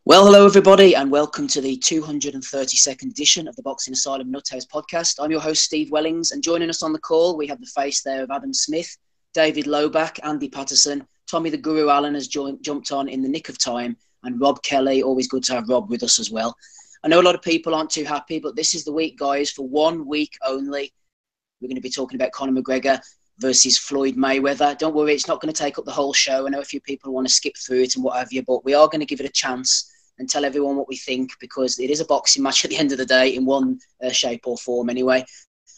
Well, hello everybody, and welcome to the 232nd edition of the Boxing Asylum Nuthouse podcast. I'm your host, Steve Wellings, and joining us on the call, we have the face there of Adam Smith, David Loback, Andy Patterson, Tommy the Guru Allen has jumped on in the nick of time, and Rob Kelly. Always good to have Rob with us as well. I know a lot of people aren't too happy, but this is the week, guys. For 1 week only, we're going to be talking about Conor McGregor versus Floyd Mayweather. Don't worry, it's not going to take up the whole show. I know a few people want to skip through it and what have you, but we are going to give it a chance and tell everyone what we think, because it is a boxing match at the end of the day in one shape or form anyway.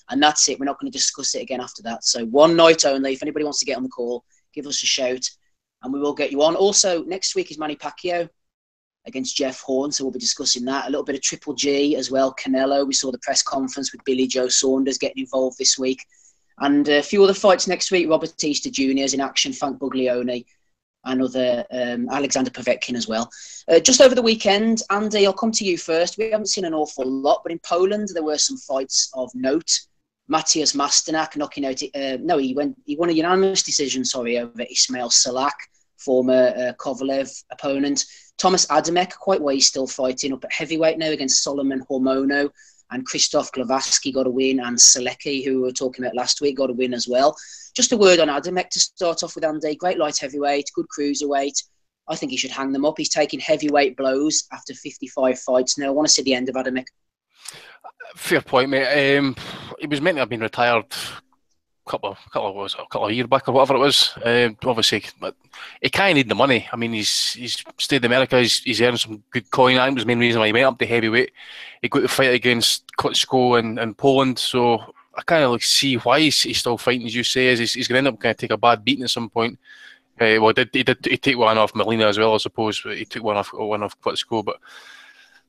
And that's it. We're not going to discuss it again after that. So one night only. If anybody wants to get on the call, give us a shout and we will get you on. Also, next week is Manny Pacquiao against Jeff Hearn, so we'll be discussing that. A little bit of Triple G as well. Canelo, we saw the press conference with Billy Joe Saunders getting involved this week. And a few other fights next week. Robert Easter Jr. is in action, Frank Buglioni, and other Alexander Povetkin as well. Just over the weekend, Andy, I'll come to you first. We haven't seen an awful lot, but in Poland there were some fights of note. Matthias Masternak knocking out, he won a unanimous decision, over Ismail Salak, former Kovalev opponent. Thomas Adamek, quite well, he's still fighting up at heavyweight now against Solomon Hormono. And Krzysztof Glowacki got a win, and Selecki, who we were talking about last week, got a win as well. Just a word on Adamek to start off with, Andy. Great light heavyweight, good cruiserweight. I think he should hang them up. He's taking heavyweight blows after 55 fights now. I want to see the end of Adamek. Fair point, mate. He was meant to have been retired a couple of years back or whatever it was. Obviously, but he kind of need the money. I mean, he's stayed in America. He's earned some good coin. I think it was the main reason why he went up to heavyweight. He got to fight against Klitschko in Poland. So I kind of see why he's still fighting, as you say. He's going to end up kind of take a bad beating at some point. He did take one off Molina as well, I suppose. But he took one off Klitschko, but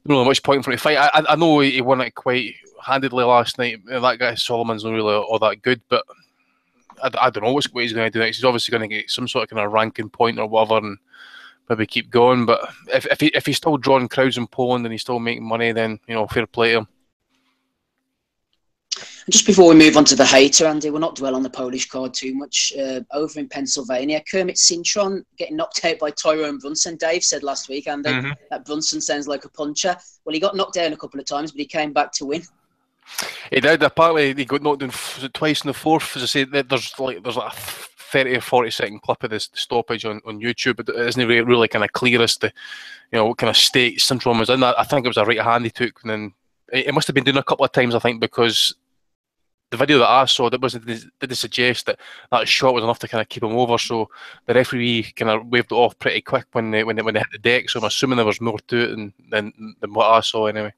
not really much point for him to fight. I know he won it quite handedly last night. That guy Solomon's not really all that good, but I don't know what he's going to do next. He's obviously going to get some sort of kind of ranking point or whatever and maybe keep going. But if he's still drawing crowds in Poland and he's still making money, then, fair play to him. Just before we move on to the hater, Andy, we'll not dwell on the Polish card too much. Over in Pennsylvania, Kermit Cintron getting knocked out by Tyrone Brunson. Dave said last week, Andy, that Brunson sounds like a puncher. Well, he got knocked down a couple of times, but he came back to win. He did. Apparently, he got knocked down twice in the fourth. As I say, there's like a 30 or 40-second clip of this stoppage on YouTube, but it isn't really kind of clear as to what kind of state Cintron was in. I think it was a right hand he took, and then it must have been doing a couple of times, I think, because the video that I saw didn't suggest that shot was enough to kind of keep him over. So the referee kind of waved it off pretty quick when they hit the deck. So I'm assuming there was more to it than what I saw anyway.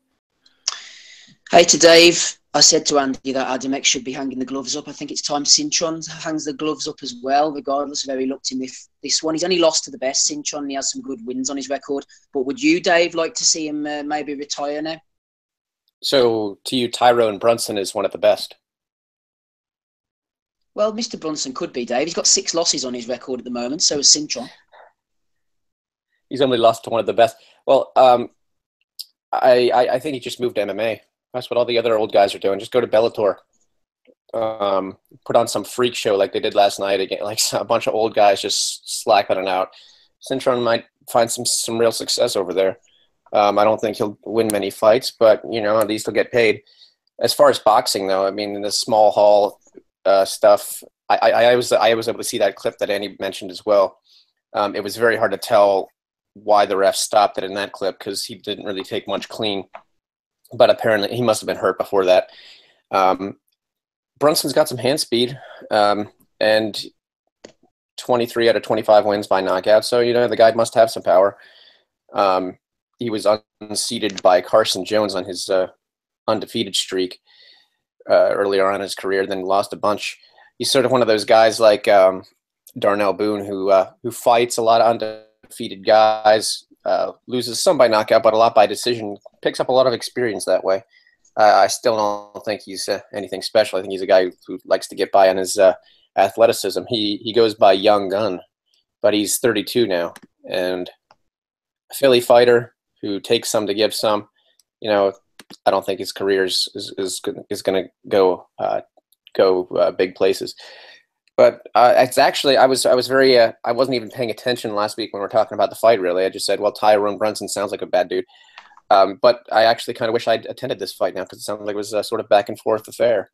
Hey to Dave, I said to Andy that Adamek should be hanging the gloves up. I think it's time Cintron hangs the gloves up as well, regardless of how he looked in this one. He's only lost to the best, Cintron, and he has some good wins on his record. But would you, Dave, like to see him maybe retire now? So, to you, Tyrone Brunson is one of the best? Well, Mr. Brunson could be, Dave. He's got 6 losses on his record at the moment, so is Cintron. He's only lost to one of the best. Well, I think he just moved to MMA. That's what all the other old guys are doing. Just go to Bellator. Put on some freak show like they did last night again, like a bunch of old guys just slacking it out. Cintron might find some real success over there. I don't think he'll win many fights, but at least he'll get paid. As far as boxing, though, I mean, in the small hall stuff, I was able to see that clip that Andy mentioned as well. It was very hard to tell why the ref stopped it in that clip because he didn't really take much clean. But apparently he must have been hurt before that. Brunson's got some hand speed, and 23 out of 25 wins by knockout. So, the guy must have some power. He was unseated by Carson Jones on his undefeated streak earlier on in his career, then lost a bunch. He's sort of one of those guys like Darnell Boone who fights a lot of undefeated guys, loses some by knockout, but a lot by decision, picks up a lot of experience that way. I still don't think he's anything special. I think he's a guy who likes to get by on his athleticism. He goes by Young Gun, but he's 32 now, and a Philly fighter who takes some to give some. I don't think his career is going to go big places. But it's actually, I was very, I wasn't even paying attention last week when we were talking about the fight, really. I just said, well, Tyrone Brunson sounds like a bad dude. But I actually kind of wish I'd attended this fight now, because it sounded like it was a sort of back and forth affair.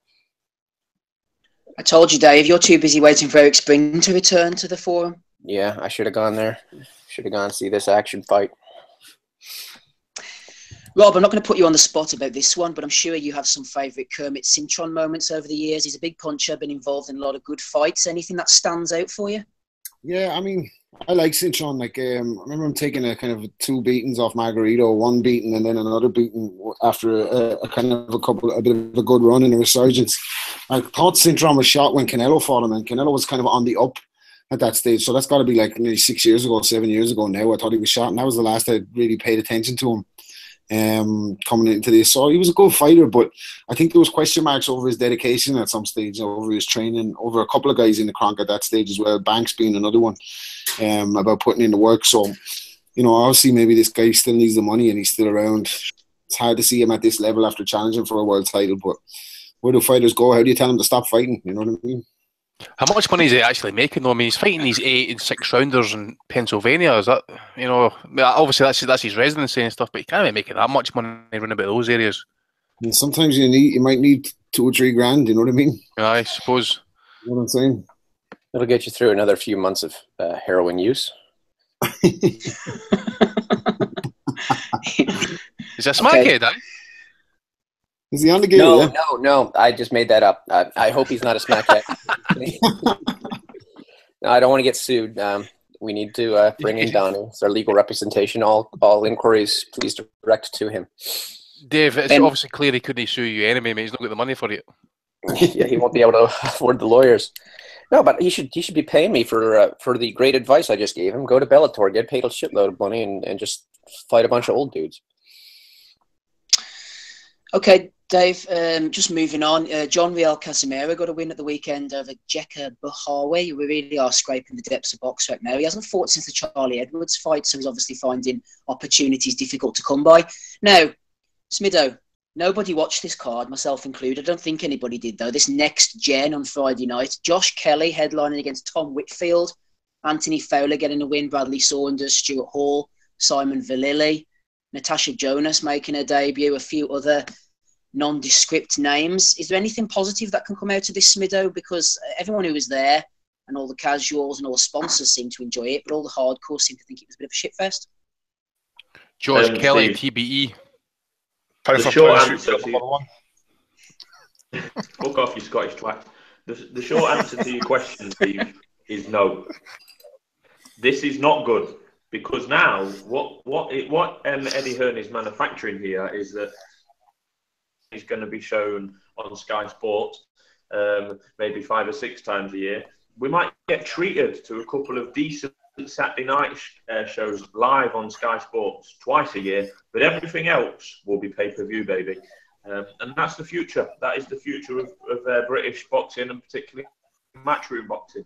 I told you, Dave, you're too busy waiting for Eric Spring to return to the forum. Yeah, I should have gone there. Should have gone to see this action fight. Rob, I'm not going to put you on the spot about this one, but I'm sure you have some favourite Kermit Cintron moments over the years. He's a big puncher, been involved in a lot of good fights. Anything that stands out for you? Yeah, I mean, I like Cintron. Like, I remember him taking a kind of 2 beatings off Margarito, 1 beating and then another beating after a kind of a bit of a good run and a resurgence. I thought Cintron was shot when Canelo fought him, and Canelo was kind of on the up at that stage. So that's got to be like nearly 6 years ago, 7 years ago now. I thought he was shot, and that was the last I really paid attention to him. Coming into this, so he was a good fighter, but I think there was question marks over his dedication at some stage, over his training, over a couple of guys in the Kronk at that stage as well, Banks being another one, about putting in the work. So, you know, obviously maybe this guy still needs the money and he's still around. It's hard to see him at this level after challenging for a world title, but where do fighters go? How do you tell them to stop fighting? You know what I mean? How much money is he actually making though? I mean, he's fighting these 8 and 6 rounders in Pennsylvania. Is that, you know, obviously that's his residency and stuff, but he can't be making that much money running about those areas. And sometimes you might need 2 or 3 grand. You know what I mean? Yeah, I suppose. You know what I'm saying? It'll get you through another few months of heroin use. Is that smackhead, eh? Is he on the game? No. I just made that up. I hope he's not a smackhead. No, I don't want to get sued. We need to bring in Donnie. It's our legal representation. All inquiries, please direct to him. Dave, it's obviously clear he couldn't sue you anyway, mate. He's not got the money for it. Yeah, he won't be able to afford the lawyers. No, but he should be paying me for the great advice I just gave him. Go to Bellator, get paid a shitload of money, and just fight a bunch of old dudes. Okay, Dave, just moving on. John Real Casimiro got a win at the weekend over Jekka Buhawi. We really are scraping the depths of box right now. He hasn't fought since the Charlie Edwards fight, so he's obviously finding opportunities difficult to come by. Now, Smido, nobody watched this card, myself included. I don't think anybody did, though. This next gen on Friday night. Josh Kelly headlining against Tom Whitfield. Anthony Fowler getting a win. Bradley Saunders, Stuart Hall, Simon Vallily. Natasha Jonas making her debut. A few other nondescript names. Is there anything positive that can come out of this, Smido? Because everyone who was there and all the casuals and all the sponsors seem to enjoy it, but all the hardcore seem to think it was a bit of a shitfest. Josh Kelly, Steve, TBE. The short answer fuck off, you Scottish twat. The short answer to your question, Steve, is no. This is not good, because now what Eddie Hearn is manufacturing here is that he's going to be shown on Sky Sports maybe 5 or 6 times a year. We might get treated to a couple of decent Saturday night shows live on Sky Sports twice a year, but everything else will be pay-per-view, baby. And that's the future. That is the future of British boxing, and particularly matchroom boxing.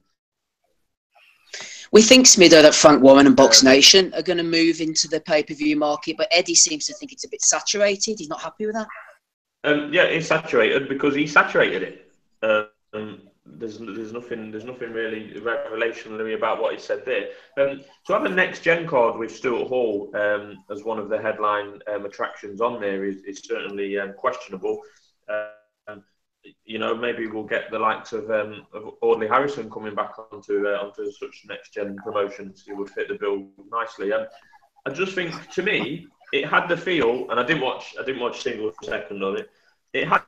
We think, Smido, that Frank Warren and Box Nation are going to move into the pay-per-view market, but Eddie seems to think it's a bit saturated. He's not happy with that. Yeah, it's saturated because he saturated it. There's nothing really revelationary about what he said there. To have a next gen card with Stuart Hall as one of the headline attractions on there is certainly questionable. You know, maybe we'll get the likes of Audley Harrison coming back onto such next gen promotions. It would fit the bill nicely. I just think, to me, it had the feel, and I didn't watch a single second of it. It had.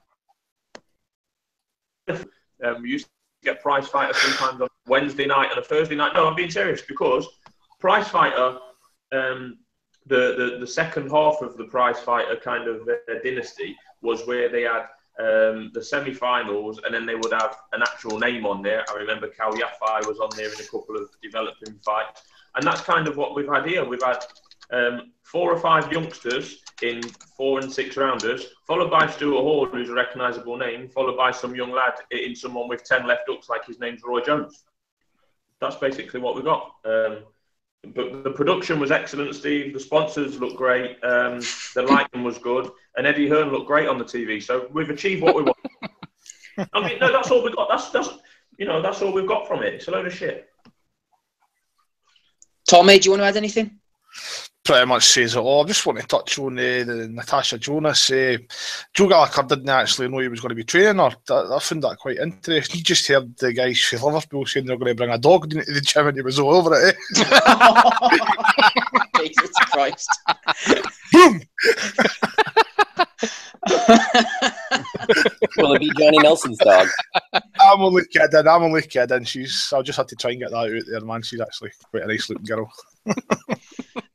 We used to get Prize Fighter sometimes on Wednesday night and a Thursday night. No, I'm being serious, because Prize Fighter, the second half of the Prize Fighter kind of dynasty was where they had the semi-finals, and then they would have an actual name on there. I remember Cal Yafai was on there in a couple of developing fights, and that's kind of what we've had here. We've had 4 or 5 youngsters in 4 and 6 rounders, followed by Stuart Hall, who's a recognisable name, followed by some young lad in someone with 10 left hooks, like his name's Roy Jones. That's basically what we got. But the production was excellent, Steve. The sponsors looked great. The lighting was good, and Eddie Hearn looked great on the TV. So we've achieved what we want. I mean, no, that's all we got. that's all we've got from it. It's a load of shit. Tommy, do you want to add anything? Pretty much says it all. I just want to touch on the Natasha Jonas. Joe Gallagher didn't actually know he was going to be training her. I found that quite interesting. He just heard the guys from Liverpool saying they're going to bring a dog into the gym and he was all over it. Jesus Christ. Boom! Will it be Johnny Nelson's dog? I'm only kidding. I just had to try and get that out there, man. She's actually quite a nice looking girl.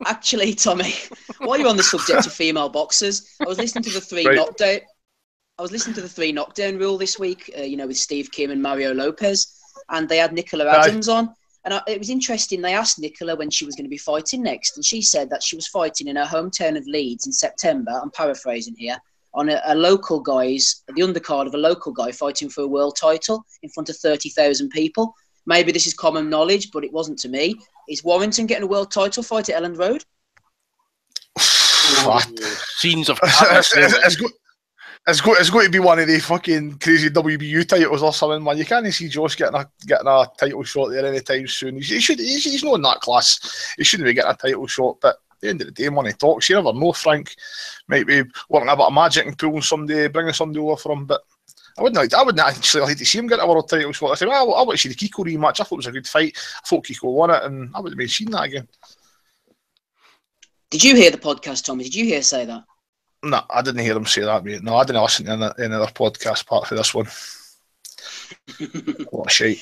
Actually, Tommy, while you're on the subject of female boxers, I was listening to the three knockdown rule this week. With Steve Kim and Mario Lopez, and they had Nicola Adams on. And it was interesting. They asked Nicola when she was going to be fighting next, and she said that she was fighting in her hometown of Leeds in September. I'm paraphrasing here. On a local guy's, the undercard of a local guy fighting for a world title in front of 30,000 people. Maybe this is common knowledge, but it wasn't to me. Is Warrington getting a world title fight at Elland Road? Scenes of It's going to be one of the fucking crazy WBU titles or something, man. You can't see Josh getting a title shot there anytime soon. He's not in that class. He shouldn't be getting a title shot, but at the end of the day, when he talks, you never know. Frank might be working a bit of magic and pulling somebody, bringing somebody over for him, but I wouldn't actually like to see him get a world title shot. I said, I want to see the Kiko rematch. I thought it was a good fight. I thought Kiko won it, and I wouldn't have seen that again. Did you hear the podcast, Tommy? Did you hear say that? No, I didn't hear him say that, mate. No, I didn't listen to any other podcast apart from this one. What a shite.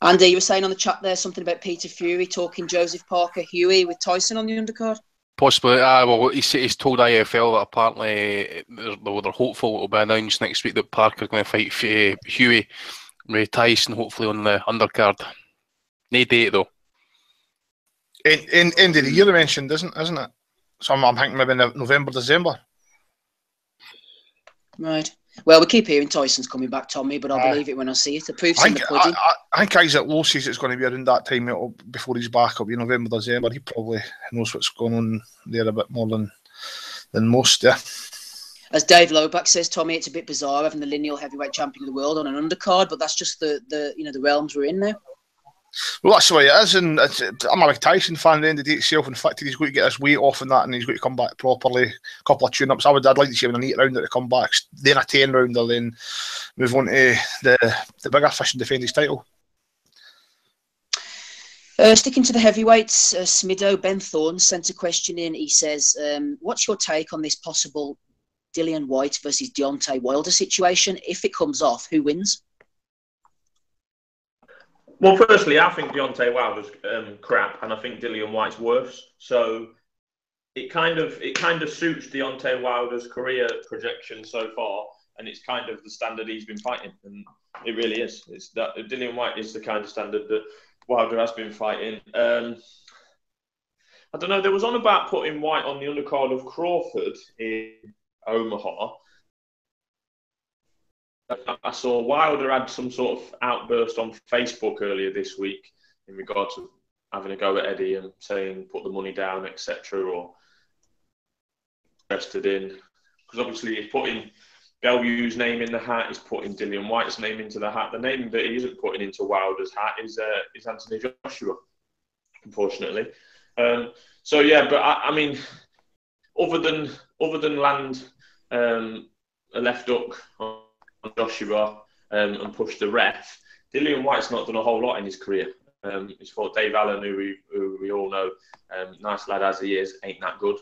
Andy, you were saying on the chat there something about Peter Fury talking Joseph Parker Huey with Tyson on the undercard? Possibly. Well, he's told IFL that apparently they're hopeful it'll be announced next week that Parker's going to fight Huey with Tyson, hopefully on the undercard. No date, though. End of the year, they mentioned, isn't it? So I'm thinking maybe November, December. Right. Well, we keep hearing Tyson's coming back, Tommy, but I'll believe it when I see it. The proof's in the pudding. I think Isaac Lowe says it's going to be around that time before he's back. It'll be November, December. He probably knows what's going on there a bit more than most, yeah. As Dave Loback says, Tommy, it's a bit bizarre having the lineal heavyweight champion of the world on an undercard, but that's just the realms we're in now. Well, that's the way it is, and I'm a big Tyson fan. At the end of the day, it's self-inflicted. He's going to get his weight off and that, and he's going to come back properly. A couple of tune-ups. I'd like to see him in an 8-rounder to come back, then a 10-rounder, then move on to the bigger fish and defend his title. Sticking to the heavyweights, Smido, Ben Thorne sent a question in. He says, what's your take on this possible Dillian Whyte versus Deontay Wilder situation? If it comes off, who wins? Well, firstly, I think Deontay Wilder's crap, and I think Dillian Whyte's worse. So it kind of suits Deontay Wilder's career projection so far, and it's kind of the standard he's been fighting, and it really is. It's that Dillian Whyte is the kind of standard that Wilder has been fighting. I don't know. There was on about putting Whyte on the undercard of Crawford in Omaha. I saw Wilder had some sort of outburst on Facebook earlier this week in regard to having a go at Eddie and saying put the money down, etc., or interested in, because obviously he's putting Bellew's name in the hat, he's putting Dillian Whyte's name into the hat. The name that he isn't putting into Wilder's hat is Anthony Joshua, unfortunately. So yeah, but I mean, other than land a left hook on Joshua and push the ref, Dillian Whyte's not done a whole lot in his career. He's fought Dave Allen, who we all know, nice lad as he is, ain't that good.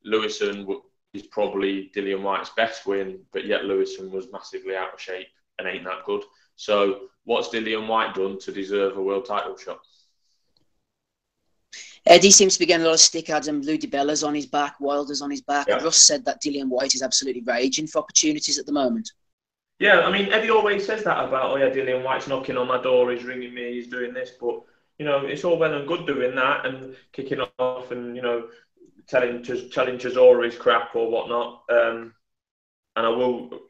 Lewison is probably Dillian Whyte's best win, but yet Lewison was massively out of shape and ain't that good. So what's Dillian Whyte done to deserve a world title shot? Eddie seems to be getting a lot of stick, Adam. Lou DiBella's on his back, Wilder's on his back. Yeah. Russ said that Dillian Whyte is absolutely raging for opportunities at the moment. Yeah, I mean, Eddie always says that about, oh yeah, Dillian Whyte's knocking on my door, he's ringing me, he's doing this, but, you know, it's all well and good doing that and kicking off and, you know, telling Chisora his crap or whatnot. And I will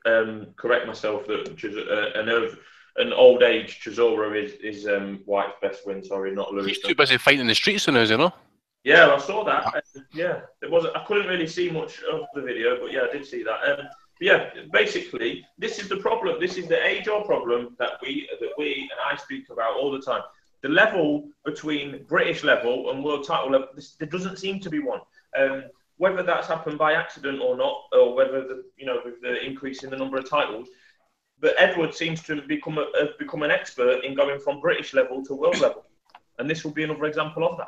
correct myself that an old age Chisora is Whyte's best win, sorry, not Lewis. He's too busy fighting in the streets now, you know? Yeah, I saw that. Yeah, I couldn't really see much of the video, but yeah, I did see that. Yeah, basically, this is the problem. This is the age-old problem that we and I speak about all the time. The level between British level and world title level, there doesn't seem to be one. Whether that's happened by accident or not, or whether with the increase in the number of titles, but Edward seems to have become an expert in going from British level to world level, and this will be another example of that.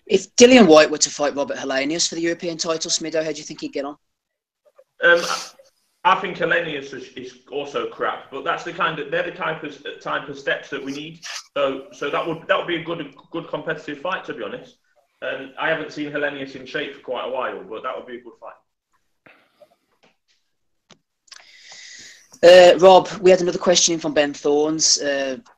If Dillian White were to fight Robert Helenius for the European title, Smido, how do you think he'd get on? I think Helenius is also crap, but they're the type of steps that we need. So that would be a good competitive fight, to be honest. I haven't seen Helenius in shape for quite a while, but that would be a good fight. Rob, we had another question in from Ben Thorns.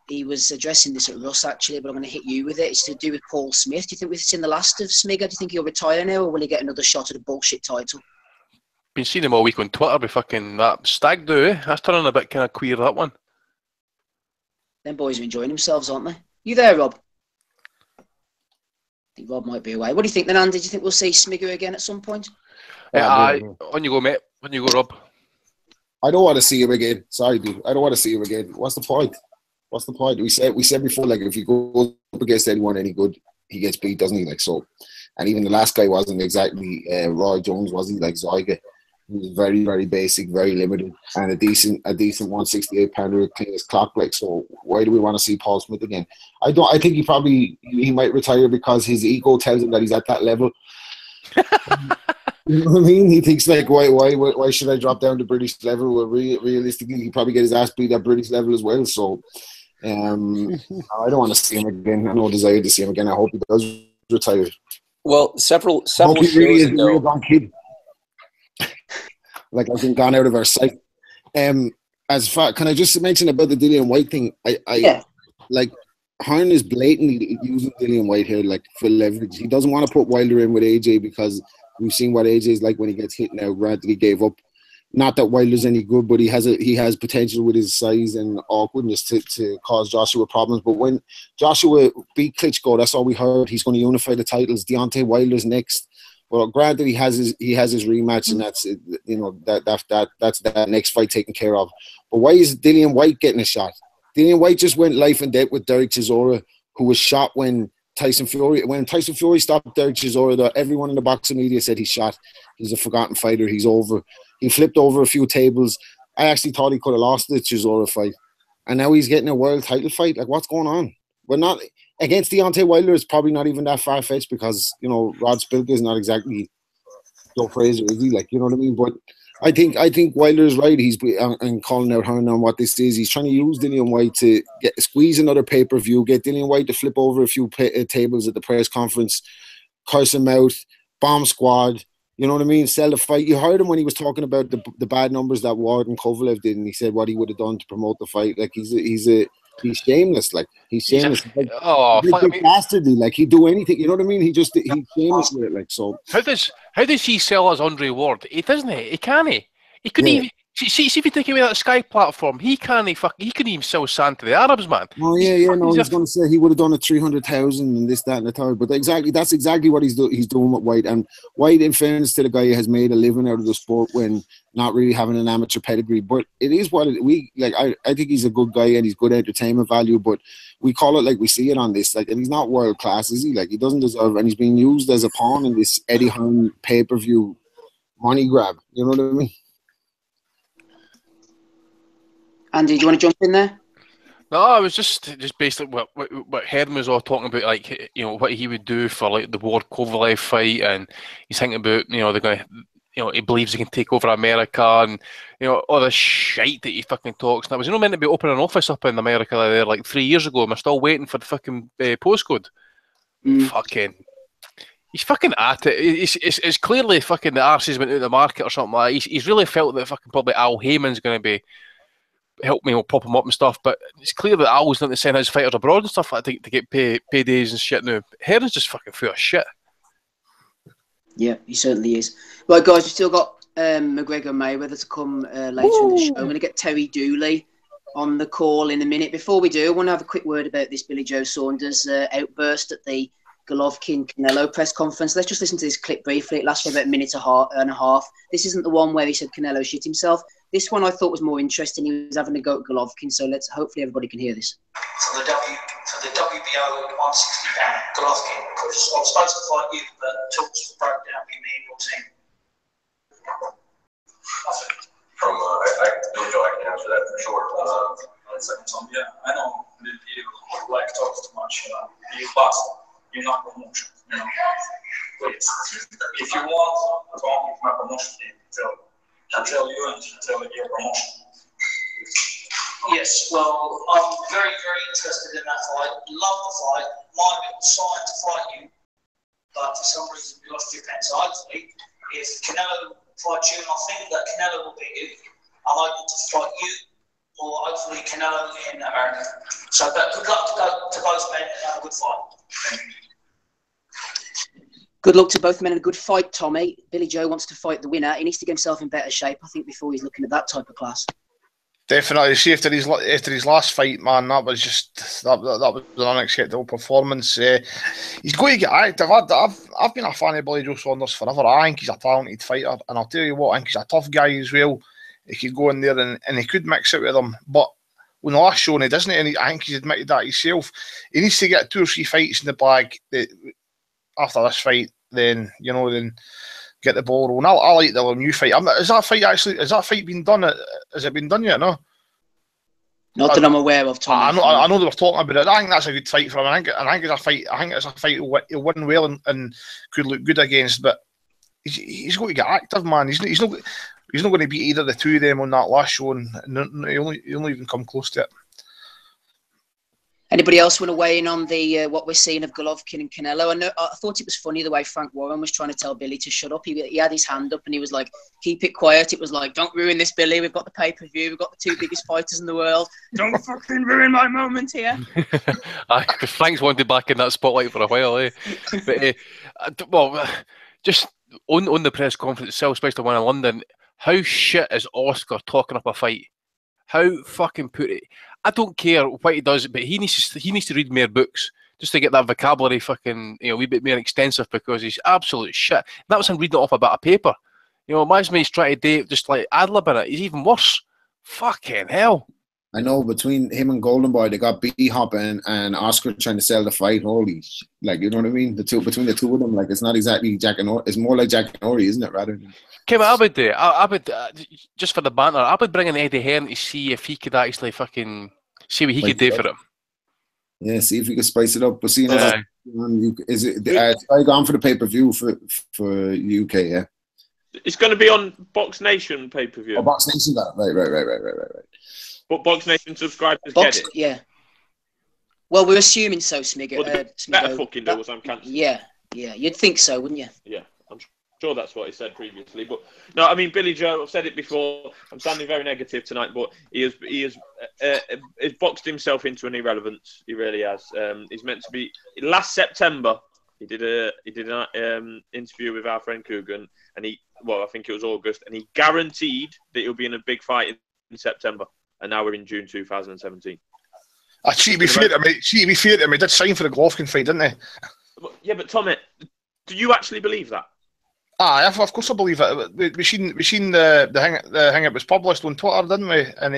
He was addressing this at Russ, actually, but I'm going to hit you with it. It's to do with Paul Smith. Do you think we've seen the last of Smigger? Do you think he'll retire now, or will he get another shot at a bullshit title? Been seeing him all week on Twitter with fucking that stag do, eh? That's turning a bit kind of queer, that one. Them boys are enjoying themselves, aren't they? You there, Rob? I think Rob might be away. What do you think then, Andy? Do you think we'll see Smigger again at some point? On you go, mate. On you go, Rob. I don't want to see him again. Sorry, dude. I don't want to see him again. What's the point? What's the point? We said before, like, if he goes up against anyone any good, he gets beat, doesn't he? Like, so. And even the last guy wasn't exactly Roy Jones, was he? Like Zyga. He was very, very basic, very limited, and a decent 168-pounder clean as clock. Like, so why do we want to see Paul Smith again? I think he might retire because his ego tells him that he's at that level. You know what I mean? He thinks like, why should I drop down to British level? Well, realistically, he probably get his ass beat at British level as well. So, I don't want to see him again. I no desire to see him again. I hope he does retire. Well, several really shows is ago, a real gone kid. Like I've been gone out of our sight. Can I just mention about the Dillian White thing? Like Hearn is blatantly using Dillian White here, like for leverage. He doesn't want to put Wilder in with AJ because we've seen what AJ is like when he gets hit now. Granted, he gave up. Not that Wilder's any good, but he has potential with his size and awkwardness to cause Joshua problems. But when Joshua beat Klitschko, that's all we heard. He's going to unify the titles. Deontay Wilder's next. Well, granted, he has his rematch, and that's that's that next fight taken care of. But why is Dillian White getting a shot? Dillian White just went life and death with Derek Chisora, who was shot when Tyson Fury stopped Derek Chisora. Though everyone in the boxing media said he's shot. He's a forgotten fighter. He's over. He flipped over a few tables. I actually thought he could have lost the Chisora fight, and now he's getting a world title fight. Like, what's going on? We're not against Deontay Wilder. It's probably not even that far fetched because Rod Spilka is not exactly Joe Frazier, is he? Like, you know what I mean? But I think Wilder is right. He's and calling out Hearn on what this is. He's trying to use Dillian White to squeeze another pay-per-view, get Dillian White to flip over a few tables at the press conference, curse him out, bomb squad. You know what I mean? Sell the fight. You heard him when he was talking about the bad numbers that Ward and Kovalev did, and he said what he would have done to promote the fight. Like, he's shameless. Like, he's shameless. Bastardly. Like, he'd do anything. You know what I mean? He's shameless with it. Like, so. How does he sell as Andre Ward? He doesn't. He can't. He couldn't even. See if you take away that Sky platform, he couldn't even sell sand to the Arabs, man. Oh yeah. No, he's going to say he would have done it 300,000 and this, that, and the third. But that's exactly what he's doing with White. And White, in fairness to the guy, has made a living out of the sport when not really having an amateur pedigree. But it is what we like. I think he's a good guy and he's good entertainment value. But we call it like we see it on this. Like, and he's not world class, is he? Like, he doesn't deserve. And he's being used as a pawn in this Eddie Hearn pay-per-view money grab. You know what I mean? Andy, do you want to jump in there? No, I was just basically what Hearn was all talking about, like, what he would do for like the Ward Kovalev fight, and he's thinking about they're going to, he believes he can take over America, and all the shite that he fucking talks. And I was meant to be opening an office up in America there like 3 years ago, and we're still waiting for the fucking postcode. Fucking. He's fucking at it. It's clearly fucking the arse has went out of the market or something like that. He's really felt that fucking probably Al Heyman's going to be help me prop him up and stuff, but it's clear that Al's not to send his fighters abroad and stuff like that to get paydays and shit now. Hearn's just fucking full of shit. Yeah, he certainly is. Right, guys, we've still got McGregor Mayweather to come later in the show. I'm going to get Terry Dooley on the call in a minute. Before we do, I want to have a quick word about this Billy Joe Saunders outburst at the Golovkin Canelo press conference. Let's just listen to this clip briefly. It lasts for about a minute and a half. This isn't the one where he said Canelo shit himself. This one I thought was more interesting. He was having a go at Golovkin, so hopefully everybody can hear this. For the WBO 160 pound Golovkin, because I was supposed to fight you, but talks broke down with me and your team. From I can answer that for sure. Second time, yeah, I know you like talks too much. You fast, you're not promotion. You know, please. If you want, don't give my promotion team. Tell you and tell your promotion. Yes, well, I'm very, very interested in that fight. Love the fight. Might have been signed to fight you, but for some reason we lost your pen. So hopefully, if Canelo fights you, and I think that Canelo will beat you, I'm open to fight you, or hopefully Canelo in America. So good luck to both men and have a good fight. Good luck to both men and a good fight, Tommy. Billy Joe wants to fight the winner. He needs to get himself in better shape, I think, before he's looking at that type of class. Definitely. See, after his last fight, man, that was just that was an unacceptable performance. He's going to get active. I've been a fan of Billy Joe Saunders forever. I think he's a talented fighter, and I'll tell you what, I think he's a tough guy as well. He could go in there and he could mix it with them, but when the last show, he doesn't, and I think he's admitted that himself. He needs to get 2 or 3 fights in the bag after this fight. Then get the ball rolling. I like the new fight. Has that fight been done? Has it been done yet? No. Not that I'm aware of, Tom. I know they were talking about it. I think that's a good fight for him. I think it's a fight. I think it's a fight he'll win well and could look good against. But he's got to get active, man. He's not going to beat either of the two of them on that last show, and he'll not even come close to it. Anybody else want to weigh in on the what we're seeing of Golovkin and Canelo? I thought it was funny the way Frank Warren was trying to tell Billy to shut up. He had his hand up and he was like, keep it quiet. It was like, don't ruin this, Billy. We've got the pay-per-view. We've got the 2 biggest fighters in the world. Don't fucking ruin my moment here. Frank's wanted back in that spotlight for a while, eh? But, just on the press conference itself, especially one in London, how shit is Oscar talking up a fight? How fucking put it? I don't care what he does, but he needs to read more books just to get that vocabulary fucking a wee bit more extensive, because he's absolute shit. That was him reading it off a bit of paper. Imagine me he's trying to do just like ad-libbing it. He's even worse. Fucking hell. I know, between him and Golden Boy, they got B-Hop and Oscar trying to sell the fight. Holy shit. Like, you know what I mean? Between the two of them, like, it's not exactly Jack and Ori. It's more like Jack and Ori, isn't it, rather than... Kim, I would do. I would just for the banter. I would bring in Eddie Hearn to see if he could actually fucking see what he could do for him. Yeah, see if we could spice it up. But see, is it? I gone for the pay-per-view for UK? Yeah, it's going to be on Box Nation pay-per-view. Oh, Box Nation got it. Right. But Box Nation subscribers get it. Yeah. Well, we're assuming so, Smigger. Well, better fucking do as I'm cancelling. Yeah, you'd think so, wouldn't you? Yeah. Sure, that's what he said previously, but no, I mean, Billy Joe, I've said it before, I'm sounding very negative tonight, but he's boxed himself into an irrelevance. He really has. He's meant to be. Last September, he did an interview with our friend Coogan, and I think it was August, and he guaranteed that he'll be in a big fight in September, and now we're in June 2017. To be fair to him, he did sign for the Golovkin fight, didn't he? Yeah, but Tommy, do you actually believe that? Of course I believe it. We seen the thing it was published on Twitter, didn't we? And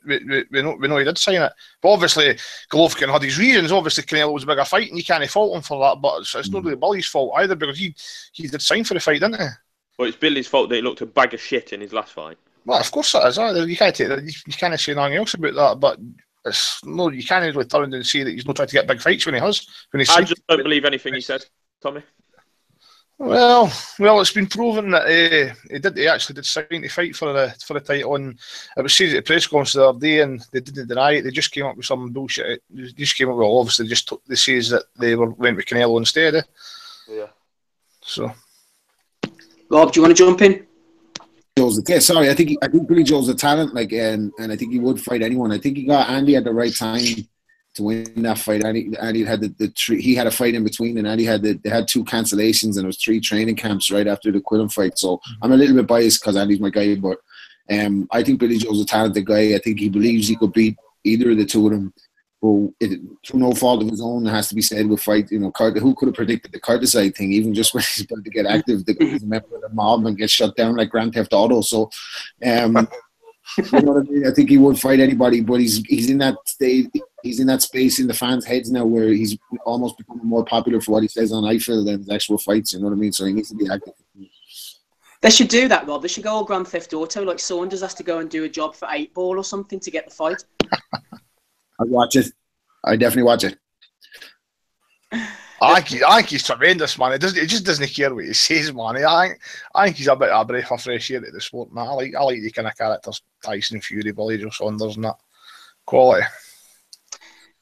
we know he did sign it. But obviously Golovkin had his reasons. Obviously Canelo was a bigger fight, and you can't fault him for that. But it's not really Billy's fault either, because he did sign for the fight, didn't he? Well, it's Billy's fault that he looked a bag of shit in his last fight. Well, of course it is. You can't say anything else about that. But you can't really turn around and say that he's not trying to get big fights when he has. I just don't believe anything he said, Tommy. Well, it's been proven that he actually did sign to fight for the title, and it was said at the press conference the other day, and they didn't deny it. They just came up with some bullshit. They just came up with, obviously, they says that they went with Canelo instead. Yeah. So, Rob, do you want to jump in? Sorry, I think Billy Joe's a talent, and I think he would fight anyone. I think he got Andy at the right time to win that fight. Andy had he had a fight in between, and Andy they had 2 cancellations, and it was 3 training camps right after the Quillen fight. So I'm a little bit biased because Andy's my guy, but I think Billy Joe's a talented guy. I think he believes he could beat either of the two of them. But through no fault of his own, it has to be said with fight. You know, who could have predicted the Curtiside thing? Even just when he's about to get active, he's a member of the mob and gets shut down like Grand Theft Auto. So, you know what I mean? I think he would fight anybody, but he's in that state. He's in that space in the fans' heads now where he's almost becoming more popular for what he says on Eiffel than his actual fights. You know what I mean? So he needs to be active. They should do that, Rob. They should go all Grand Theft Auto, like Saunders has to go and do a job for 8 Ball or something to get the fight. I'd watch it. I definitely watch it. I think he's tremendous, man. He just doesn't care what he says, man. I think he's a bit of a breath of fresh air to the sport, man. I like the kind of characters, Tyson Fury, Billy Joe Saunders, and that quality.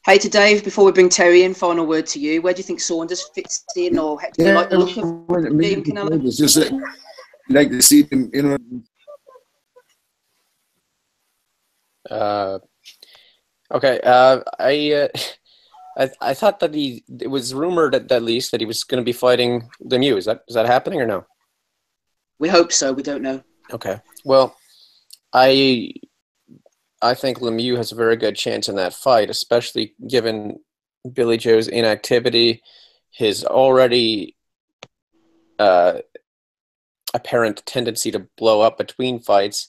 Hey, to Dave, before we bring Terry in, final word to you. Where do you think Saunders fits in, or do you like the look of being Canelo? It's just like to see him, you know. Okay. I thought that it was rumored at least that he was going to be fighting Lemieux. Is that happening or no? We hope so. We don't know. Okay. Well, I think Lemieux has a very good chance in that fight, especially given Billy Joe's inactivity, his already apparent tendency to blow up between fights,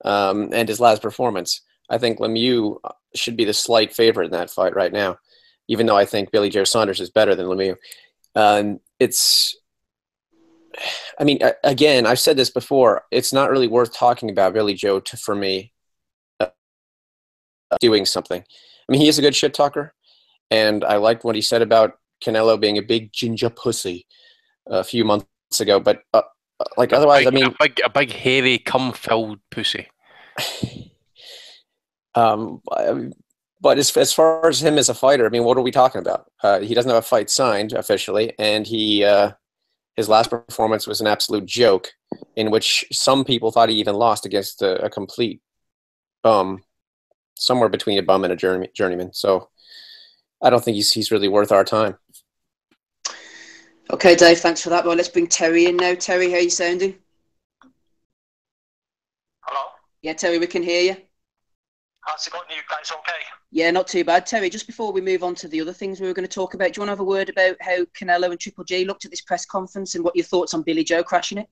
and his last performance. I think Lemieux should be the slight favorite in that fight right now, even though I think Billy Joe Saunders is better than Lemieux. I mean, again, I've said this before, it's not really worth talking about Billy Joe for me doing something. I mean, he is a good shit talker, and I liked what he said about Canelo being a big ginger pussy a few months ago, but otherwise, I mean... A big hairy, cum-filled pussy. But as far as him as a fighter, I mean, what are we talking about? He doesn't have a fight signed officially, and his last performance was an absolute joke, in which some people thought he even lost against a complete bum, somewhere between a bum and a journeyman. So I don't think he's really worth our time. Okay, Dave, thanks for that. Well, let's bring Terry in now. Terry, how are you sounding? Hello? Yeah, Terry, we can hear you. How's it going? You guys okay? Yeah, not too bad. Terry, just before we move on to the other things we were going to talk about, do you want to have a word about how Canelo and Triple G looked at this press conference and what your thoughts on Billy Joe crashing it?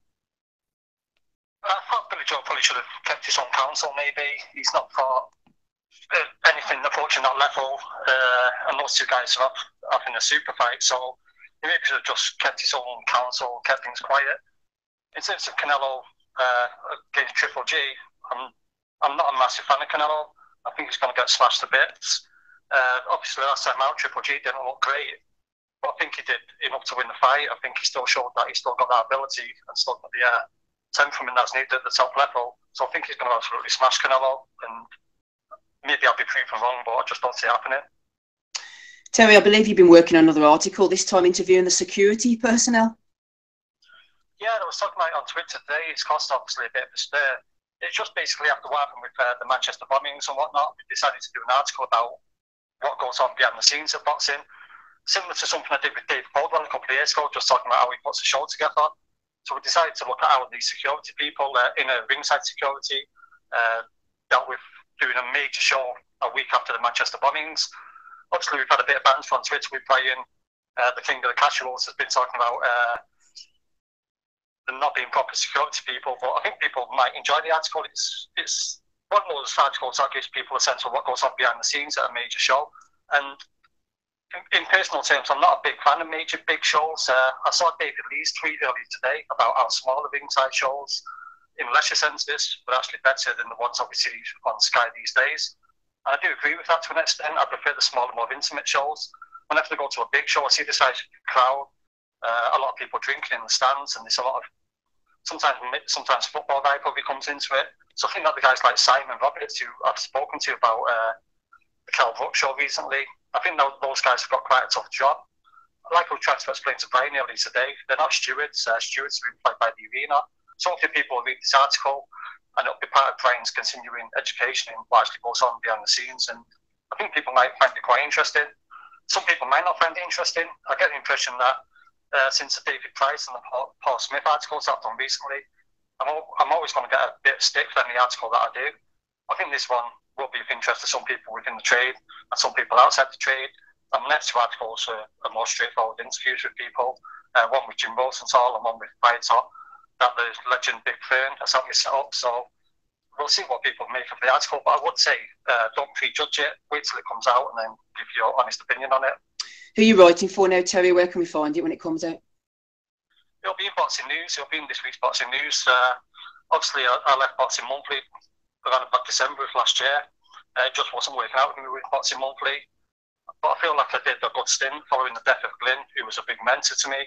I thought Billy Joe probably should have kept his own counsel, maybe. He's not thought anything approaching that level, and those two guys are having a super fight, so he maybe should have just kept his own counsel, kept things quiet. In terms of Canelo against Triple G, I'm not a massive fan of Canelo. I think he's going to get smashed to bits. Obviously, last time out, Triple G didn't look great, but I think he did enough to win the fight. I think he still showed that he's still got that ability and still got the temperament that's needed at the top level. So I think he's going to absolutely smash Canelo, and maybe I'll be proven wrong, but I just don't see it happening. Terry, I believe you've been working on another article, this time interviewing the security personnel. Yeah, I was talking about it on Twitter today. It's cost obviously a bit of a stir. It's just basically after what happened with the Manchester bombings and whatnot, we decided to do an article about what goes on behind the scenes of boxing, similar to something I did with Dave Caldwell a couple of years ago, just talking about how he puts a show together. So we decided to look at how these security people, inner ringside security, dealt with doing a major show a week after the Manchester bombings. Obviously, we've had a bit of banter on Twitter with Brian, the king of the casuals, has been talking about them not being proper security people, but I think people might enjoy the article. It's one of those articles that gives people a sense of what goes on behind the scenes at a major show. And in personal terms, I'm not a big fan of major big shows. I saw David Lee's tweet earlier today about how small the ringside shows in leisure centres were actually better than the ones obviously on Sky these days. And I do agree with that to an extent. I prefer the smaller, more intimate shows. Whenever I go to a big show, I see the size of the crowd. A lot of people drinking in the stands, and there's a lot of sometimes football rivalry comes into it. So I think that the guys like Simon Roberts, who I've spoken to about the Cal Brook show recently, I think those guys have got quite a tough job. Like I was trying to explain to Brian earlier today, they're not stewards. Stewards are employed by the arena. So hopefully people will read this article, and it'll be part of Brian's continuing education in what actually goes on behind the scenes. And I think people might find it quite interesting. Some people might not find it interesting. I get the impression that since the David Price and the Paul Smith articles I've done recently, I'm always going to get a bit of stick for any article that I do. I think this one will be of interest to some people within the trade and some people outside the trade. And the next two articles are more straightforward interviews with people, one with Jim Rosenthal and one with Vitor, that the legend Big Fern has helped me set up. So we'll see what people make of the article, but I would say don't prejudge it, wait till it comes out and then give your honest opinion on it. Who are you writing for now, Terry? Where can we find it when it comes out? It'll be in Boxing News, it'll be in this week's Boxing News. Obviously, I left Boxing Monthly around about December of last year. It just wasn't working out with me with Boxing Monthly. But I feel like I did a good stint following the death of Glyn, who was a big mentor to me.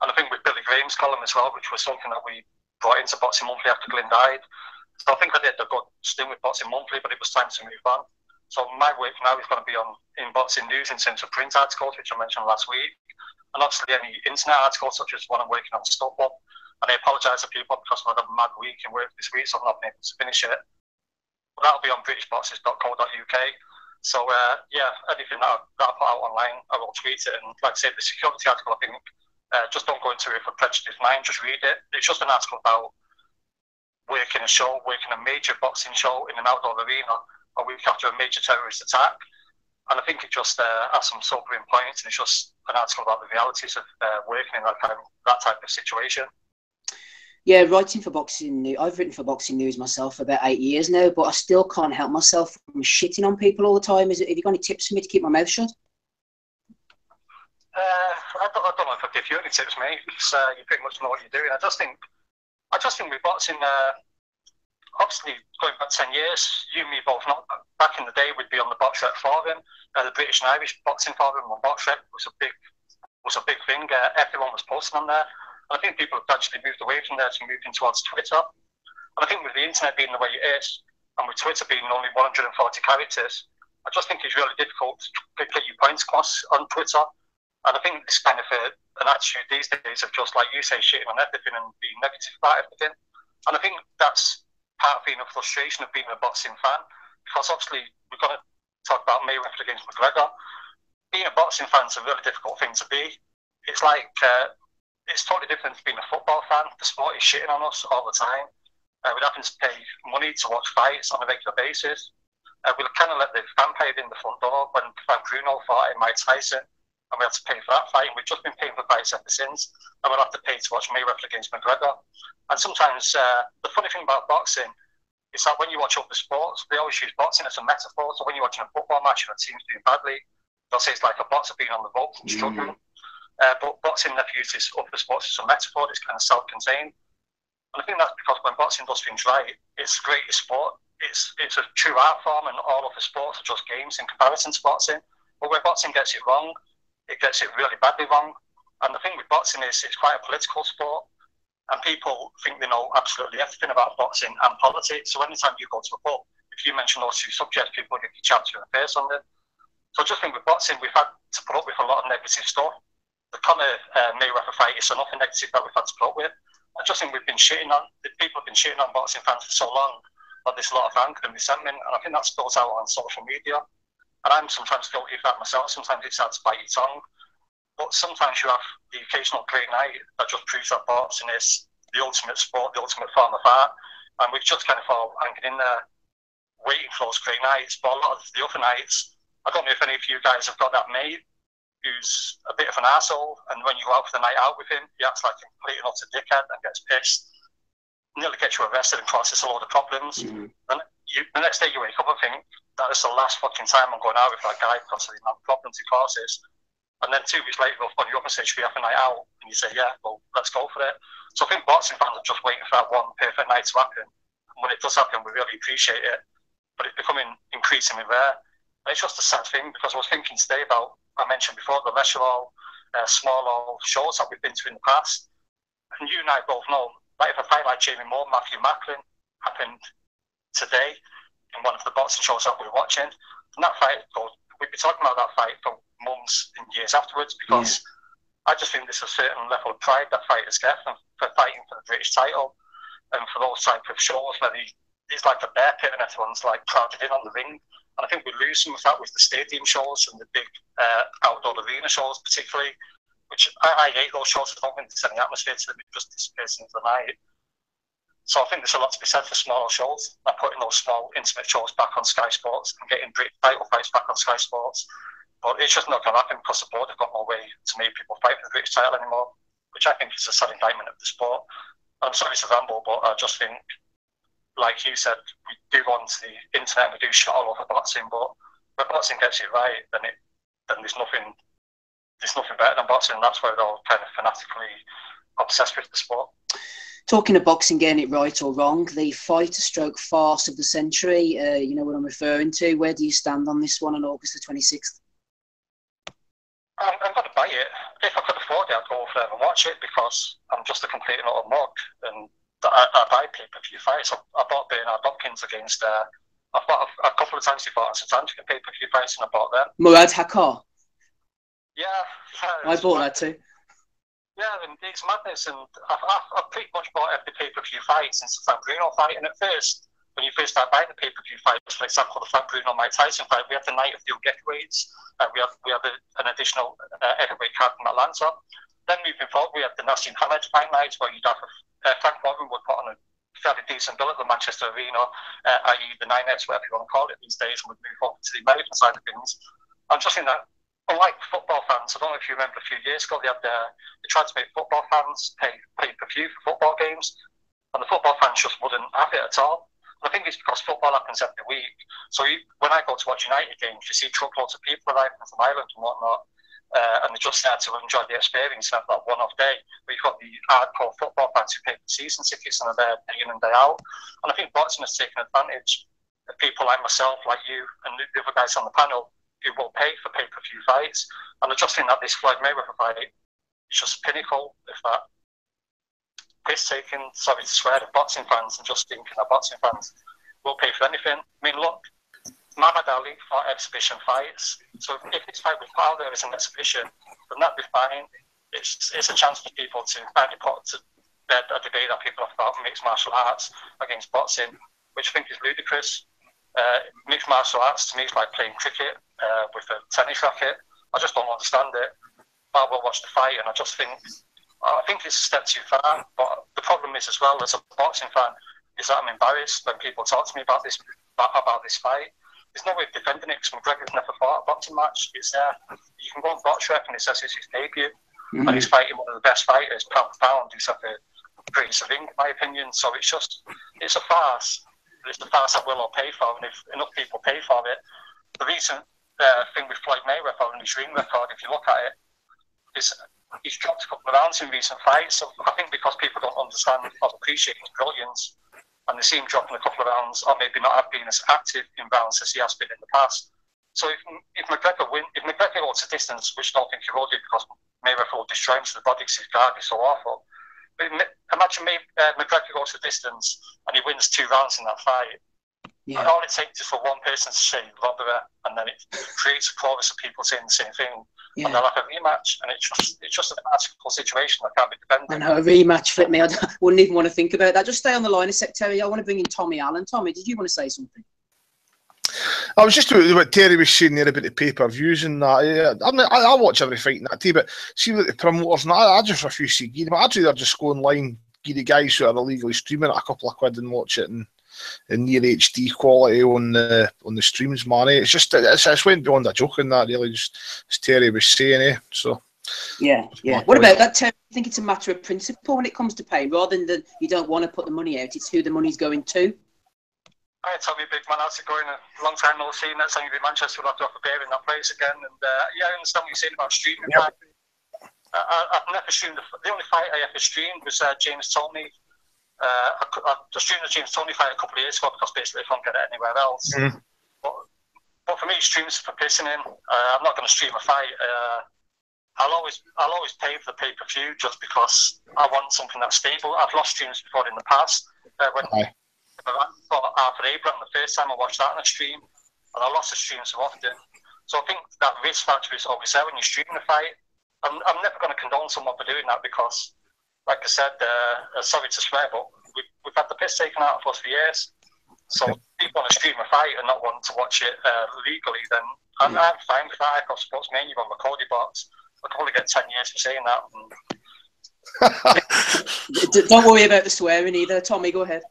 And I think with Billy Graham's column as well, which was something that we brought into Boxing Monthly after Glyn died. So I think I did a good stint with Boxing Monthly, but it was time to move on. So my work now is going to be in Boxing News in terms of print articles, which I mentioned last week. And obviously any internet articles, such as what I'm working on Stuff Up. And I apologise to people because I've had a mad week in work this week, so I've not been able to finish it. But that'll be on britishboxes.co.uk. So, anything that I put out online, I will tweet it. And like I said, the security article, I think, just don't go into it for prejudiced mind, just read it. It's just an article about working a major boxing show in an outdoor arena a week after a major terrorist attack. And I think it just has some sobering points, and it's just an article about the realities of working in that type of situation. Yeah, writing for Boxing News. I've written for Boxing News myself for about 8 years now, but I still can't help myself from shitting on people all the time. Have you got any tips for me to keep my mouth shut? I don't know if I give you any tips, mate, because you pretty much know what you're doing. I just think with boxing, obviously going back 10 years, you and me both know. Back in the day, we'd be on the BoxRec forum. The British and Irish boxing forum on BoxRec was a big thing. Everyone was posting on there. And I think people have actually moved away from there to moving towards Twitter. And I think with the internet being the way it is, and with Twitter being only 140 characters, I just think it's really difficult to get your points across on Twitter. And I think it's kind of an attitude these days of just, like you say, shitting on everything and being negative about everything. And I think that's part of being a frustration of being a boxing fan, because obviously we're going to talk about Mayweather against McGregor. Being a boxing fan is a really difficult thing to be. It's like, it's totally different to being a football fan. The sport is shitting on us all the time. We'd happen to pay money to watch fights on a regular basis. We kind of let the vampire in the front door when Van Bruno fought Mike Tyson, and we had to pay for that fight. We've just been paying for fights ever since, and we'll have to pay to watch Mayweather against McGregor. And sometimes the funny thing about boxing is that when you watch other sports, they always use boxing as a metaphor. So when you're watching a football match and a team's doing badly, they'll say it's like a boxer being on the ropes and struggling. But boxing never uses other sports as a metaphor. It's kind of self-contained. And I think that's because when boxing does things right, it's the greatest sport. It's a true art form, and all other sports are just games in comparison to boxing. But when boxing gets it wrong, it gets it really badly wrong. And the thing with boxing is it's quite a political sport, and people think they know absolutely everything about boxing and politics. So anytime you go to a pub, if you mention those two subjects, people get you chapped to the face on them. So I just think with boxing, we've had to put up with a lot of negative stuff. The Conor Mayweather fight is enough negative that we've had to put up with. I just think people have been shitting on boxing fans for so long that there's a lot of anger and resentment, and I think that spills out on social media. And I'm sometimes guilty of that myself. Sometimes it's hard to bite your tongue, but sometimes you have the occasional great night that just proves that boxing is the ultimate sport, the ultimate form of art, and we've just kind of all hanging in there waiting for those great nights. But a lot of the other nights, I don't know if any of you guys have got that mate who's a bit of an arsehole, and when you go out for the night out with him, he acts like a complete and utter dickhead and gets pissed, nearly gets you arrested and causes a load of problems. And the next day you wake up and think, that is the last fucking time I'm going out with that guy because of the amount of problems he causes. And then 2 weeks later, they'll phone you up and say, should we have a night out? And you say, yeah, well, let's go for it. So I think boxing fans are just waiting for that one perfect night to happen. And when it does happen, we really appreciate it. But it's becoming increasingly rare. And it's just a sad thing, because I was thinking today about, I mentioned before, the lesser small shows that we've been to in the past. And you and I both know, like if a fight like Jamie Moore, Matthew Macklin happened today in one of the boxing shows that we're watching, and that fight, we'd be talking about that fight for months and years afterwards, because I just think there's a certain level of pride that fighters get for fighting for the British title, and for those type of shows where it's like a bear pit and everyone's like crowded in on the ring. And I think we lose some of that with the stadium shows and the big outdoor arena shows particularly, which I hate those shows. I don't think there's any atmosphere to them. It just disappears into the night. So I think there's a lot to be said for smaller shows and putting those small, intimate shows back on Sky Sports and getting British title fights back on Sky Sports. But it's just not going to happen because the board have got no way to make people fight for the British title anymore, which I think is a sad indictment of the sport. I'm sorry to ramble, but I just think, like you said, we do go onto the internet and we do shit all over boxing, but when boxing gets it right, then there's nothing better than boxing, and that's why they're all kind of fanatically obsessed with the sport. Talking of boxing getting it right or wrong, the fighter-stroke-farce of the century, you know what I'm referring to. Where do you stand on this one on August the 26th? I'm going to buy it. If I could afford it, I'd go over there and watch it because I'm just a complete and utter mug. And I buy pay-per-view fights. I bought Bernard Hopkins against... I've bought a couple of times before St Andrews pay-per-view fights, and I bought them. Murad Hakar? Yeah. I bought that too. Yeah, and it's madness, and I've pretty much bought every pay-per-view fight since the Frank Bruno fight, and at first, when you first start buying the pay-per-view fights, for example, the Frank Bruno-Mike Tyson fight, we had the night of the young heavyweights, we had an additional heavyweight card from Atlanta. Then moving forward, we had the Nassim Hamed fight nights, where you'd have Frank Morgan would put on a fairly decent bill at the Manchester Arena, i.e. the 9X, whatever you want to call it these days, and would move over to the American side of things. I'm just in that. Unlike football fans, I don't know if you remember a few years ago, they tried to make football fans pay per view for football games, and the football fans just wouldn't have it at all. And I think it's because football happens every week. So when I go to watch United games, you see truckloads of people arriving from Ireland and whatnot, and they're just there to enjoy the experience and have that one-off day. But you've got the hardcore football fans who pay for season tickets and are there day in and day out. And I think boxing has taken advantage of people like myself, like you, and the other guys on the panel who will pay for pay-per-view fights. And I just think that this Floyd Mayweather fight is just pinnacle of that piss-taking, sorry to swear, of boxing fans, and just thinking that boxing fans will pay for anything. I mean, look, Muhammad Ali fought exhibition fights. So if this fight was put out there as an exhibition, then that'd be fine. It's a chance for people to finally put to bed a debate that people have about mixed martial arts against boxing, which I think is ludicrous. Mixed martial arts to me is like playing cricket with a tennis racket. I just don't understand it. I will watch the fight, and I think it's a step too far. But the problem is, as well, as a boxing fan, is that I'm embarrassed when people talk to me about this fight. There's no way of defending it because McGregor's never fought a boxing match. It's you can go on BoxRec and it says it's his debut, and he's fighting one of the best fighters, pound for pound, who's had the greatest of ring, in my opinion. So it's a farce. It's a farce that we'll all pay for, and if enough people pay for it, the recent thing with Floyd Mayweather and his ring record, if you look at it, is he's dropped a couple of rounds in recent fights. So I think because people don't understand or appreciate his brilliance, and they see him dropping a couple of rounds, or maybe not have been as active in rounds as he has been in the past. So if McGregor goes to distance, which I don't think he will do because Mayweather will destroy him to the body because his guard is so awful. But imagine McGregor goes to distance and he wins 2 rounds in that fight. Yeah. And all it takes is for one person to say Robert, and then it creates a chorus of people saying the same thing. Yeah. And they'll have a rematch, and it's just a farcical situation that can't be defended. I know, a rematch, flip me. I wouldn't even want to think about that. Just stay on the line a sec, Terry. I want to bring in Tommy Allen. Tommy, did you want to say something? I was just about what Terry was saying there about the pay-per-views and that. I watch every fight in that too, but see what the promoters and I just refuse to give them. I'd rather just go online, give the guys who are illegally streaming it a couple of quid and watch it in near HD quality on the streams, man. It's went beyond a joke in that, really, just as Terry was saying, So yeah. What about that, Terry? I think it's a matter of principle when it comes to pay, rather than you don't want to put the money out, it's who the money's going to. Hi, Tommy, big man. How's it going? A long time no see. Next time you'll be in Manchester, we'll have to have a beer in that place again. And I understand what you're saying about streaming. Yep. I've never streamed. The only fight I ever streamed was James Toney. I streamed the James Toney fight a couple of years ago because basically I can't get it anywhere else. Mm. But for me, streams for pissing in. I'm not going to stream a fight. I'll always pay for the pay-per-view just because I want something that's stable. I've lost streams before in the past I fought Arthur Abraham the first time I watched that on a stream, and I lost the stream so often. So I think that risk factor is always there when you're streaming a fight. I'm never going to condone someone for doing that because, like I said, sorry to swear, but we've had the piss taken out of us for years. So if people want to stream a fight and not want to watch it legally, then I'm fine with that. I've got Sportsmania on my Cody box. I can only get 10 years for saying that. And Don't worry about the swearing either. Tommy, go ahead.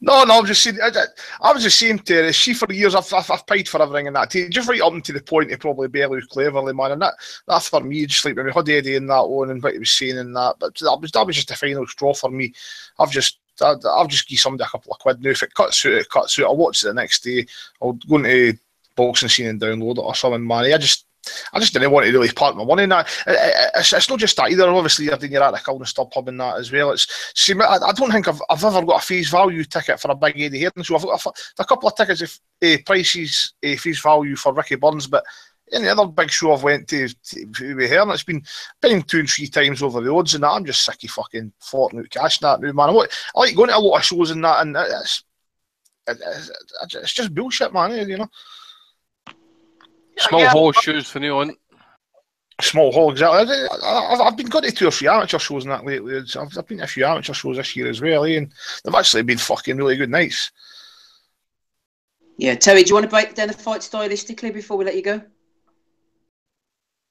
No, I'm just saying. I was just saying to her, she for years I've paid for everything and that. Just right up to the point to probably Bellew cleverly, man. And that for me, just like when we had Eddie in that one and what he was saying and that. But that was just the final straw for me. I'll just give somebody a couple of quid now. If it cuts out, it cuts out. I'll watch it the next day. I'll go into boxing scene and download it or something, man. I just didn't want to really part my money in that. It's not just that either. Obviously, you're doing your article and StubHub and that as well. See, I don't think I've ever got a face value ticket for a big Eddie Hearn show. I've got a couple of tickets of prices, face value for Ricky Burns, but any other big show I've went to with Hearn, it's been paying 2 and 3 times over the odds and that. I'm just sick of fucking forking out cash and that now, man. I like going to a lot of shows and that, and it's just bullshit, man. You know. Small hall shoes for new on. Small hall, exactly. I've been going to 2 or 3 amateur shows and that lately. I've been to a few amateur shows this year as well, and they've actually been fucking really good nights. Yeah, Terry, do you want to break down the fight stylistically before we let you go?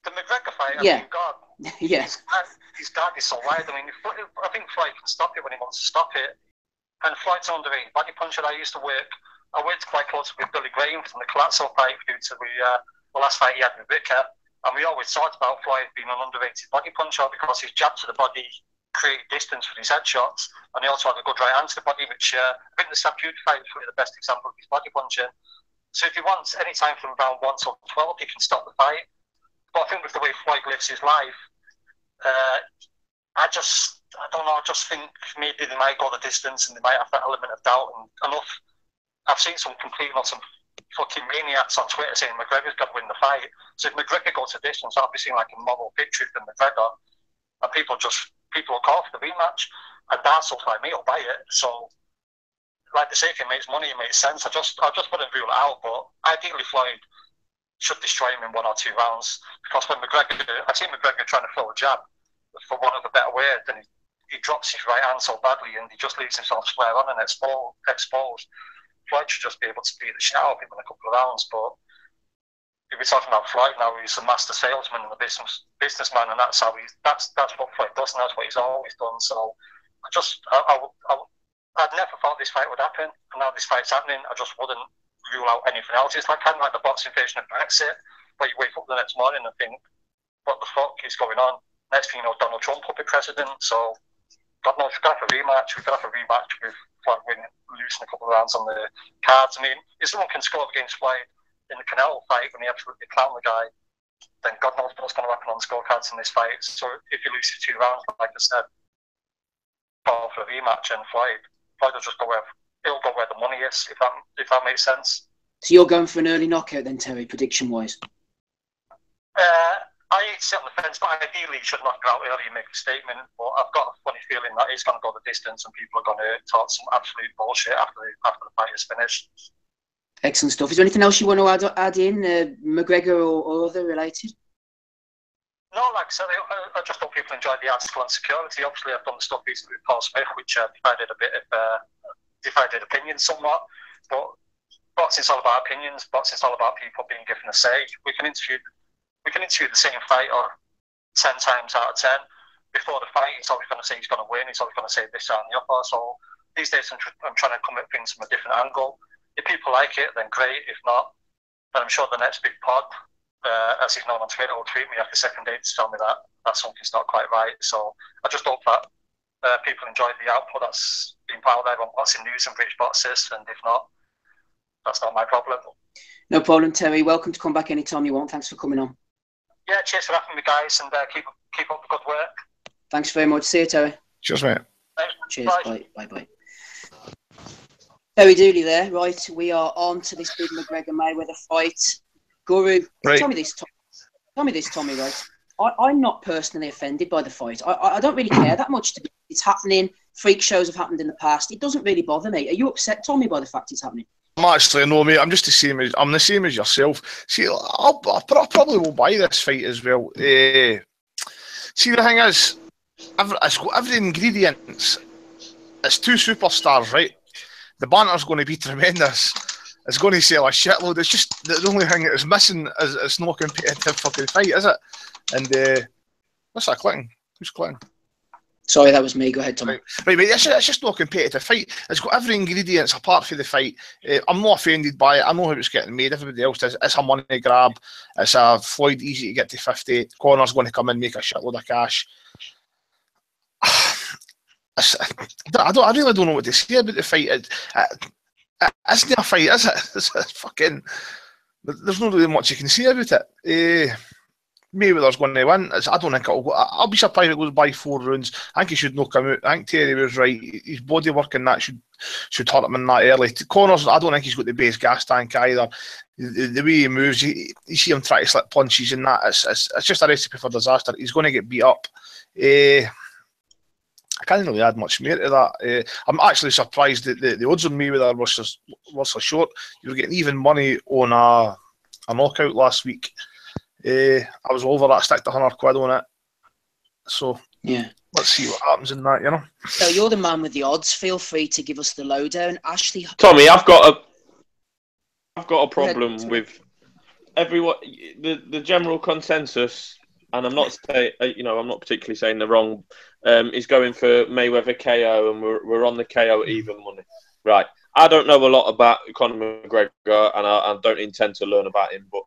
The McGregor fight, yeah. God, yeah. His guard is so wide. I mean, I think Floyd can stop it when he wants to stop it. And Floyd's an underrated body puncher. I worked quite closely with Billy Graham from the Collateral fight due to the last fight he had with Vicker. And we always talked about Floyd being an underrated body puncher because his jab to the body created distance with his headshots. And he also had a good right hand to the body, which I think the Stampede fight was really the best example of his body punching. So if he wants any time from round 1 till 12, he can stop the fight. But I think with the way Floyd lives his life, I don't know, I just think maybe they might go the distance and they might have that element of doubt. And enough, I've seen some complete lots of fucking maniacs on Twitter saying McGregor's got to win the fight. So if McGregor goes to distance, that'll be seen like a moral victory for McGregor. And people will call for the rematch. And that's also like me, will buy it. So, like they say, if it makes money, it makes sense. I just wouldn't rule it out. But ideally, Floyd should destroy him in 1 or 2 rounds. Because when I see McGregor trying to throw a jab, for want of a better word, then he drops his right hand so badly and he just leaves himself square on and exposed. Floyd should just be able to beat the shit out of him in a couple of rounds. But if we're talking about Floyd now, he's a master salesman and a businessman, and that's what Floyd does, and that's what he's always done. So I'd never thought this fight would happen, and now this fight's happening, I just wouldn't rule out anything else. It's kind of like the boxing version of Brexit, where you wake up the next morning and think, what the fuck is going on? Next thing you know, Donald Trump will be president. So, God knows, we could have a rematch. We could have a rematch with Floyd winning, losing a couple of rounds on the cards. I mean, if someone can score against Floyd in the Canelo fight when he absolutely clowned the guy, then God knows what's going to happen on the scorecards in this fight. So, if he loses 2 rounds, like I said, call for a rematch, and Floyd will just go he'll go where the money is, if that makes sense. So you're going for an early knockout then, Terry, prediction-wise? I sit on the fence, but ideally you should knock it out early and make a statement. But I've got a funny feeling that he's going to go the distance and people are going to talk some absolute bullshit after the fight is finished. Excellent stuff. Is there anything else you want to add in, McGregor or other related? No, like I said, I just hope people enjoyed the article on security. Obviously, I've done the stuff recently with Paul Smith, which divided opinions somewhat. But boxing's all about opinions. Boxing's all about people being given a say. We can interview the same fighter 10 times out of 10. Before the fight, he's always going to say he's going to win. He's always going to say this, that, and the other. So these days, I'm trying to come at things from a different angle. If people like it, then great. If not, then I'm sure the next big pod, as he's known on Twitter, will tweet me after the second day to tell me that something's not quite right. So I just hope that people enjoyed the output that's been put out there on Boxing News and British Boxers. And if not, that's not my problem. No problem, Terry. Welcome to come back anytime you want. Thanks for coming on. Yeah, cheers for having me, guys, and keep up the good work. Thanks very much. See you, Terry. Cheers, mate. Thanks. Cheers. Bye. Terry Dooley there. Right, we are on to this big McGregor-Mayweather fight. Guru, right. Tell me this, Tommy, right? I'm not personally offended by the fight. I don't really care that much. It's happening. Freak shows have happened in the past. It doesn't really bother me. Are you upset, Tommy, by the fact it's happening? I'm actually no, mate. I'm the same as yourself. See, I probably will buy this fight as well. See, the thing is, it's got every ingredients. It's 2 superstars, right? The banter's going to be tremendous. It's going to sell a shitload. It's just the only thing that is missing is it's not a competitive fucking fight, is it? And what's that clicking? Who's clicking? Sorry, that was me. Go ahead, Tom. Right, but it's just not a competitive fight. It's got every ingredients apart from the fight. I'm not offended by it. I know how it's getting made. Everybody else does. It's a money grab. It's a Floyd easy to get to 50. Connor's going to come in, make a shitload of cash. I really don't know what to say about the fight. It's not a fight, is it? It's fucking. There's not really much you can say about it. Mayweather's going to win. I don't think it'll go. I'll be surprised if it goes by 4 rounds. I think he should knock him out. I think Terry was right. His body work and that should hurt him in that early. Connor's, I don't think he's got the base gas tank either. The way he moves, you see him try to slip punches and that. It's just a recipe for disaster. He's going to get beat up. I can't really add much more to that. I'm actually surprised that the odds on Mayweather were so short. You were getting even money on a knockout last week. I was over that. Stick to £100 on it. So yeah, let's see what happens in that. You know. So you're the man with the odds. Feel free to give us the lowdown, Ashley. Tommy, I've got a problem with everyone. The general consensus, and I'm not saying, I'm not particularly saying they're wrong. Is going for Mayweather KO, and we're on the KO even money. Right. I don't know a lot about Conor McGregor, and I don't intend to learn about him, but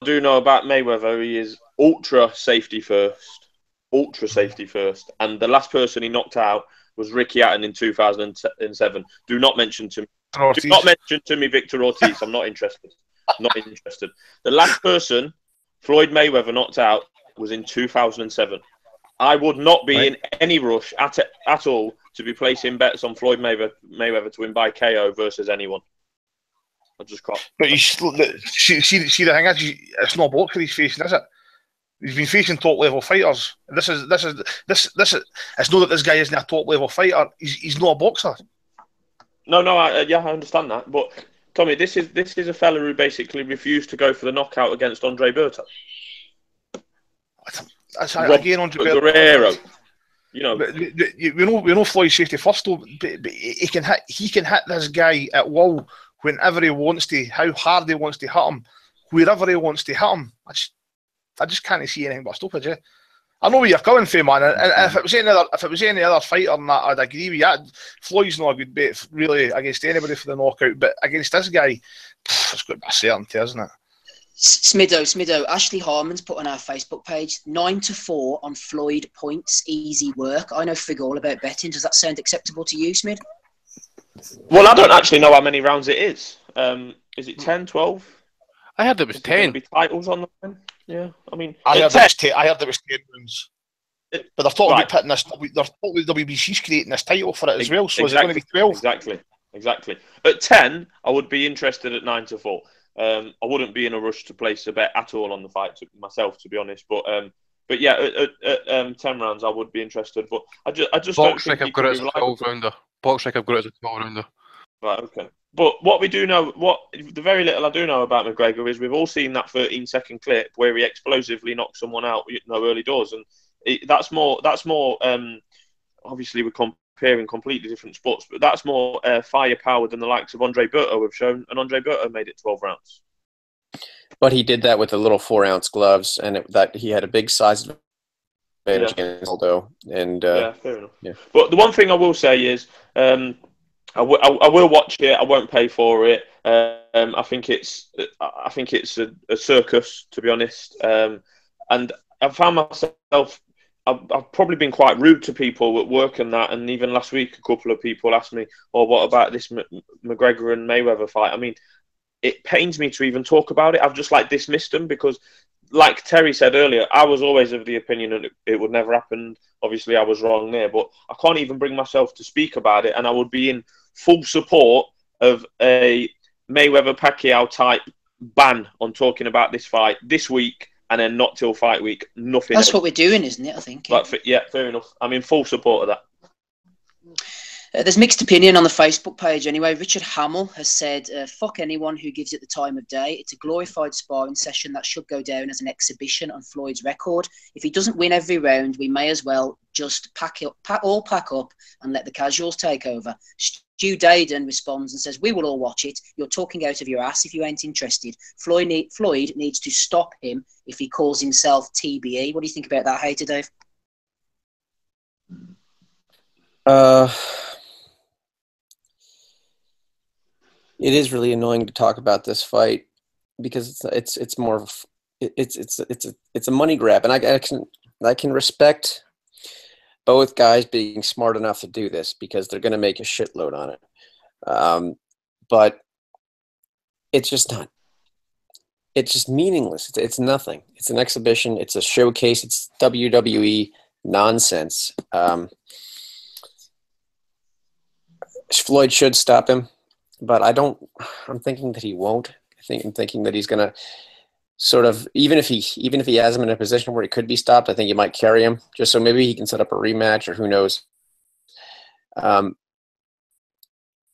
I do know about Mayweather. He is ultra safety first, and the last person he knocked out was Ricky Hatton in 2007. Do not mention to me Victor Ortiz. I'm not interested. Not interested. The last person Floyd Mayweather knocked out was in 2007. I would not be in any rush at all to be placing bets on Floyd Mayweather to win by KO versus anyone. I just can't. But see the thing is, it's not boxer he's facing, is it? He's been facing top level fighters. This is. It's not that this guy isn't a top level fighter. He's not a boxer. No, I understand that. But Tommy, this is a fella who basically refused to go for the knockout against Andre Berto. Again, Andre Guerrero. We know Floyd's safety first, though. But he can hit this guy at will whenever he wants to, how hard he wants to hit him, wherever he wants to hit him. I just can't see anything but stoppage. I know where you're coming from, man. And if it was any other fighter than that, I'd agree with you. Floyd's not a good bet really against anybody for the knockout, but against this guy, it's got to be a certainty, isn't it? Smido, Ashley Harmon's put on our Facebook page 9-4 on Floyd points, easy work. I know fig all about betting. Does that sound acceptable to you, Smid? Well, I don't actually know how many rounds it is. Is it 10, 12? I heard it was 10. Be titles on the line? Yeah, I mean, I heard it was 10 rounds. But they're talking about putting this. They're talking WBC's creating this title for it as well. So is it going to be 12? Exactly. At 10, I would be interested at 9-4. I wouldn't be in a rush to place a bet at all on the fight myself, to be honest. But yeah, at 10 rounds, I would be interested. But I just don't think I've got it as a 12-rounder. Boxrec, I've got it as a 12-rounder. Right, okay. But what we do know, the very little I do know about McGregor is we've all seen that 13-second clip where he explosively knocks someone out, early doors, and that's more. Obviously, we're comparing completely different sports, but that's more firepower than the likes of Andre Berto have shown, and Andre Berto made it 12 rounds. But he did that with the little 4-ounce gloves, and that he had a big size advantage against Aldo. And yeah, fair enough. Yeah. But the one thing I will say is, I will watch it. I won't pay for it. I think it's a circus, to be honest. And I found myself. I've probably been quite rude to people at work and that. And even last week, a couple of people asked me, "Oh, what about this McGregor and Mayweather fight?" I mean, it pains me to even talk about it. I've just dismissed them because, like Terry said earlier, I was always of the opinion that it would never happen. Obviously, I was wrong there, but I can't even bring myself to speak about it. And I would be in full support of a Mayweather-Pacquiao type ban on talking about this fight this week and then not till fight week. Nothing. That's what we're doing, isn't it? I think. But yeah, fair enough. I'm in full support of that. There's mixed opinion on the Facebook page anyway. Richard Hamill has said, fuck anyone who gives it the time of day. It's a glorified sparring session that should go down as an exhibition on Floyd's record. If he doesn't win every round, we may as well just pack up and let the casuals take over. Stu Dayden responds and says, we will all watch it. You're talking out of your ass if you ain't interested. Floyd needs to stop him if he calls himself TBE. What do you think about that, Hater Dave? It is really annoying to talk about this fight because it's more of it's a money grab, and I can respect both guys being smart enough to do this because they're going to make a shitload on it. But it's just not. It's just meaningless. It's nothing. It's an exhibition. It's a showcase. It's WWE nonsense. Floyd should stop him, but I'm thinking that he won't. I'm thinking that he's gonna sort of even if he has him in a position where he could be stopped, I think he might carry him just so maybe he can set up a rematch or who knows.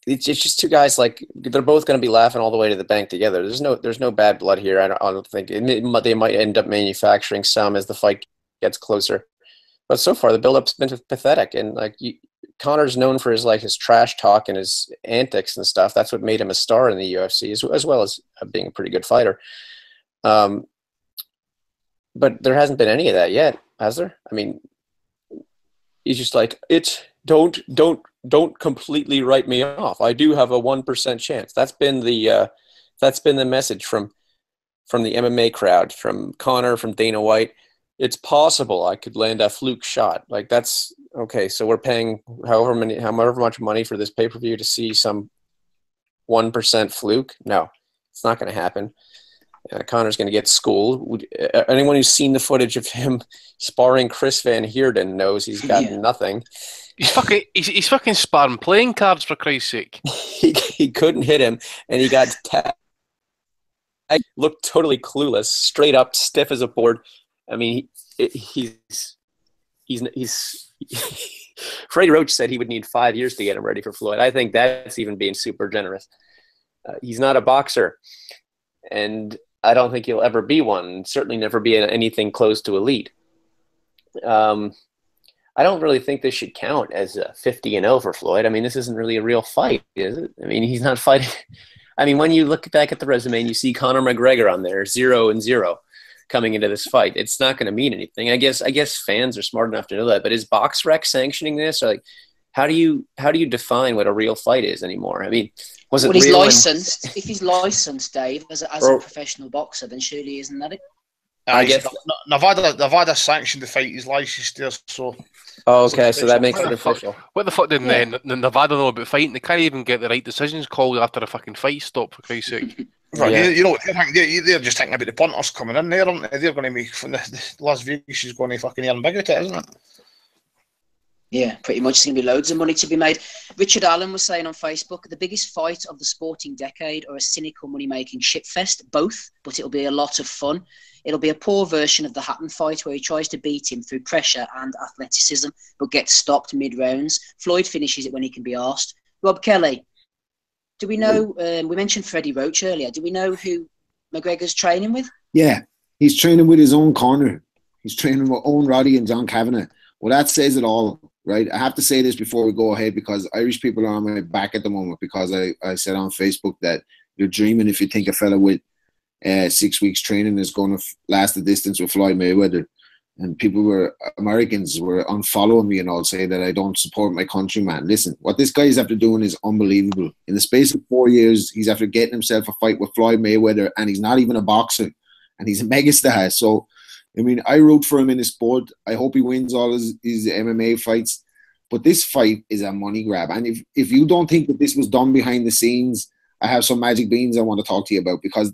It's just two guys like they're both going to be laughing all the way to the bank together. There's no bad blood here. I don't think they might end up manufacturing some as the fight gets closer. But so far the build-up's been pathetic, and like Connor's known for his trash talk and his antics and stuff. That's what made him a star in the UFC, as well as being a pretty good fighter. But there hasn't been any of that yet, has there? I mean, he's just like, don't completely write me off. I do have a 1% chance. That's been the message from the MMA crowd, from Connor, from Dana White. It's possible I could land a fluke shot. Like that's okay. So we're paying however much money for this pay-per-view to see some 1% fluke. No, it's not going to happen. Connor's going to get schooled. Anyone who's seen the footage of him sparring Chris Van Heerden knows he's got nothing. He's fucking sparring playing cards, for Christ's sake. He couldn't hit him, and he got tagged. Looked totally clueless, straight up, stiff as a board. I mean, he's Freddie Roach said he would need 5 years to get him ready for Floyd. I think that's even being super generous. He's not a boxer, and I don't think he'll ever be one. Certainly never be anything close to elite. I don't really think this should count as a 50-0 for Floyd. I mean, this isn't really a real fight, is it? I mean, he's not fighting. I mean, when you look back at the resume and you see Conor McGregor on there, 0-0 coming into this fight, it's not going to mean anything. I guess fans are smart enough to know that. But is BoxRec sanctioning this? Or like, how do you define what a real fight is anymore? I mean, was it? Well, he's licensed. If he's licensed, Dave, as a professional boxer, then surely isn't that it? I guess Nevada sanctioned the fight. He's licensed there, so. Oh, okay, so that makes it official. What the fuck did Nevada know about fighting? They can't even get the right decisions called after a fucking fight stop, for Christ's sake. Right, yeah. You know, they're just thinking about the punters coming in there, aren't they? They're going to make Las Vegas is going to fucking earn big with it, isn't it? Yeah, pretty much. There's going to be loads of money to be made. Richard Allen was saying on Facebook, the biggest fight of the sporting decade or a cynical money-making shitfest, both, but it'll be a lot of fun. It'll be a poor version of the Hatton fight where he tries to beat him through pressure and athleticism, but gets stopped mid-rounds. Floyd finishes it when he can be asked. Rob Kelly, do we know, we mentioned Freddie Roach earlier, do we know who McGregor's training with? Yeah, he's training with his own corner. He's training with Owen Roddy and John Kavanagh. Well, that says it all, right? I have to say this before we go ahead because Irish people are on my back at the moment because I said on Facebook that you're dreaming if you think a fella with 6 weeks training is going to last the distance with Floyd Mayweather. And Americans were unfollowing me and all saying that I don't support my countryman. Listen, what this guy is after doing is unbelievable. In the space of 4 years, he's after getting himself a fight with Floyd Mayweather, and he's not even a boxer, and he's a megastar. So, I mean, I root for him in the sport. I hope he wins all his MMA fights. But this fight is a money grab. And if you don't think that this was done behind the scenes, I have some magic beans I want to talk to you about because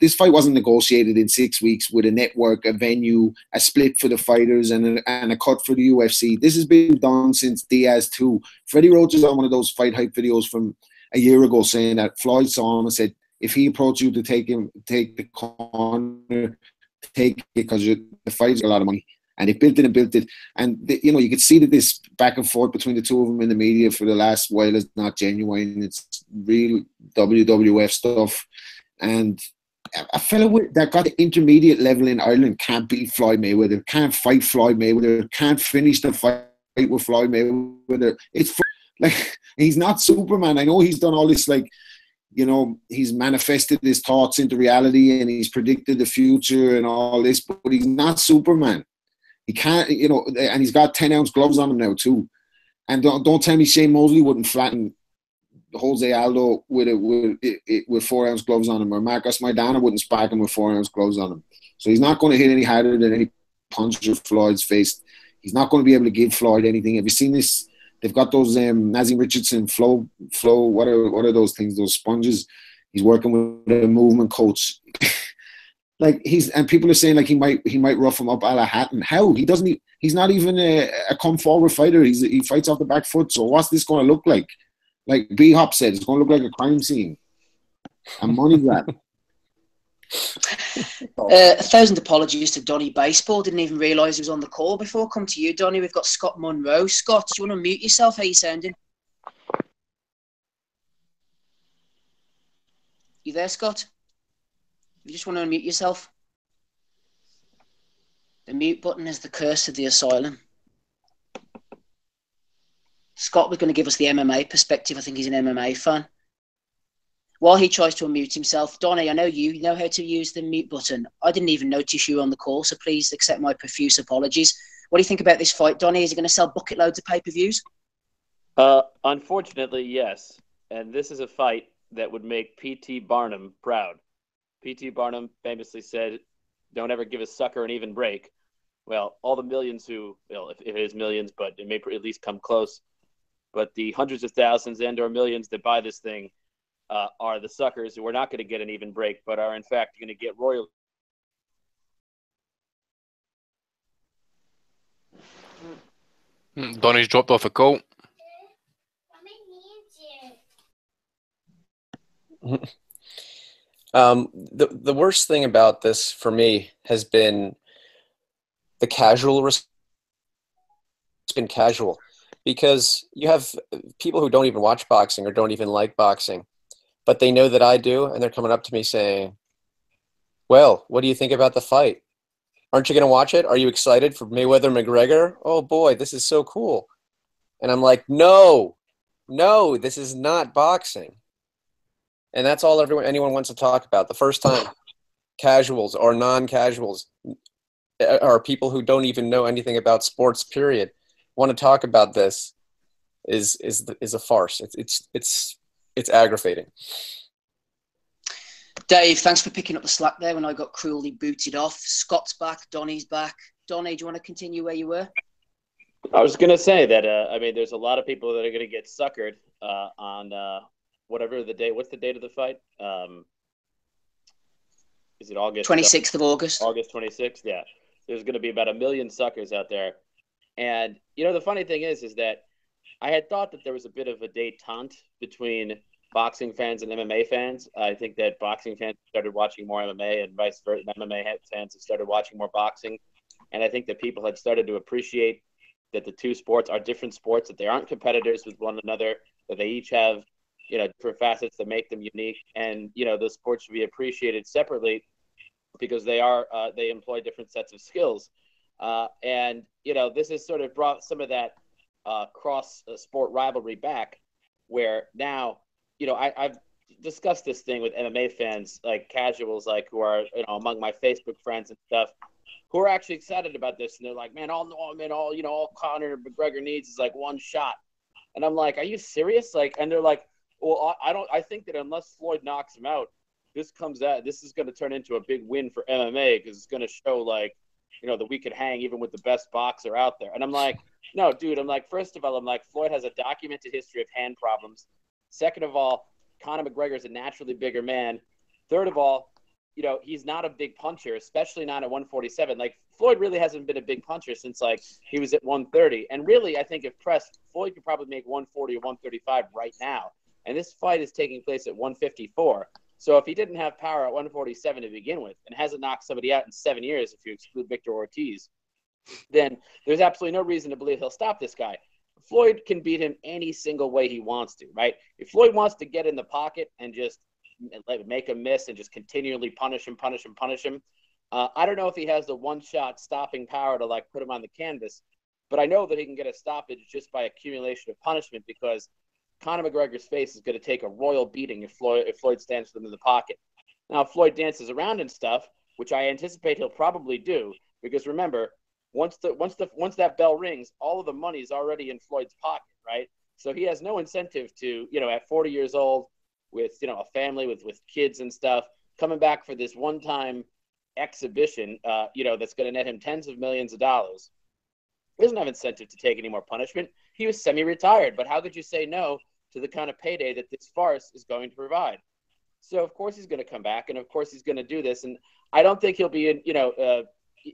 this fight wasn't negotiated in 6 weeks with a network, a venue, a split for the fighters, and a cut for the UFC. This has been done since Diaz 2. Freddie Roach is on one of those fight hype videos from a year ago saying that Floyd saw him and said, if he approached you to take the corner, take it because the fight's a lot of money. And they built it. And, you could see that this back and forth between the two of them in the media for the last while is not genuine. It's real WWF stuff. And a fellow that got the intermediate level in Ireland can't beat Floyd Mayweather, can't fight Floyd Mayweather, can't finish the fight with Floyd Mayweather. It's like, he's not Superman. I know he's done all this, he's manifested his thoughts into reality and he's predicted the future and all this, but he's not Superman. He can't, and he's got 10-ounce gloves on him now too. And don't tell me Shane Mosley wouldn't flatten Jose Aldo with 4-ounce gloves on him, or Marcos Maidana wouldn't spike him with 4-ounce gloves on him. So he's not going to hit any harder than any puncher Floyd's faced. He's not going to be able to give Floyd anything. Have you seen this? They've got those Nazim Richardson flow. What are those things? Those sponges. He's working with a movement coach. And people are saying like he might rough him up a la Hatton. How? He's not even a come forward fighter. He fights off the back foot. So what's this going to look like? Like B Hop said, it's going to look like a crime scene. And money grab. 1,000 apologies to Donny Baseball. Didn't even realise he was on the call before. Come to you, Donny. We've got Scott Munro. Scott, do you want to mute yourself? How are you sounding? You there, Scott? You just want to unmute yourself. The mute button is the curse of the asylum. Scott was going to give us the MMA perspective. I think he's an MMA fan. While he tries to unmute himself, Donny, I know you know how to use the mute button. I didn't even notice you on the call, so please accept my profuse apologies. What do you think about this fight, Donny? Is he going to sell bucket loads of pay-per-views? Unfortunately, yes. And this is a fight that would make P.T. Barnum proud. P.T. Barnum famously said, "Don't ever give a sucker an even break." Well, all the millions who, well, if it is millions, but it may at least come close. But the hundreds of thousands and or millions that buy this thing are the suckers who are not going to get an even break, but are in fact going to get royal. Donny's dropped off a call. The worst thing about this for me has been the casual. It's been casual because you have people who don't even watch boxing or don't even like boxing, but they know that I do, and they're coming up to me saying, "Well, what do you think about the fight? Aren't you going to watch it? Are you excited for Mayweather McGregor? Oh boy, this is so cool." And I'm like, no, this is not boxing. And that's all anyone wants to talk about. The first time casuals or non-casuals or people who don't even know anything about sports, period, want to talk about this is a farce. It's aggravating. Dave, thanks for picking up the slack there when I got cruelly booted off. Scott's back. Donny's back. Donny, do you want to continue where you were? I was going to say that, there's a lot of people that are going to get suckered on whatever the date. What's the date of the fight? Is it August? 26th of August. August 26th, yeah. There's going to be about 1 million suckers out there. And, the funny thing is that I had thought that there was a bit of a détente between boxing fans and MMA fans. I think that boxing fans started watching more MMA and vice versa. MMA fans have started watching more boxing. And I think that people had started to appreciate that the two sports are different sports, that they aren't competitors with one another, that they each have, different facets that make them unique. And, those sports should be appreciated separately because they employ different sets of skills. And this has sort of brought some of that cross-sport rivalry back where now, I've discussed this thing with MMA fans, like casuals, like who are, among my Facebook friends and stuff, who are actually excited about this. And they're like, all Conor McGregor needs is like one shot. And I'm like, are you serious? And they're like, well, I think that unless Floyd knocks him out, this is going to turn into a big win for MMA because it's going to show that we could hang even with the best boxer out there. And I'm like, no, dude, first of all, Floyd has a documented history of hand problems. Second of all, Conor McGregor is a naturally bigger man. Third of all, he's not a big puncher, especially not at 147. Floyd really hasn't been a big puncher since he was at 130. And really, I think if pressed, Floyd could probably make 140 or 135 right now. And this fight is taking place at 154. So if he didn't have power at 147 to begin with and hasn't knocked somebody out in 7 years, if you exclude Victor Ortiz, then there's absolutely no reason to believe he'll stop this guy. Floyd can beat him any single way he wants to, right? If Floyd wants to get in the pocket and just make him miss and just continually punish him, I don't know if he has the one-shot stopping power to put him on the canvas, but I know that he can get a stoppage just by accumulation of punishment because Conor McGregor's face is going to take a royal beating if Floyd stands for them in the pocket. Now, if Floyd dances around and stuff, which I anticipate he'll probably do, because remember, once that bell rings, all of the money is already in Floyd's pocket, right? So he has no incentive to, at 40 years old with, a family with kids and stuff, coming back for this one-time exhibition, that's going to net him tens of millions of dollars. He doesn't have incentive to take any more punishment. He was semi-retired, but how could you say no to the kind of payday that this farce is going to provide? So of course he's going to come back, and of course he's going to do this. And I don't think he'll be,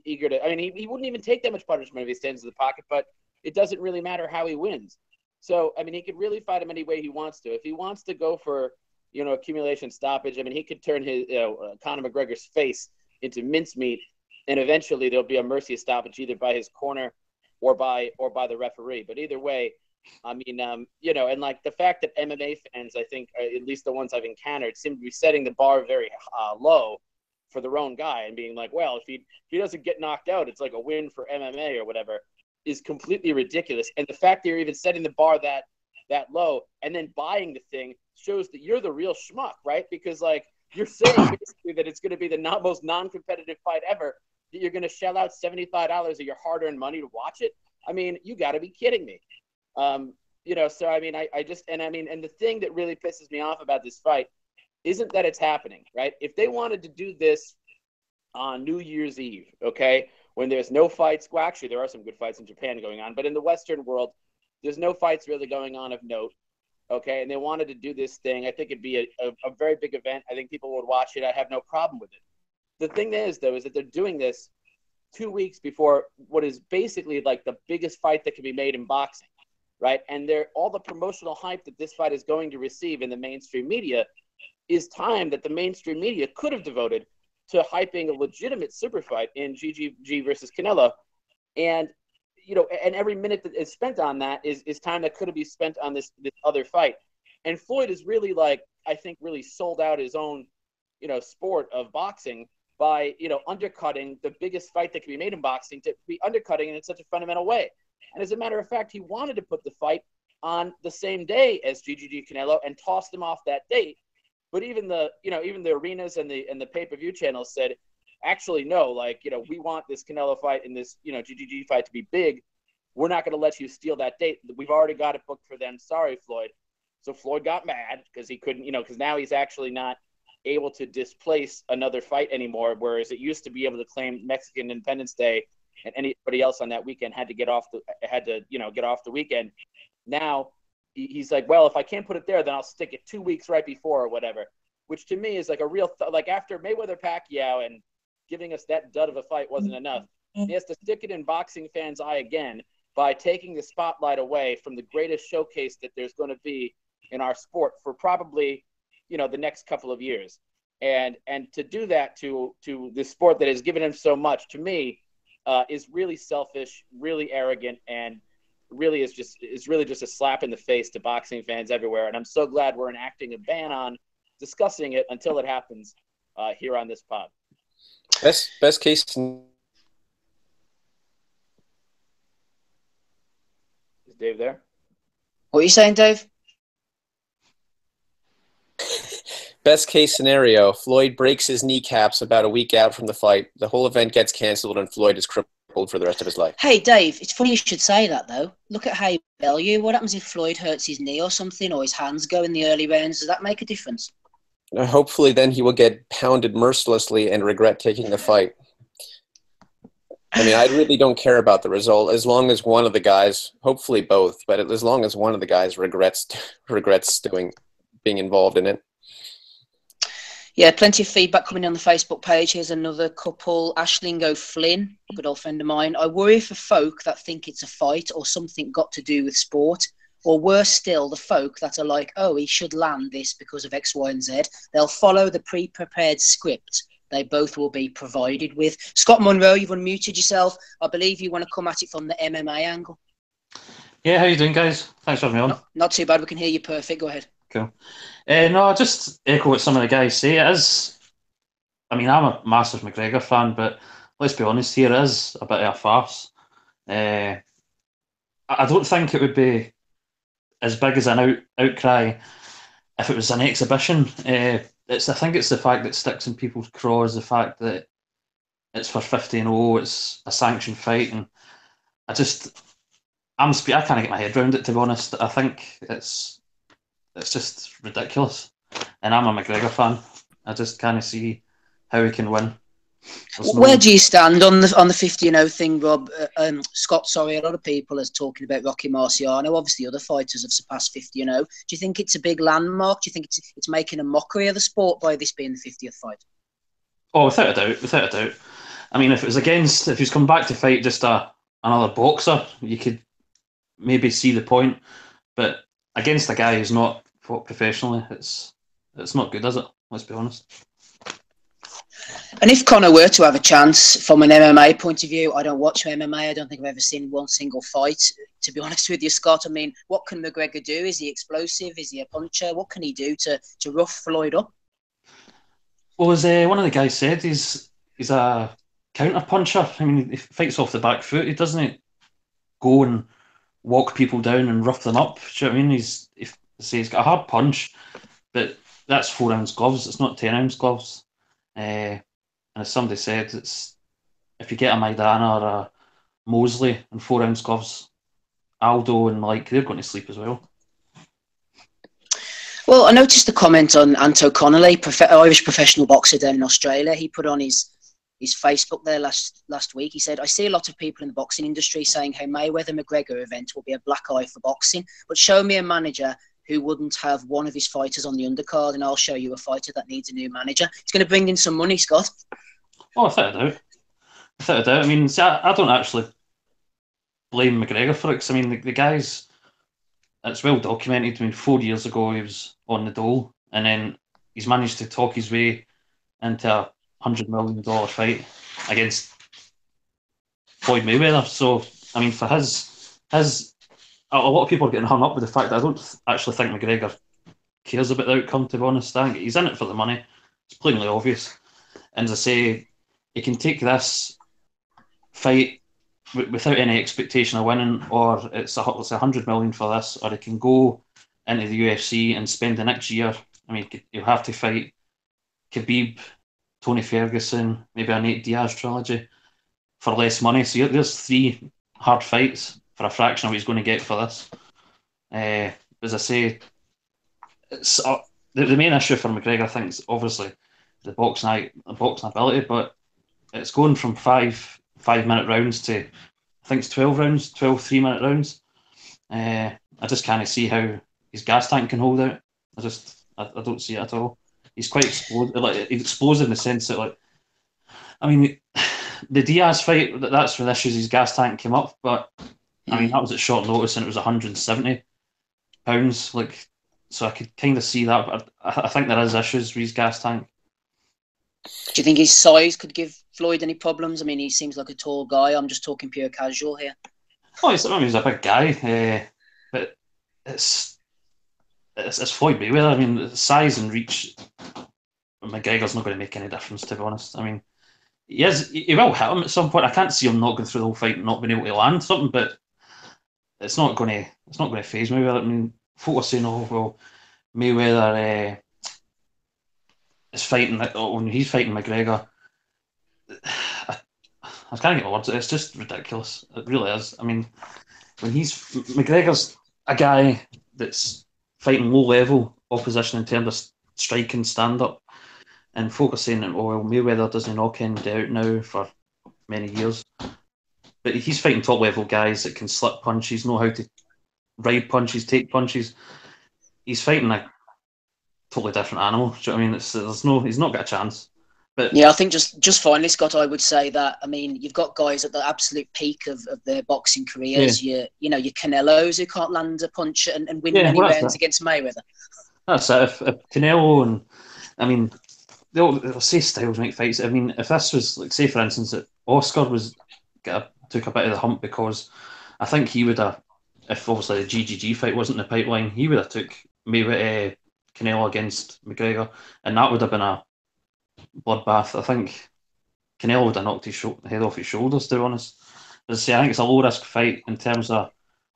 eager to. I mean, he wouldn't even take that much punishment if he stands in the pocket, but it doesn't really matter how he wins. So I mean, he could really fight him any way he wants to. If he wants to go for, accumulation stoppage, I mean, he could turn his Conor McGregor's face into mincemeat, and eventually there'll be a mercy stoppage either by his corner or by the referee. But either way, I mean, and like the fact that MMA fans, I think, at least the ones I've encountered, seem to be setting the bar very low for their own guy and being like, well, if he doesn't get knocked out, it's like a win for MMA or whatever, is completely ridiculous. And the fact that you're even setting the bar that low and then buying the thing shows that you're the real schmuck, right? Because like you're saying basically that it's going to be the most non-competitive fight ever, that you're going to shell out $75 of your hard-earned money to watch it. I mean, you got to be kidding me. So I mean, and the thing that really pisses me off about this fight isn't that it's happening, right? If they wanted to do this on New Year's Eve, okay, when there's no fights, well, actually there are some good fights in Japan going on, but in the Western world, there's no fights really going on of note, okay, and they wanted to do this thing, I think it'd be a very big event. I think people would watch it. I'd have no problem with it. The thing is, though, is that they're doing this 2 weeks before what is basically like the biggest fight that can be made in boxing, right? And all the promotional hype that this fight is going to receive in the mainstream media is time that the mainstream media could have devoted to hyping a legitimate super fight in GGG versus Canelo. And, and every minute that is spent on that is time that could have been spent on this other fight. And Floyd is really I think really sold out his own, sport of boxing by, undercutting the biggest fight that can be made in boxing, to be undercutting it in such a fundamental way. And as a matter of fact, he wanted to put the fight on the same day as GGG Canelo and tossed him off that date. But even the arenas and the pay-per-view channels said, actually, no, we want this Canelo fight and this, GGG fight to be big. We're not going to let you steal that date. We've already got it booked for them. Sorry, Floyd. So Floyd got mad because he couldn't, because now he's actually not able to displace another fight anymore, whereas it used to be able to claim Mexican Independence Day and anybody else on that weekend had to get off the weekend. Now he's like, well, if I can't put it there, then I'll stick it 2 weeks right before or whatever, which to me is like a real after Mayweather Pacquiao and giving us that dud of a fight wasn't enough. He has to stick it in boxing fans' eye again by taking the spotlight away from the greatest showcase that there's going to be in our sport for probably, the next couple of years. And to do that to the sport that has given him so much, to me, is really selfish, really arrogant, and really is really just a slap in the face to boxing fans everywhere. And I'm so glad we're enacting a ban on discussing it until it happens here on this pod. Best case. Is Dave there? What are you saying, Dave? Best case scenario, Floyd breaks his kneecaps about a week out from the fight. The whole event gets canceled and Floyd is crippled for the rest of his life. Hey, Dave, it's funny you should say that, though. Look at how you value. What happens if Floyd hurts his knee or something, or his hands go in the early rounds? Does that make a difference? Hopefully then he will get pounded mercilessly and regret taking the fight. I mean, I really don't care about the result as long as one of the guys, hopefully both, but as long as one of the guys regrets being involved in it. Yeah, plenty of feedback coming on the Facebook page. Here's another couple. Ashlingo Flynn, a good old friend of mine. I worry for folk that think it's a fight or something got to do with sport. Or worse still, the folk that are like, oh, he should land this because of X, Y, and Z. They'll follow the pre-prepared script they both will be provided with. Scott Monroe, you've unmuted yourself. I believe you want to come at it from the MMA angle. Yeah, how you doing, guys? Thanks for having me on. Not too bad. We can hear you perfect. Go ahead. Cool. No, just echo what some of the guys say. It is, I mean, I'm a massive McGregor fan, but let's be honest here, it is a bit of a farce. I don't think it would be as big as an outcry if it was an exhibition. I think it's the fact that it sticks in people's craws, the fact that it's for 15-0. It's a sanctioned fight, and I can't get my head around it, to be honest. I think it's just ridiculous, and I'm a McGregor fan. I just can't see how he can win. Where do you stand on the 50-0 thing, Rob? Scott, sorry, a lot of people are talking about Rocky Marciano. Obviously, other fighters have surpassed 50-0. Do you think it's a big landmark? Do you think it's making a mockery of the sport by this being the 50th fight? Oh, without a doubt. I mean, if he's come back to fight just another boxer, you could maybe see the point. But against a guy who's not fought professionally, it's not good, is it? Let's be honest. And if Conor were to have a chance from an MMA point of view, I don't watch MMA. I don't think I've ever seen one single fight. To be honest with you, Scott, I mean, what can McGregor do? Is he explosive? Is he a puncher? What can he do to rough Floyd up? Well, as one of the guys said, he's a counter puncher. I mean, he fights off the back foot. He doesn't go and walk people down and rough them up. Do you know what I mean? He's got a hard punch, but that's 4-ounce gloves. It's not 10-ounce gloves. And as somebody said, it's if you get a Maidana or a Mosley and 4-ounce gloves, Aldo and they're going to sleep as well. Well, I noticed the comment on Anto Connolly, Irish professional boxer down in Australia. He put on his Facebook there last week. He said, I see a lot of people in the boxing industry saying how Mayweather-McGregor event will be a black eye for boxing, but show me a manager who wouldn't have one of his fighters on the undercard, and I'll show you a fighter that needs a new manager. It's going to bring in some money, Scott. Oh, without a doubt. I mean, see, I don't actually blame McGregor for it, because, I mean, the guy's, it's well documented. I mean, 4 years ago, he was on the dole, and then he's managed to talk his way into a $100 million fight against Floyd Mayweather. So, I mean, for his a lot of people are getting hung up with the fact that I don't actually think McGregor cares about the outcome, to be honest. I think he's in it for the money. It's plainly obvious. And as I say, he can take this fight without any expectation of winning, or it's $100 million for this, or he can go into the UFC and spend the next year. I mean, he'll have to fight Khabib, Tony Ferguson, maybe a Nate Diaz trilogy for less money. So there's 3 hard fights for a fraction of what he's going to get for this. As I say, it's the main issue for McGregor, I think, is obviously the boxing ability, but it's going from 5-minute rounds to, I think it's 12 rounds, 12 3-minute rounds. I just can't see how his gas tank can hold out. I don't see it at all. He's quite explosive. He's explosive in the sense that, I mean, the Diaz fight, that's where the issues his gas tank came up, but I mean, that was at short notice and it was 170 pounds. So I could kind of see that, but I think there is issues with his gas tank. Do you think his size could give Floyd any problems? I mean, he seems like a tall guy. I'm just talking pure casual here. Oh, he's a big guy, but it's Floyd Mayweather. I mean, size and reach, McGregor's not going to make any difference, to be honest. I mean, he will hit him at some point. I can't see him not going through the whole fight and not being able to land something, but it's not going to faze Mayweather. I mean, folk are saying, oh well, Mayweather is fighting when he's fighting McGregor. I can't get my words. It's just ridiculous. It really is. I mean, when McGregor's a guy that's fighting low level opposition in terms of striking stand up, and folk are saying that, oh well, Mayweather doesn't knock anybody out now for many years, but he's fighting top level guys that can slip punches, know how to ride punches, take punches. He's fighting a totally different animal. Do you know what I mean? He's not got a chance. But yeah, I think just finally, Scott, I would say that, I mean, you've got guys at the absolute peak of their boxing careers. Yeah. Your Canelos who can't land a punch and win many rounds against Mayweather. That's it. If Canelo and, I mean, they'll say styles make fights. I mean, if this was, say for instance, that Oscar took a bit of the hump, because I think he would have, if obviously the GGG fight wasn't in the pipeline, he would have took Mayweather, Canelo against McGregor, and that would have been a bloodbath. I think Canelo would have knocked his head off his shoulders, to be honest. As I say, I think it's a low risk fight in terms of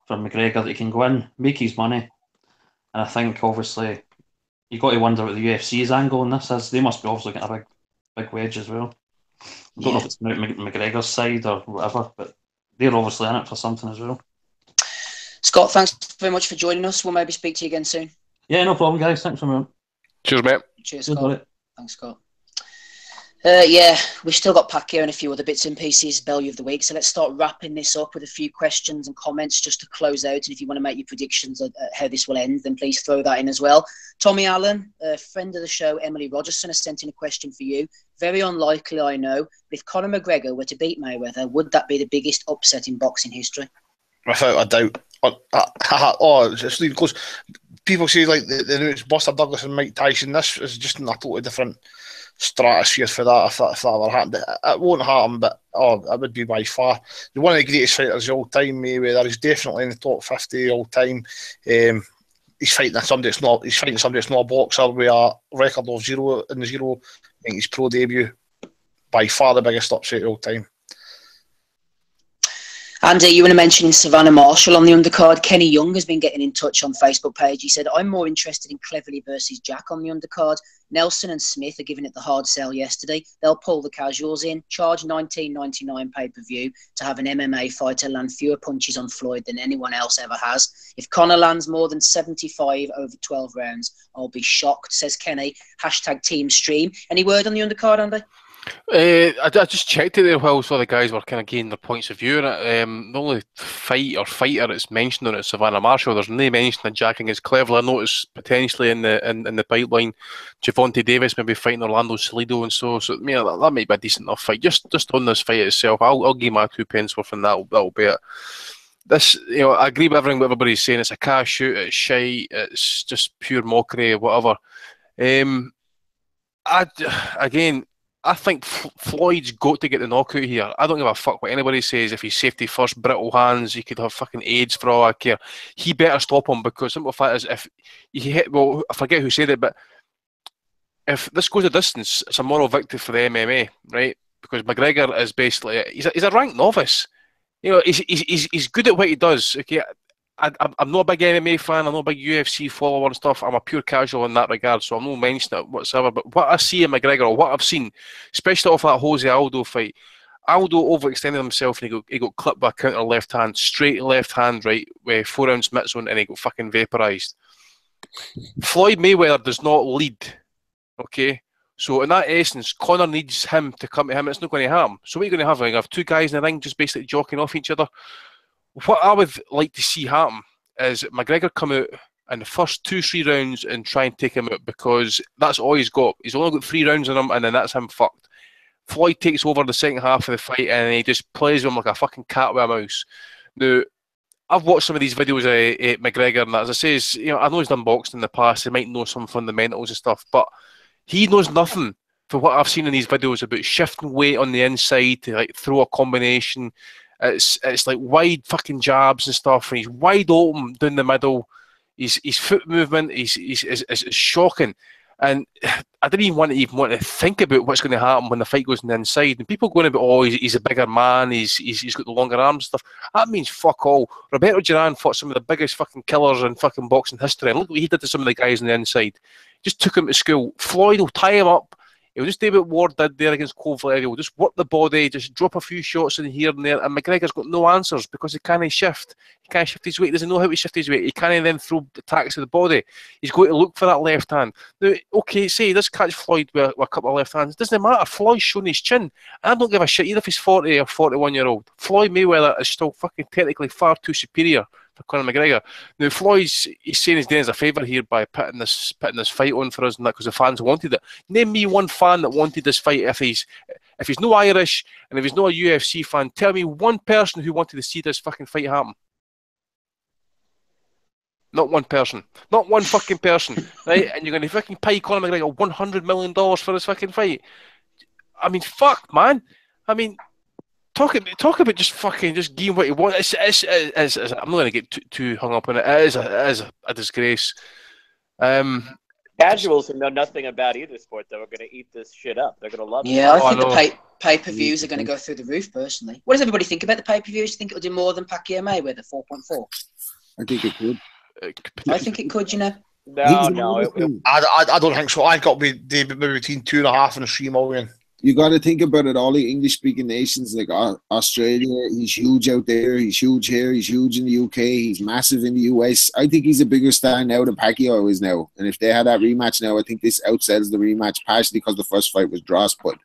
for McGregor, that he can go in, make his money, and I think obviously you got to wonder what the UFC's angle on this is. They must be obviously getting a big wedge as well. I don't know if it's McGregor's side or whatever, but they're obviously in it for something as well. Scott, thanks very much for joining us. We'll maybe speak to you again soon. Yeah, no problem, guys. Thanks for me. Cheers, mate. Cheers, Good, Scott. buddy. Thanks, Scott. Yeah, we've still got PACQUAIO and a few other bits and pieces, Bellew of the Week. So let's start wrapping this up with a few questions and comments just to close out. And if you want to make your predictions on how this will end, then please throw that in as well. Tommy Allen, a friend of the show, Emily Rogerson, has sent in a question for you. Very unlikely, I know, but if Conor McGregor were to beat Mayweather, would that be the biggest upset in boxing history? Without a doubt. It's really close. People say like the new Buster Douglas and Mike Tyson. This is just in a totally different stratosphere for that. If that ever happened, it won't happen. But it would be by far one of the greatest fighters of all time. Mayweather is definitely in the top 50 all time. He's fighting somebody that's not. He's fighting somebody that's not a boxer with a record of 0-0 in his pro debut. By far the biggest upset of all time. Andy, you were mentioning Savannah Marshall on the undercard. Kenny Young has been getting in touch on Facebook page. He said, I'm more interested in Cleverly versus Jack on the undercard. Nelson and Smith are giving it the hard sell yesterday. They'll pull the casuals in, charge $19.99 pay-per-view to have an MMA fighter land fewer punches on Floyd than anyone else ever has. If Conor lands more than 75 over 12 rounds, I'll be shocked, says Kenny. # team stream. Any word on the undercard, Andy? I just checked it there while so the guys were kind of gaining their points of view on it. The only fighter that's mentioned on it is Savannah Marshall. There's no mention of Jack against Cleveland. I noticed potentially in the pipeline, Javonte Davis maybe fighting Orlando Salido and so that might be a decent enough fight. Just on this fight itself, I'll give my 2 pence worth, and that'll be it. This, I agree with everything what everybody's saying. It's a cash shoot. It's shite. It's just pure mockery, whatever. I think Floyd's got to get the knockout here. I don't give a fuck what anybody says. If he's safety first, brittle hands, he could have fucking AIDS for all I care. He better stop him, because simple fact is, if he hit, well, I forget who said it, but if this goes a distance, it's a moral victory for the MMA, right? Because McGregor is basically he's a ranked novice. He's good at what he does. Okay, I'm not a big MMA fan. I'm not a big UFC follower and stuff. I'm a pure casual in that regard, so I'm not mentioning it whatsoever. But what I see in McGregor, or what I've seen, especially off that Jose Aldo fight, Aldo overextended himself and he got clipped by a counter left hand, straight left hand, right, with 4-ounce mitts on, and he got fucking vaporised. Floyd Mayweather does not lead, okay? So in that essence, Conor needs him to come to him. It's not going to happen. So what are you going to have? You're going to have 2 guys in the ring just basically jockeying off each other. What I would like to see happen is McGregor come out in the first 2-3 rounds and try and take him out, because that's all he's got. He's only got 3 rounds in him, and then that's him fucked. Floyd takes over the second half of the fight, and he just plays with him like a fucking cat with a mouse. Now, I've watched some of these videos of McGregor, and as I say, I know he's done boxing in the past. He might know some fundamentals and stuff, but he knows nothing. For what I've seen in these videos about shifting weight on the inside to like throw a combination. It's like wide fucking jabs and stuff, and he's wide open down the middle. His foot movement is shocking, and I didn't even want to think about what's going to happen when the fight goes on the inside. And people going about, he's a bigger man, he's got the longer arms and stuff. That means fuck all. Roberto Duran fought some of the biggest fucking killers in fucking boxing history, and look what he did to some of the guys on the inside. Just took him to school. Floyd will tie him up. He'll just do what Ward did there against Kovalev. He'll just work the body, just drop a few shots in here and there. And McGregor's got no answers because he can't shift. He can't shift his weight. He doesn't know how to shift his weight. He can't then throw attacks to the body. He's going to look for that left hand. Now, okay, say let's catch Floyd with a couple of left hands. It doesn't matter. Floyd's showing his chin. I don't give a shit either if he's 40 or 41-year-old. Floyd Mayweather is still fucking technically far too superior for Conor McGregor. Now, he's saying he's doing us a favour here by putting this fight on for us, and that because the fans wanted it. Name me one fan that wanted this fight. If he's no Irish and if he's not a UFC fan, tell me one person who wanted to see this fucking fight happen. Not one person. Not one fucking person. Right? And you're going to fucking pay Conor McGregor $100 million for this fucking fight. I mean, fuck, man. I mean, talk about just giving what you want. I'm not going to get too hung up on it. It is a disgrace. Casuals who know nothing about either sport, though, are going to eat this shit up. They're going to love it. Yeah, I think the pay-per-views are going to go through the roof, personally. What does everybody think about the pay-per-views? Do you think it'll do more than PACQUAIO Mayweather 4.4? I think it could. I think it could, No. I don't think so. I got maybe between 2.5 and 3 million. you got to think about it. All the English-speaking nations, like Australia, he's huge out there. He's huge here. He's huge in the UK. He's massive in the US. I think he's a bigger star now than Pacquiao is now. And if they had that rematch now, I think this outsells the rematch, partially because the first fight was dross. But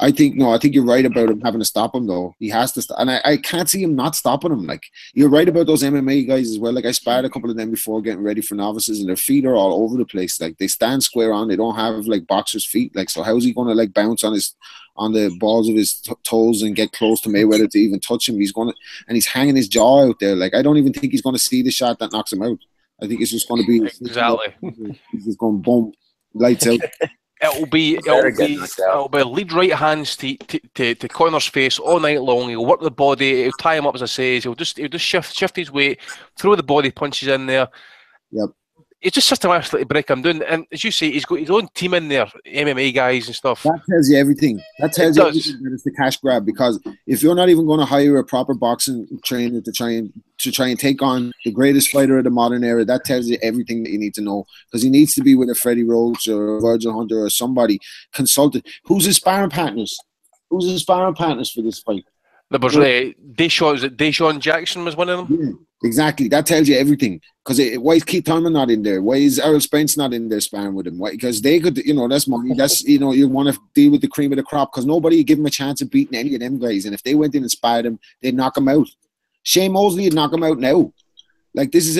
I think you're right about him having to stop him, though. He has to stop. And I can't see him not stopping him. Like, you're right about those MMA guys as well. Like, I sparred a couple of them before getting ready for novices, and their feet are all over the place. Like, they stand square on. They don't have, like, boxers' feet. Like, so how's he going to, like, bounce on the balls of his toes and get close to Mayweather to even touch him? He's hanging his jaw out there. Like, I don't even think he's going to see the shot that knocks him out. I think it's just going to be... Exactly. He's just going boom, lights out. It'll be lead right hands to Connor's face all night long. He'll work the body. He'll tie him up, as I say. He'll just shift his weight, throw the body punches in there. Yep. It's just systematically break him down. And as you say, he's got his own team in there, MMA guys and stuff. That tells you everything. That tells you everything that it's the cash grab. Because if you're not even going to hire a proper boxing trainer to try and take on the greatest fighter of the modern era, that tells you everything that you need to know. Because he needs to be with a Freddie Roach or a Virgil Hunter or somebody consulted. Who's his sparring partners? Who's his sparring partners for this fight? There was Deshaun Jackson was one of them. Yeah. Exactly. That tells you everything. Because why is Keith Thurman not in there? Why is Errol Spence not in there sparring with him? Because they could, that's money. That's, you want to deal with the cream of the crop, because nobody would give him a chance of beating any of them guys. And if they went in and sparred him, they'd knock him out. Shane Mosley would knock him out now. Like, this is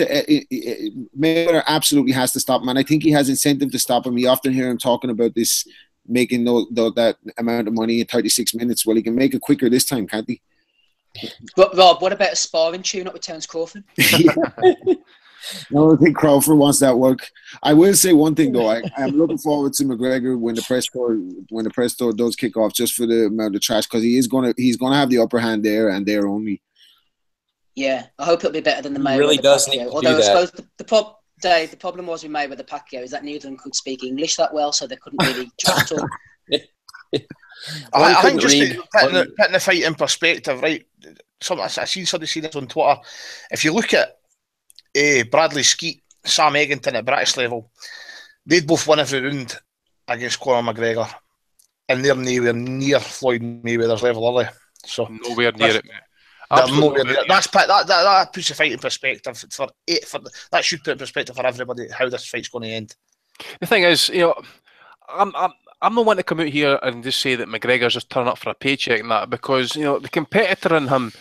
Mayweather absolutely has to stop him. And I think he has incentive to stop him. You often hear him talking about this, making that amount of money in 36 minutes. Well, he can make it quicker this time, can't he? But Rob, what about a sparring tune-up with Terence Crawford? No, I think Crawford wants that work. I will say one thing though. I'm looking forward to McGregor when the press tour does kick off, just for the amount of trash, because he's gonna have the upper hand there and there only. Yeah, I hope it'll be better than the Mayweather. He really does Pacquiao. need to Although do I that. suppose the problem was with Mayweather Pacquiao is that neither of them could speak English that well, so they couldn't really trash talk. I think just putting the fight in perspective, right? I've seen somebody say this on Twitter. If you look at Bradley Skeet, Sam Eggington at British level, they'd both won every round against Conor McGregor, and they're nowhere near Floyd Mayweather's level, are they? So nowhere near it, mate. That puts the fight in perspective that should put in perspective for everybody how this fight's going to end. The thing is, I'm not one to come out here and just say that McGregor's just turning up for a paycheck and that, because the competitor in him,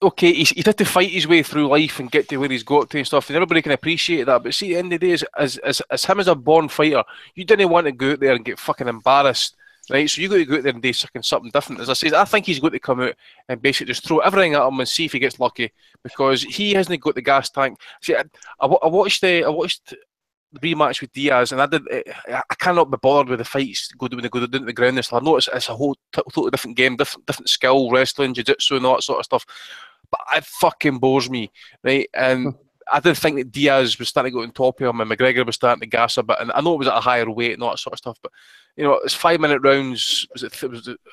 okay, he had to fight his way through life and get to where he's got to and stuff, and everybody can appreciate that. But see, at the end of the day, as him as a born fighter, you didn't want to go out there and get fucking embarrassed, right? So you got to go out there and do something different. As I say, I think he's got to come out and basically just throw everything at him and see if he gets lucky, because he hasn't got the gas tank. See, I watched the rematch with Diaz, and I cannot be bothered with the fights when they go down to the ground and stuff. I know it's a whole totally different game, different skill, wrestling, jiu-jitsu and all that sort of stuff, but it fucking bores me, right? And I didn't think that Diaz was starting to go on top of him and McGregor was starting to gas a bit, and I know it was at a higher weight and all that sort of stuff, but it's 5-minute rounds.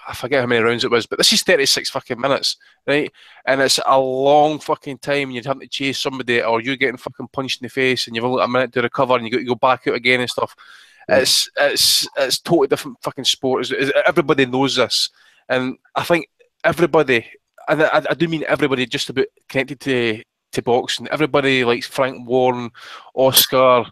I forget how many rounds it was, but this is 36 fucking minutes, right? And it's a long fucking time. You'd have to chase somebody, or you're getting fucking punched in the face, and you've only got a minute to recover, and you got to go back out again and stuff. It's totally different fucking sport. Everybody knows this, and I think everybody, and I do mean everybody, just about connected to boxing. Everybody likes Frank Warren, Oscar.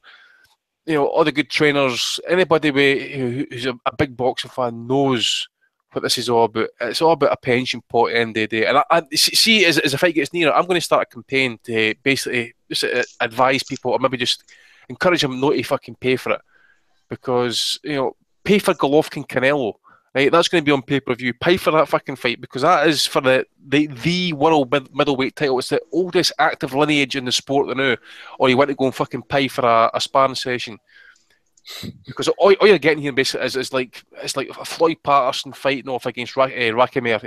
All the good trainers, anybody who's a big boxing fan knows what this is all about. It's all about a pension pot at the end of the day. And I see, as the fight gets nearer, I'm going to start a campaign to basically just advise people, or maybe just encourage them not to fucking pay for it. Because, pay for Golovkin Canelo, right? That's going to be on pay-per-view. Pay for that fucking fight, because that is for the world middleweight title. It's the oldest active lineage in the sport now. Or you want to go and fucking pay for a sparring session, because all you're getting here basically is like a Floyd Patterson fighting off against Rakimir.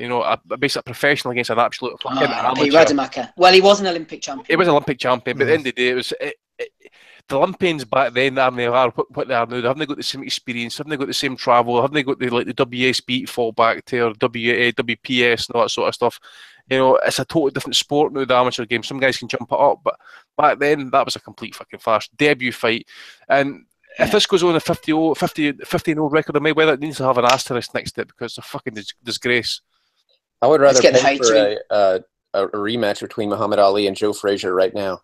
Basically a professional against an absolute fucking amateur. Well, he was an Olympic champion. He was an Olympic champion, but at the end of the day, it was. The Olympians back then are what they are now. They haven't got the same experience, haven't got the same travel, haven't got the WSB to fall back to, or WPS and all that sort of stuff. It's a totally different sport now, the amateur game. Some guys can jump it up, but back then that was a complete fucking farce. Debut fight, and if this goes on a 15-0 record of Mayweather, it needs to have an asterisk next to it because it's a fucking disgrace. I would rather Let's get pay the for hatred. a rematch between Muhammad Ali and Joe Frazier right now.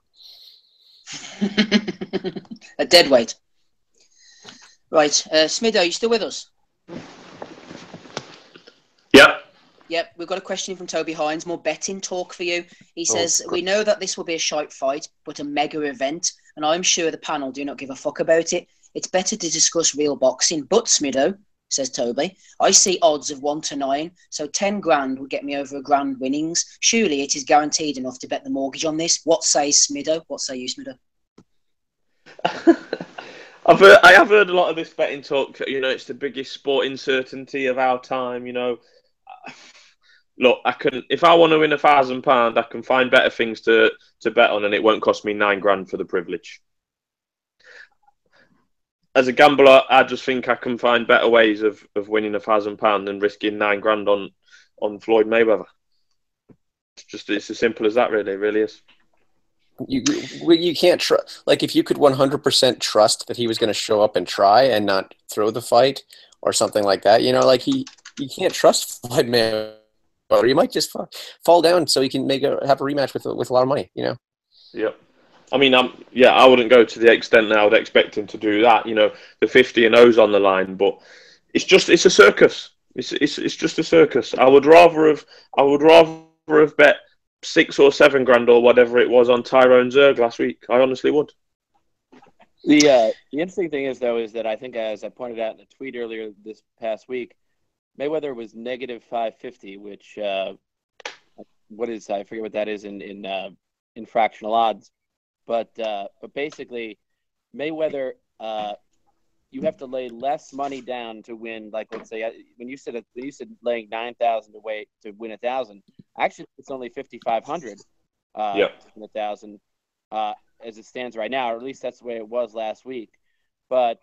A dead weight. Right, Smido, you still with us? Yep. Yep, we've got a question from Toby Hines. More betting talk for you. He says, good. we know that this will be a shite fight, but a mega event, and I'm sure the panel do not give a fuck about it. It's better to discuss real boxing. But, Smido, says Toby, I see odds of 1 to 9, so 10 grand would get me over a grand winnings. Surely it is guaranteed enough to bet the mortgage on this. What says Smido? What say you, Smido? I have heard a lot of this betting talk. You know, it's the biggest sporting certainty of our time. You know, look, if I want to win £1,000, I can find better things to bet on, and it won't cost me 9 grand for the privilege. As a gambler, I just think I can find better ways of winning £1,000 than risking 9 grand on Floyd Mayweather. It's as simple as that, really. It really is. You can't trust. Like, if you could 100% trust that he was going to show up and try and not throw the fight or something like that, you know, like you can't trust Floyd Mayweather. Or you might just fall down so he can have a rematch with a lot of money, you know. Yep. I mean, I wouldn't go to the extent that I would expect him to do that. You know, the 50 and 0's on the line, but it's a circus. It's just a circus. I would rather have bet 6 or 7 grand or whatever it was on Tyrone Zerg last week. I honestly would. The interesting thing is, though, is that I think, as I pointed out in a tweet earlier this past week, Mayweather was negative 550, which I forget what that is in fractional odds. But basically, Mayweather, you have to lay less money down to win. Like, let's say, when you said laying 9,000 to win 1,000, actually it's only 5,500 to win 1,000 as it stands right now, or at least that's the way it was last week. But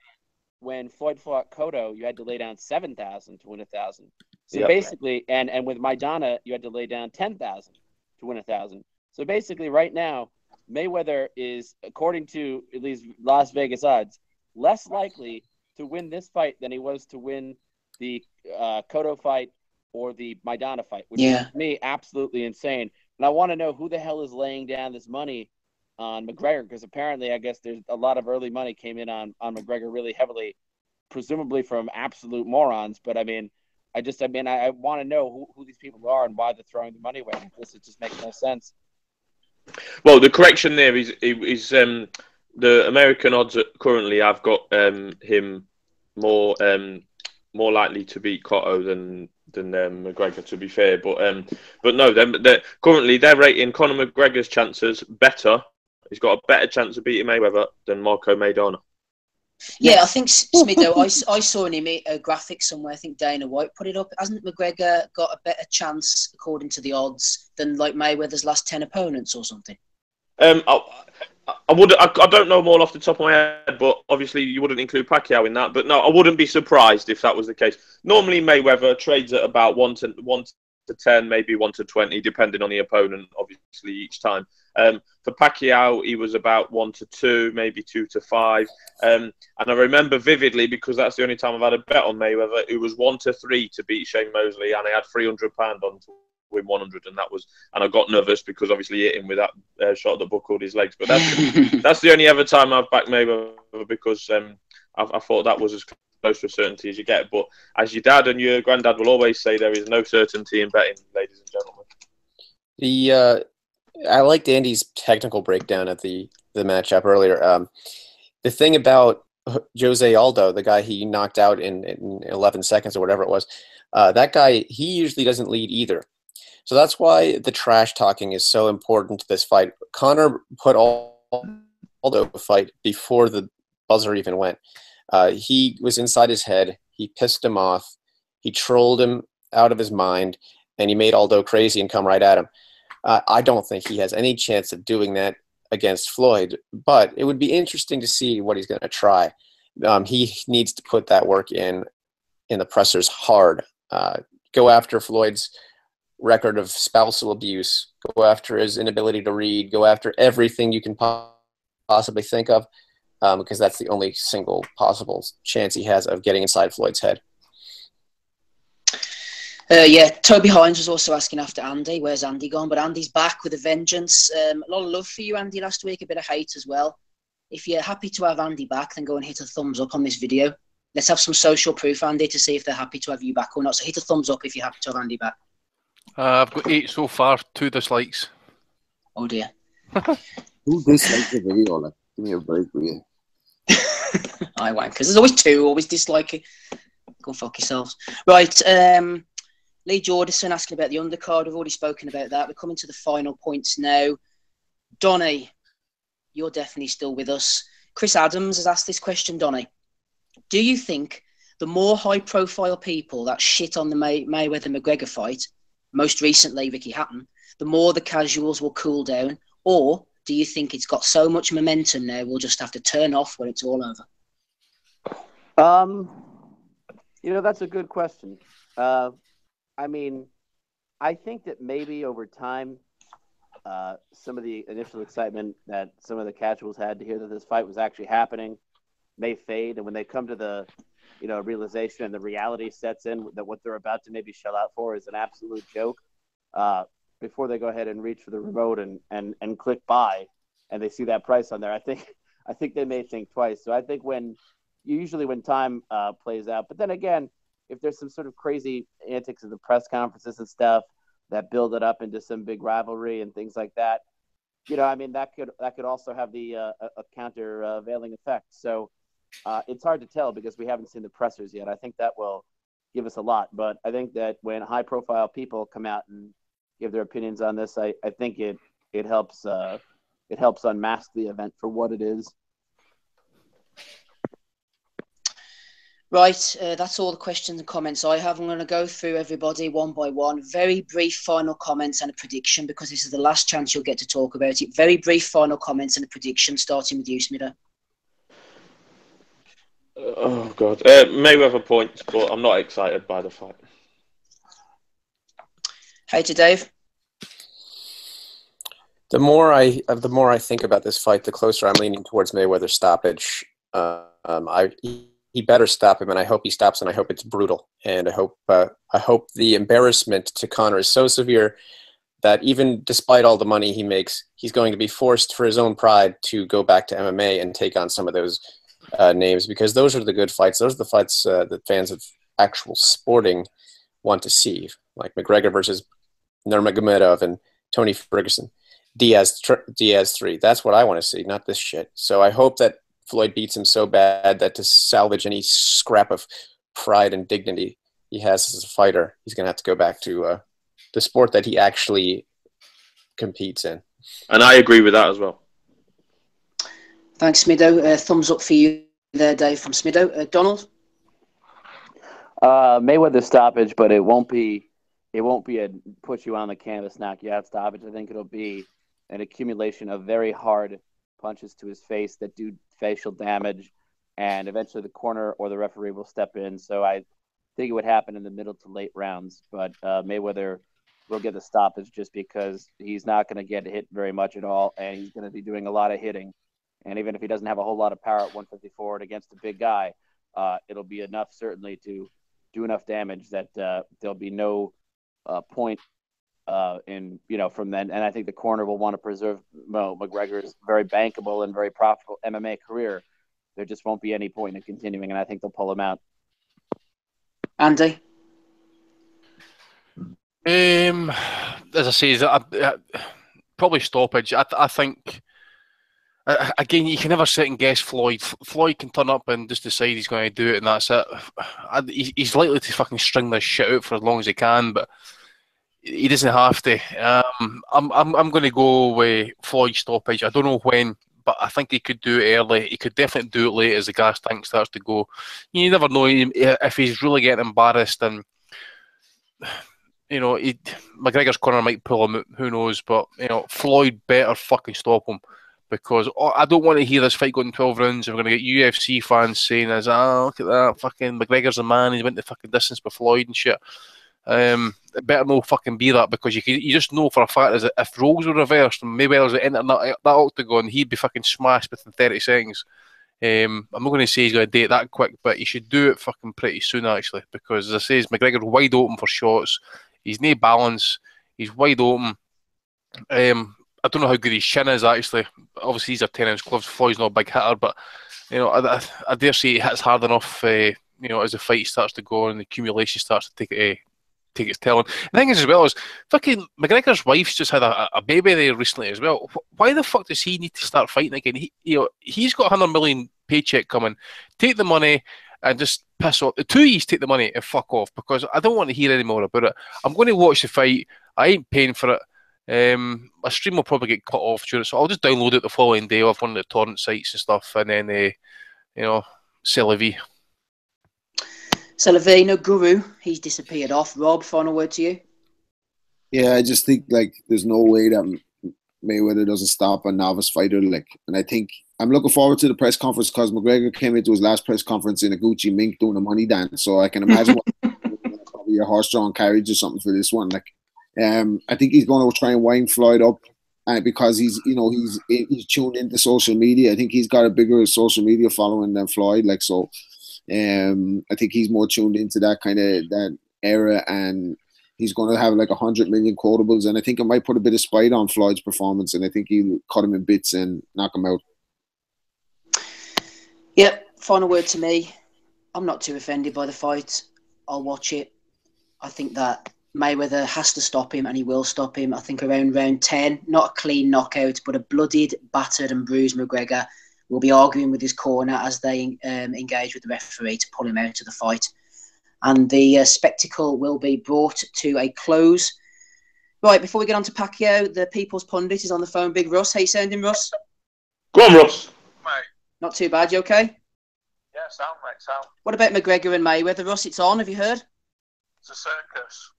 when Floyd fought Cotto, you had to lay down 7,000 to win 1,000. So basically, and with Maidana, you had to lay down 10,000 to win 1,000. So basically, right now, Mayweather is, according to at least Las Vegas odds, less likely to win this fight than he was to win the Cotto fight or the Maidana fight, which is, to me, absolutely insane. And I want to know who the hell is laying down this money on McGregor, because apparently, I guess there's a lot of early money came in on McGregor really heavily, presumably from absolute morons. But I want to know who these people are and why they're throwing the money away. It just makes no sense. Well, the correction there is the American odds currently. I've got him more likely to beat Cotto than McGregor, to be fair. But no, currently they're rating Conor McGregor's chances better. He's got a better chance of beating Mayweather than Marco Maidana. Yeah, I think, Smitho, I saw a graphic somewhere. I think Dana White put it up. Hasn't McGregor got a better chance, according to the odds, than like Mayweather's last 10 opponents or something? I don't know them all off the top of my head, but obviously you wouldn't include Pacquiao in that. But no, I wouldn't be surprised if that was the case. Normally Mayweather trades at about 1 to 10, maybe 1 to 20, depending on the opponent, obviously, each time. For Pacquiao, he was about 1 to 2, maybe 2 to 5. And I remember vividly, because that's the only time I've had a bet on Mayweather, it was 1 to 3 to beat Shane Mosley, and I had £300 on to win 100, and I got nervous because obviously he hit him with that shot that buckled his legs. But that's the only ever time I've backed Mayweather, because I thought that was as close to a certainty as you get. But as your dad and your granddad will always say, there is no certainty in betting, ladies and gentlemen. I liked Andy's technical breakdown at the matchup earlier. The thing about Jose Aldo, the guy he knocked out in 11 seconds or whatever it was, that guy, he usually doesn't lead either. So that's why the trash talking is so important to this fight. Conor put Aldo a fight before the buzzer even went. He was inside his head. He pissed him off. He trolled him out of his mind, and he made Aldo crazy and come right at him. I don't think he has any chance of doing that against Floyd, but it would be interesting to see what he's going to try. He needs to put that work in the pressers hard. Go after Floyd's record of spousal abuse. Go after his inability to read. Go after everything you can possibly think of. because that's the only single possible chance he has of getting inside Floyd's head. Yeah, Toby Hines was also asking after Andy. Where's Andy gone? But Andy's back with a vengeance. A lot of love for you, Andy, last week. A bit of hate as well. If you're happy to have Andy back, then go and hit a thumbs up on this video. Let's have some social proof, Andy, to see if they're happy to have you back or not. So hit a thumbs up if you're happy to have Andy back. I've got 8 so far, 2 dislikes. Oh, dear. Who dislikes the video? Like, give me a break, will you? I wankers. There's always 2, always disliking. Go fuck yourselves. Right, Lee Jordison asking about the undercard. We've already spoken about that. We're coming to the final points now. Donny, you're definitely still with us. Chris Adams has asked this question, Donny. Do you think the more high-profile people that shit on the Mayweather-McGregor fight, most recently Ricky Hatton, the more the casuals will cool down? Or do you think it's got so much momentum now we'll just have to turn off when it's all over? That's a good question. I mean, I think that maybe over time, some of the initial excitement that some of the casuals had to hear that this fight was actually happening may fade. And when they come to the, realization and the reality sets in that what they're about to maybe shell out for is an absolute joke, before they go ahead and reach for the remote and click buy and they see that price on there, I think they may think twice. So I think when time plays out, but then again, if there's some sort of crazy antics in the press conferences and stuff that build it up into some big rivalry and things like that, that could also have the a countervailing effect. So it's hard to tell because we haven't seen the pressers yet. I think that will give us a lot, but I think that when high-profile people come out and give their opinions on this, I think it helps unmask the event for what it is. Right, that's all the questions and comments I have. I'm going to go through everybody one by one. Very brief final comments and a prediction because this is the last chance you'll get to talk about it. Very brief final comments and a prediction, starting with you, Smitho. Oh, God. Mayweather points, but I'm not excited by the fight. Hey to Dave. The more I think about this fight, the closer I'm leaning towards Mayweather stoppage. He better stop him, and I hope he stops, and I hope it's brutal. And I hope the embarrassment to Conor is so severe that even despite all the money he makes, he's going to be forced for his own pride to go back to MMA and take on some of those names, because those are the good fights. Those are the fights that fans of actual sporting want to see, like McGregor versus Nurmagomedov and Tony Ferguson, Diaz 3. That's what I want to see, not this shit. So I hope that Floyd beats him so bad that to salvage any scrap of pride and dignity he has as a fighter, he's going to have to go back to the sport that he actually competes in. And I agree with that as well. Thanks, Smido. Thumbs up for you there, Dave, from Smido. Donald? Mayweather stoppage, but it won't be a put you on the canvas, knock you out stoppage. I think it'll be an accumulation of very hard punches to his face that do facial damage, and eventually the corner or the referee will step in. So I think it would happen in the middle to late rounds, but Mayweather will get the stoppage just because he's not going to get hit very much at all, and he's going to be doing a lot of hitting. And even if he doesn't have a whole lot of power at 154 against a big guy, it'll be enough certainly to do enough damage that there'll be no point from then. And I think the corner will want to preserve McGregor's very bankable and very profitable MMA career. There just won't be any point in continuing, and I think they'll pull him out. Andy? As I say, probably stoppage. I think, again, you can never second guess Floyd. Floyd can turn up and just decide he's going to do it, and that's it. He's likely to fucking string this shit out for as long as he can, but he doesn't have to. I'm going to go with Floyd stoppage. I don't know when, but I think he could do it early. He could definitely do it late as the gas tank starts to go. You never know if he's really getting embarrassed, and McGregor's corner might pull him out. Who knows? But Floyd better fucking stop him, because I don't want to hear this fight going 12 rounds. And we're going to get UFC fans saying, look at that, fucking McGregor's a man. He went the fucking distance with Floyd and shit. It better no fucking be that, because you just know for a fact is that if roles were reversed and Mayweather's entered that octagon, he'd be fucking smashed within 30 seconds. I'm not going to say he's going to date that quick, but he should do it fucking pretty soon, actually, because as I say, McGregor's wide open for shots. He's no balance. He's wide open. I don't know how good his shin is, actually. Obviously, these are 10-ounce gloves. Floyd's not a big hitter, but I dare say he hits hard enough. As the fight starts to go and the accumulation starts to take its telling. The thing is, as well, is fucking McGregor's wife's just had a baby there recently as well. Why the fuck does he need to start fighting again? He's got $100 million paycheck coming. Take the money and just piss off. The two of you take the money and fuck off, because I don't want to hear any more about it. I'm going to watch the fight. I ain't paying for it. My stream will probably get cut off during it, so I'll just download it the following day off one of the torrent sites and stuff, and then, c'est la vie. Salavino, Guru, he's disappeared off. Rob, final word to you? Yeah, I just think there's no way that Mayweather doesn't stop a novice fighter. And I think I'm looking forward to the press conference, because McGregor came into his last press conference in a Gucci mink doing a money dance. So I can imagine probably a horse-drawn carriage or something for this one. I think he's going to try and wind Floyd up, because he's tuned into social media. I think he's got a bigger social media following than Floyd. I think he's more tuned into that kind of that era, and he's going to have 100 million quotables, and I think it might put a bit of spite on Floyd's performance, and I think he'll cut him in bits and knock him out. Yep, final word to me. I'm not too offended by the fight. I'll watch it. I think that Mayweather has to stop him, and he will stop him. I think around round 10, not a clean knockout, but a bloodied, battered and bruised McGregor will be arguing with his corner as they engage with the referee to pull him out of the fight. And the spectacle will be brought to a close. Right, before we get on to Pacquiao, the People's Pundit is on the phone. Big Russ, how you sounding, Russ? Go on, Russ. Mate. Not too bad, you okay? Yeah, sound, mate, sound. What about McGregor and Mayweather, Russ? It's on, have you heard? It's a circus.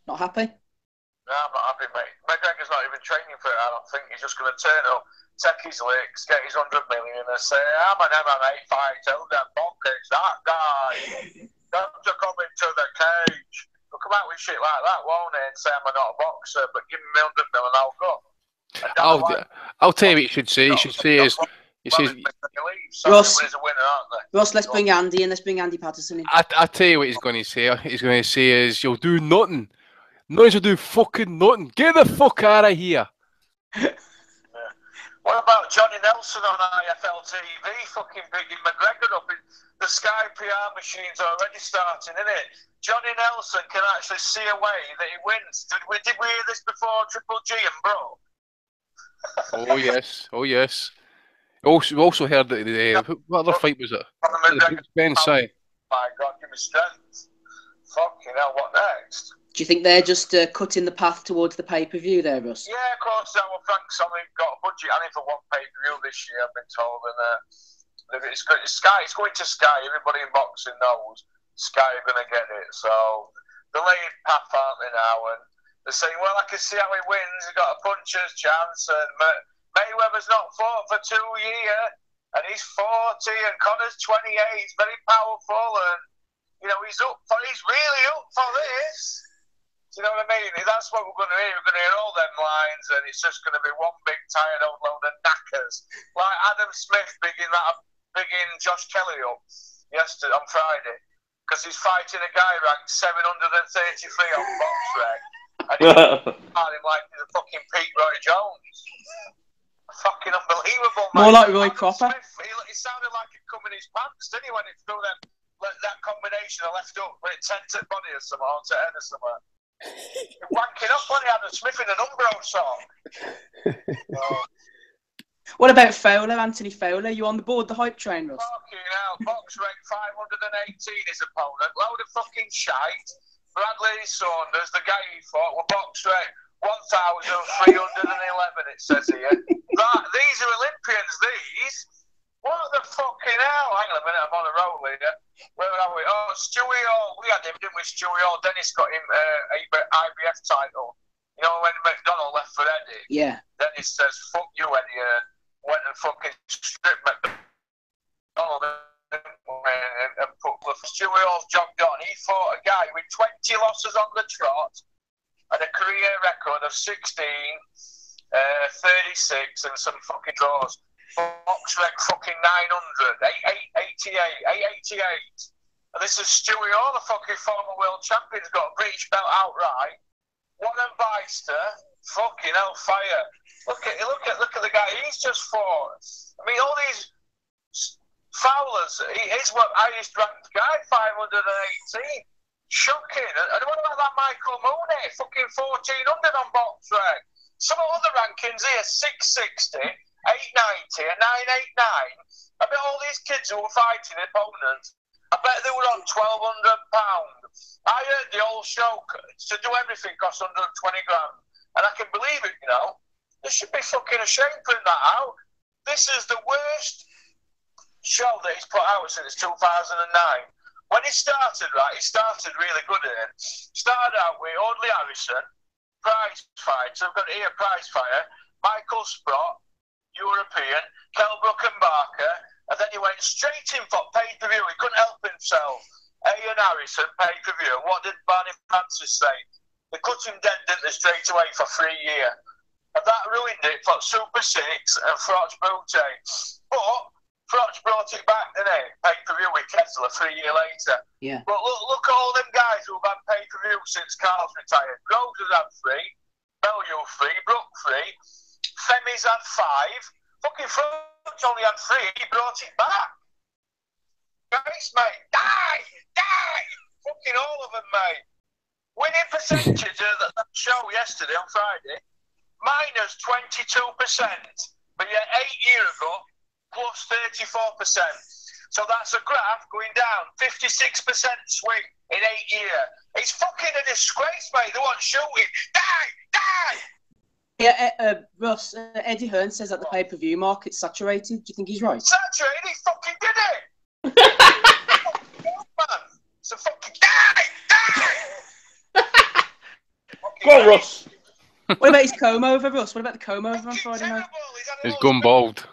Not happy? No, I'm not happy, mate. McGregor's not even training for it, I don't think. He's just going to turn up, take his licks, get his 100 million and say, I'm an MMA fighter, who the fuck is that guy? Don't to come into the cage. He'll come out with shit like that, won't he? And say, I'm not a boxer, but give me 100 million and I'll go. I'll tell you what you should say. You should say is... Ross, let's bring Andy in. Let's bring Andy Patterson in. I tell you what he's going to say. He's going to say is, you'll do nothing. Nobody's will do fucking nothing. Get the fuck out of here. What about Johnny Nelson on IFL TV fucking bigging McGregor up? The Sky PR machine's already starting, isn't it? Johnny Nelson can actually see a way that he wins. Did we hear this before Triple G and Bro? Oh yes, oh yes. We also heard that what other fight was it? Ben Sai. My God, give me strength. Fucking hell, what next? Do you think they're just cutting the path towards the pay-per-view there, Russ? Yeah, of course. Well, thanks. We've got a budget only for one pay-per-view this year, I've been told. And it's Sky. It's going to Sky. Everybody in boxing knows Sky are going to get it. So they're laying path, aren't they, now? And they're saying, well, I can see how he wins. He's got a puncher's chance. And Mayweather's not fought for 2 years. And he's 40. And Connor's 28. He's very powerful. And, he's really up for this. Do you know what I mean? That's what we're going to hear. We're going to hear all them lines, and it's just going to be one big tired old load of knackers. Like Adam Smith bigging Josh Kelly up yesterday on Friday, because he's fighting a guy ranked 733 on BoxRec, and he's him like he's a fucking Pete Roy Jones. Fucking unbelievable, man. More like Roy Cropper. He sounded like he'd come in his pants, didn't he, when he threw that combination of left hook, but it tented body or something, onto head or something. Wanking up when he had a Smith in an Umbro song. What about Fowler, Anthony Fowler? You on the board, the hype train, Russ? Fucking hell, BoxRec 518 his opponent, load of fucking shite. Bradley Saunders, the guy he fought, were BoxRec 1,311, it says here. These are Olympians, these. What the fucking hell? Hang on a minute, I'm on a roll here. Where are we? Oh, Stewie Hall. We had him, didn't we, Stewie Hall? Dennis got him IBF title. You know, when McDonald left for Eddie? Yeah. Dennis says, fuck you, Eddie, and went and fucking stripped McDonald and put Stewie Hall's job done. He fought a guy with 20 losses on the trot and a career record of 16, 36 and some fucking draws. Box rec fucking 900, 888. And this is Stewie Hall, the fucking former world champion, has got a British belt outright. Warren Beister, fucking hellfire. Look at the guy he's just fought. I mean, all these Fowler's, he's what highest ranked guy, 518. Shocking. And what about that Michael Mooney? Fucking 1400 on box rec. Some of the rankings here, 660, 890, and 989. I bet all these kids who were fighting opponents, I bet they were on £1,200. I heard the whole show to do everything cost 120 grand. And I can believe it, you know. They should be fucking ashamed putting that out. This is the worst show that he's put out since 2009. When he started, right, he started really good at it. Started out with Audley Harrison, prize fighter. I've got here prize fighter, Michael Sprott, European, Kelbrook and Barker, and then he went straight in for pay-per-view. He couldn't help himself. Ian Harrison, pay-per-view. What did Barney Francis say? They cut him dead, didn't they, straight away for 3 years. And that ruined it for Super 6 and Frotch Booty. But Frotch brought it back, didn't he? Pay-per-view with Kessler 3 years later. Yeah. But look at all them guys who've had pay-per-view since Carl's retired. Rose has had 3, Bellew 3, Brook 3, Femi's had 5. Fucking Frotch only had 3. He brought it back. Guys, mate, die! Fucking all of them, mate. Winning percentage of that show yesterday on Friday, minus 22%. But yet 8 years ago, plus 34%. So that's a graph going down, 56% swing in 8 years. It's fucking a disgrace, mate. They want shooting. Die! Yeah, Russ, Eddie Hearn says that the pay-per-view market's saturated. Do you think he's right? Saturated? He fucking did it! Man. So fucking die! Go on, Russ. What about his comb over, Russ? What about the comb over on Friday night? He's gone bald.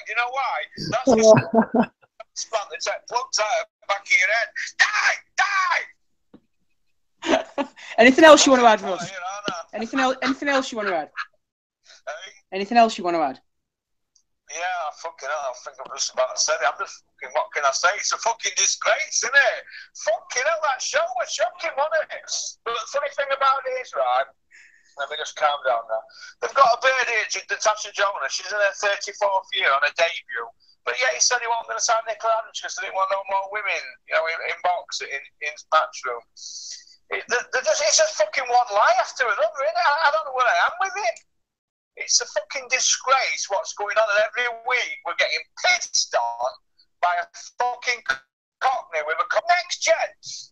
You know why? That's the spot that plugs out the back of your head. Die! Anything else you want to add, Russ? Anything else you want to add? Anything else you want to add? Yeah, I think I'm just about to say it. I'm just fucking, what can I say? It's a fucking disgrace, isn't it? Fucking hell, that show was shocking, wasn't it? But the funny thing about it is, right, let me just calm down now. They've got a bird here, Natasha Jonas. She's in her 34th year on her debut. But yeah, he said he wasn't going to sign Nicola Adams because they didn't want no more women, you know, in boxing, in matchroom. It's just fucking one lie after another, isn't it? I don't know where I am with it. It's a fucking disgrace what's going on, and every week we're getting pissed on by a fucking cockney with a next gen.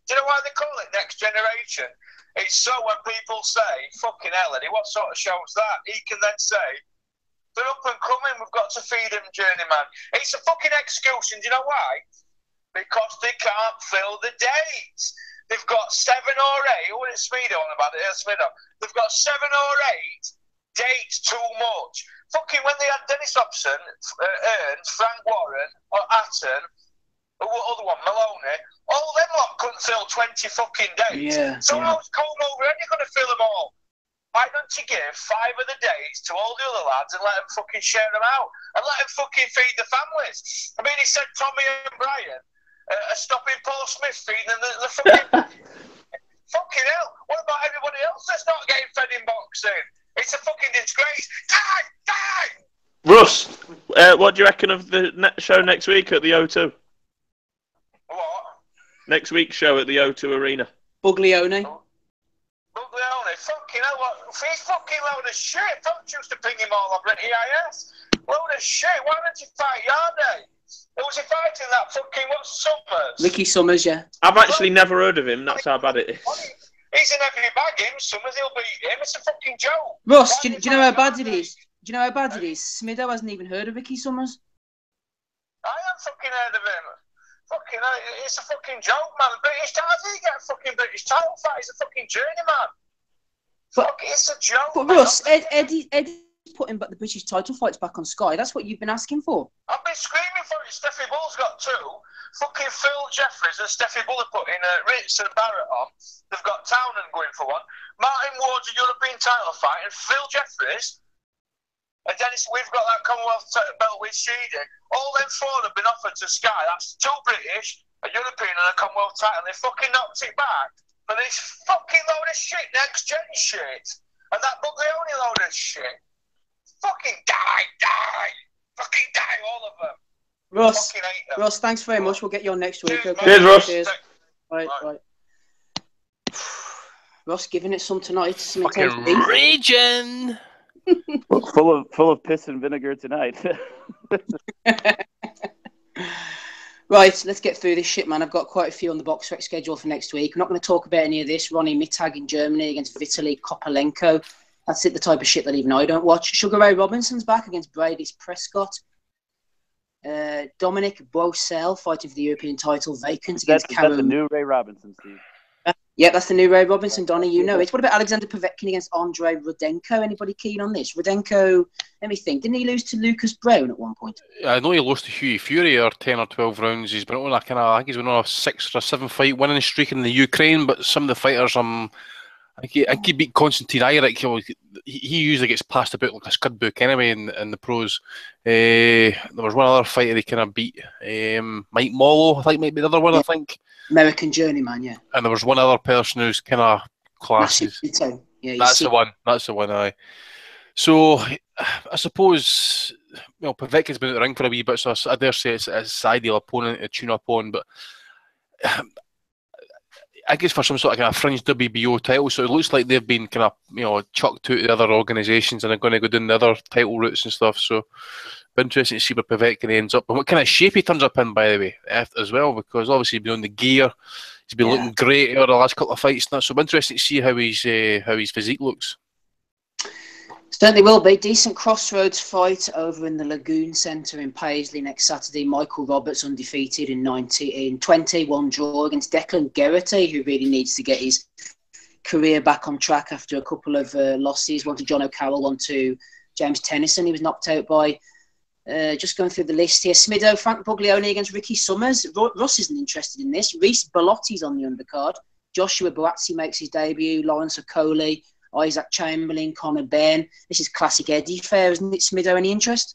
Do you know why they call it next generation? It's so when people say, fucking hell, Eddie, what sort of show is that? He can then say, they're up and coming, we've got to feed them, journeyman. It's a fucking excuse, and do you know why? Because they can't fill the dates. They've got 7 or 8, what is Smedo on about it? Smedo. They've got 7 or 8 dates too much. Fucking when they had Dennis Hobson, Ernst, Frank Warren, or Atten, or other one, Maloney, all them lot couldn't fill 20 fucking dates. Yeah, so how's Cole over and you're going to fill them all? Why don't you give 5 of the dates to all the other lads and let them fucking share them out? And let them fucking feed the families. I mean, he said Tommy and Brian are stopping Paul Smith feeding the fucking... fucking hell. What about everybody else that's not getting fed in boxing? It's a fucking disgrace. Die! Russ, what do you reckon of the show next week at the O2? What? Next week's show at the O2 Arena. Buglione. Buglione, fucking hell, what? He's fucking load of shit. Don't choose to ping him all over at EIS. Load of shit. Why don't you fight Yarday? Who was he fighting that fucking, what's Summers? Ricky Summers, yeah. I've actually never heard of him. That's how bad it is. He's in every bag, him. Summers, he'll beat him. It's a fucking joke. Russ, do you know how bad it is? Do you know how bad it is? Smido hasn't even heard of Ricky Summers. I haven't fucking heard of him. Fucking, it's a fucking joke, man. British, how does he get a fucking British title fight? He's a fucking journeyman. Fuck, it's a joke. But Russ, Eddie's putting the British title fights back on Sky. That's what you've been asking for. I've been screaming for it. Steffi Bull's got 2. Fucking Phil Jeffries and Steffi Bull are putting Ritz and Barrett on. They've got Townend going for one. Martin Ward's a European title fight, and Phil Jeffries And Dennis, we've got that Commonwealth belt with Sheedy. All them four have been offered to Sky. That's 2 British, a European, and a Commonwealth title. They fucking knocked it back for this fucking load of shit, next gen shit. And that Buglioni load of shit. Fucking die. Fucking die, all of them. Ross, thanks very much. We'll get you on next week. Cheers, Okay? Cheers, Ross. Cheers. Right. Ross giving it some tonight. Some Fucking intense beef. raging. full of piss and vinegar tonight. Right, let's get through this shit, man. I've got quite a few on the box rec schedule for next week. I'm not going to talk about any of this. Ronnie Mittag in Germany against Vitaly Kopalenko. That's it, the type of shit that even I don't watch. Sugar Ray Robinson's back against Brady's Prescott. Dominic Brosel fighting for the European title vacant against Cameron. That's the new Ray Robinson, Steve. Yeah, that's the new Ray Robinson, Donnie. You know it. What about Alexander Povetkin against Andrei Rudenko? Anybody keen on this? Rudenko, let me think. Didn't he lose to Lucas Brown at one point? I know he lost to Hughie Fury or 10 or 12 rounds. He's been on a I think he's been on a 6 or 7 fight winning streak in the Ukraine. But some of the fighters, I think he beat Konstantin Eirik. He usually gets passed about like a scud book anyway in the pros. There was one other fighter he kind of beat. Mike Mollo, I think, might be the other one. Yeah. I think. American Journeyman, yeah. And there was one other person who's kind of classes. Yeah, That's the one. That's the one. Aye. So I suppose Povetkin's been out the ring for a wee bit, so I dare say it's his ideal opponent to tune up on. But I guess for some sort of kind of fringe WBO title, so it looks like they've been kind of chucked to the other organisations and are going to go down the other title routes and stuff. So it'll be interesting to see where Povetkin ends up and what kind of shape he turns up in, by the way, as well, because obviously he's been on the gear, he's been looking great over the last couple of fights now. So it'll be interesting to see how his physique looks. Certainly will be. Decent crossroads fight over in the Lagoon Centre in Paisley next Saturday. Michael Roberts undefeated in 21 draw against Declan Geraghty, who really needs to get his career back on track after a couple of losses. One to John O'Carroll, one to James Tennyson. He was knocked out by, just going through the list here, Smido, Frank Buglioni against Ricky Summers. Ross isn't interested in this. Reece Belotti's on the undercard. Joshua Buatsi makes his debut. Lawrence Okoli, Isaac Chamberlain, Conor Benn. This is classic Eddie fare, isn't it, Smido? Any interest?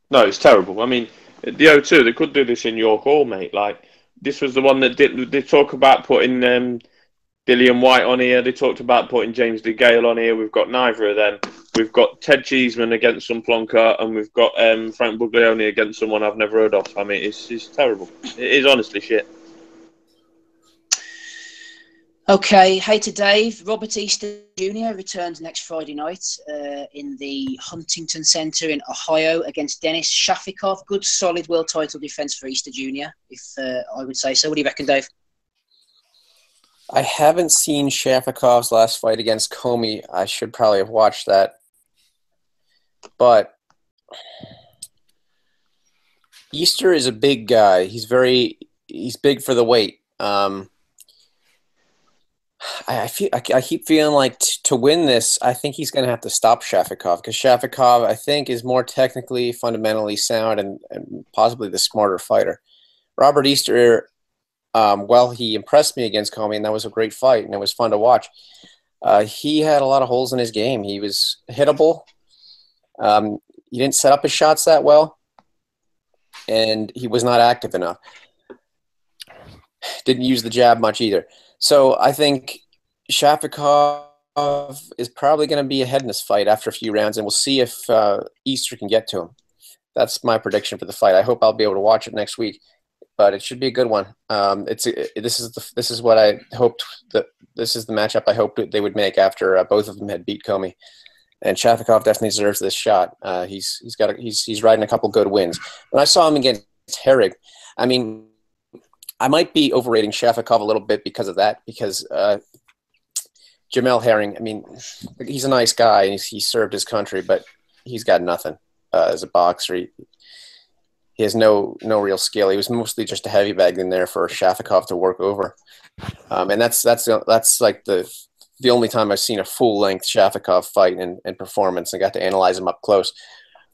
No, it's terrible. I mean, the O2, they could do this in York Hall, mate. Like, this was the one that they talk about putting Dillian White on here. They talked about putting James DeGale on here. We've got neither of them. We've got Ted Cheeseman against some plonker, and we've got Frank Buglioni against someone I've never heard of. I mean, it's terrible. It is honestly shit. Okay, hey to Dave. Robert Easter Jr. returns next Friday night in the Huntington Centre in Ohio against Denis Shafikov. Good, solid world title defence for Easter Jr., if I would say so. What do you reckon, Dave? I haven't seen Shafikov's last fight against Comey. I should probably have watched that. But Easter is a big guy. He's big for the weight. I keep feeling like to win this, I think he's going to have to stop Shafikov, because Shafikov, I think, is more technically, fundamentally sound and possibly the smarter fighter. Robert Easter, well, he impressed me against Comey, and that was a great fight, and it was fun to watch. He had a lot of holes in his game. He was hittable. He didn't set up his shots that well, and he was not active enough. Didn't use the jab much either. So I think Shafikov is probably going to be ahead in this fight after a few rounds, and we'll see if Easter can get to him. That's my prediction for the fight. I hope I'll be able to watch it next week, but it should be a good one. This is what I hoped that this is the matchup I hoped they would make after both of them had beat Comey, and Shafikov definitely deserves this shot. He's riding a couple good wins. When I saw him against Herrig, I mean, I might be overrating Shafikov a little bit because of that, because Jamel Herring, I mean, he's a nice guy, and he served his country, but he's got nothing as a boxer. He has no real skill. He was mostly just a heavy bag in there for Shafikov to work over. And that's like the only time I've seen a full-length Shafikov fight and performance. I got to analyze him up close.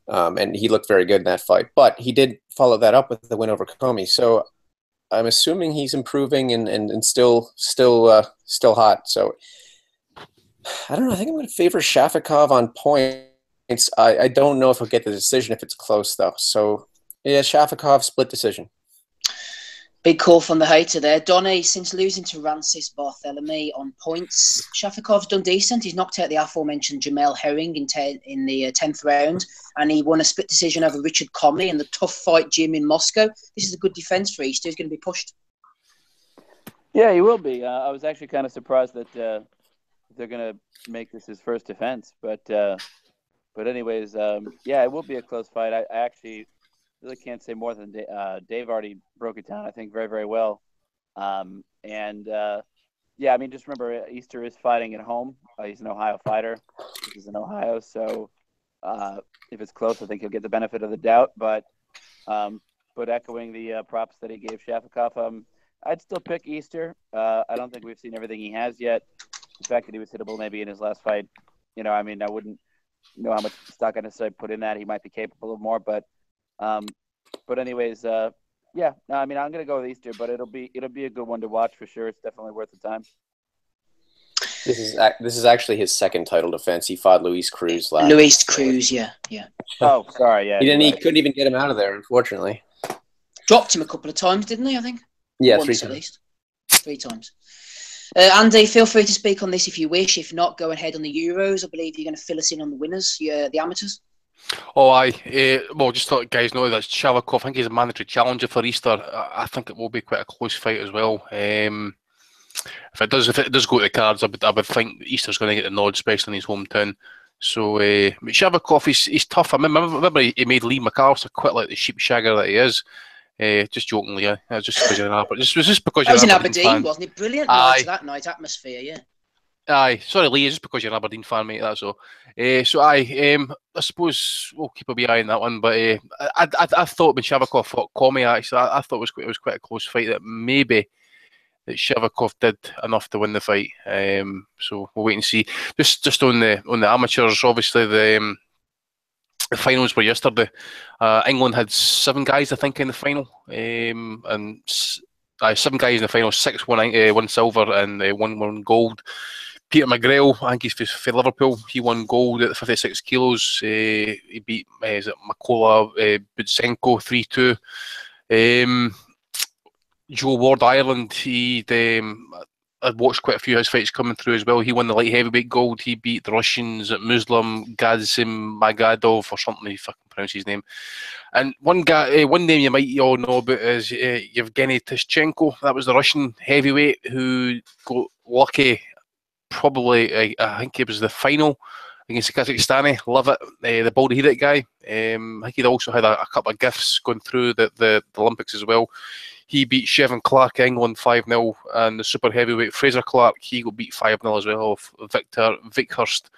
And he looked very good in that fight. But he did follow that up with the win over Comey. So I'm assuming he's improving and still hot. So I don't know. I think I'm going to favor Shafikov on points. I don't know if he'll get the decision if it's close, though. So, yeah, Shafikov, split decision. Big call from the hater there. Donny, since losing to Rancis Barthélemy on points, Shafikov's done decent. He's knocked out the aforementioned Jamel Herring in the 10th round, and he won a split decision over Richard Comey in the tough fight gym in Moscow. This is a good defence for Easter. He's going to be pushed. Yeah, he will be. I was actually kind of surprised that they're going to make this his first defense. But anyways, yeah, it will be a close fight. I actually really can't say more than Dave already broke it down, I think, very, very well. Yeah, I mean, just remember, Easter is fighting at home. He's an Ohio fighter. He's in Ohio, so if it's close, I think he'll get the benefit of the doubt. But echoing the props that he gave Shafikov, I'd still pick Easter. I don't think we've seen everything he has yet. The fact that he was hittable maybe in his last fight, I mean, I wouldn't know how much stock I necessarily put in that. He might be capable of more, but anyways, yeah. No, I mean, I'm gonna go with Easter, but it'll be a good one to watch for sure. It's definitely worth the time. This is actually his second title defense. He fought Luis Cruz last. Luis Cruz, yeah. Oh, sorry, yeah. He couldn't even get him out of there, unfortunately. Dropped him a couple of times, didn't he? I think. Yeah, once 3 times. at least. 3 times. Andy, feel free to speak on this if you wish. If not, go ahead on the Euros. I believe you're going to fill us in on the winners, the amateurs. Oh, aye. Well, just to let guys know that Shafikov, I think he's a mandatory challenger for Easter. I think it will be quite a close fight as well. If it does go to the cards, I would think Easter's going to get the nod, especially in his hometown. So, Shafikov, he's tough. I remember he made Lee McAllister quite like the sheep shagger that he is. Just jokingly, yeah. Just because you're an Aberdeen. Just because you're an Aberdeen fan. Wasn't it? Brilliant night that night, atmosphere, yeah. Aye, sorry, Lee, just because you're an Aberdeen fan, mate, that's all. So, I suppose we'll keep a wee eye on that one, but I thought when Shafikov fought Comey, actually, I thought it was quite a close fight, that maybe that Shafikov did enough to win the fight. So, we'll wait and see. Just on the amateurs, obviously, the finals were yesterday. England had 7 guys, I think, in the final, and 7 guys in the final. 6 won silver and 1 won gold. Peter McGregor, I think he's for Liverpool. He won gold at the 56 kilos. He beat Makola Budsenko 3-2. Joe Ward, Ireland, I'd watched quite a few of his fights coming through as well. He won the light heavyweight gold. He beat the Russians at Muslim Gazim Magadov, or something, if I can pronounce his name. And one name you might all know about is Yevgeny Tishchenko. That was the Russian heavyweight who got lucky. Probably, I think it was the final against the Kazakhstani. Love it. The baldy-headed guy. I think he'd also had a couple of gifts going through the Olympics as well. He beat Shevin Clark, England 5-0, and the super heavyweight Fraser Clark, he got beat 5-0 as well off Victor Vickhurst.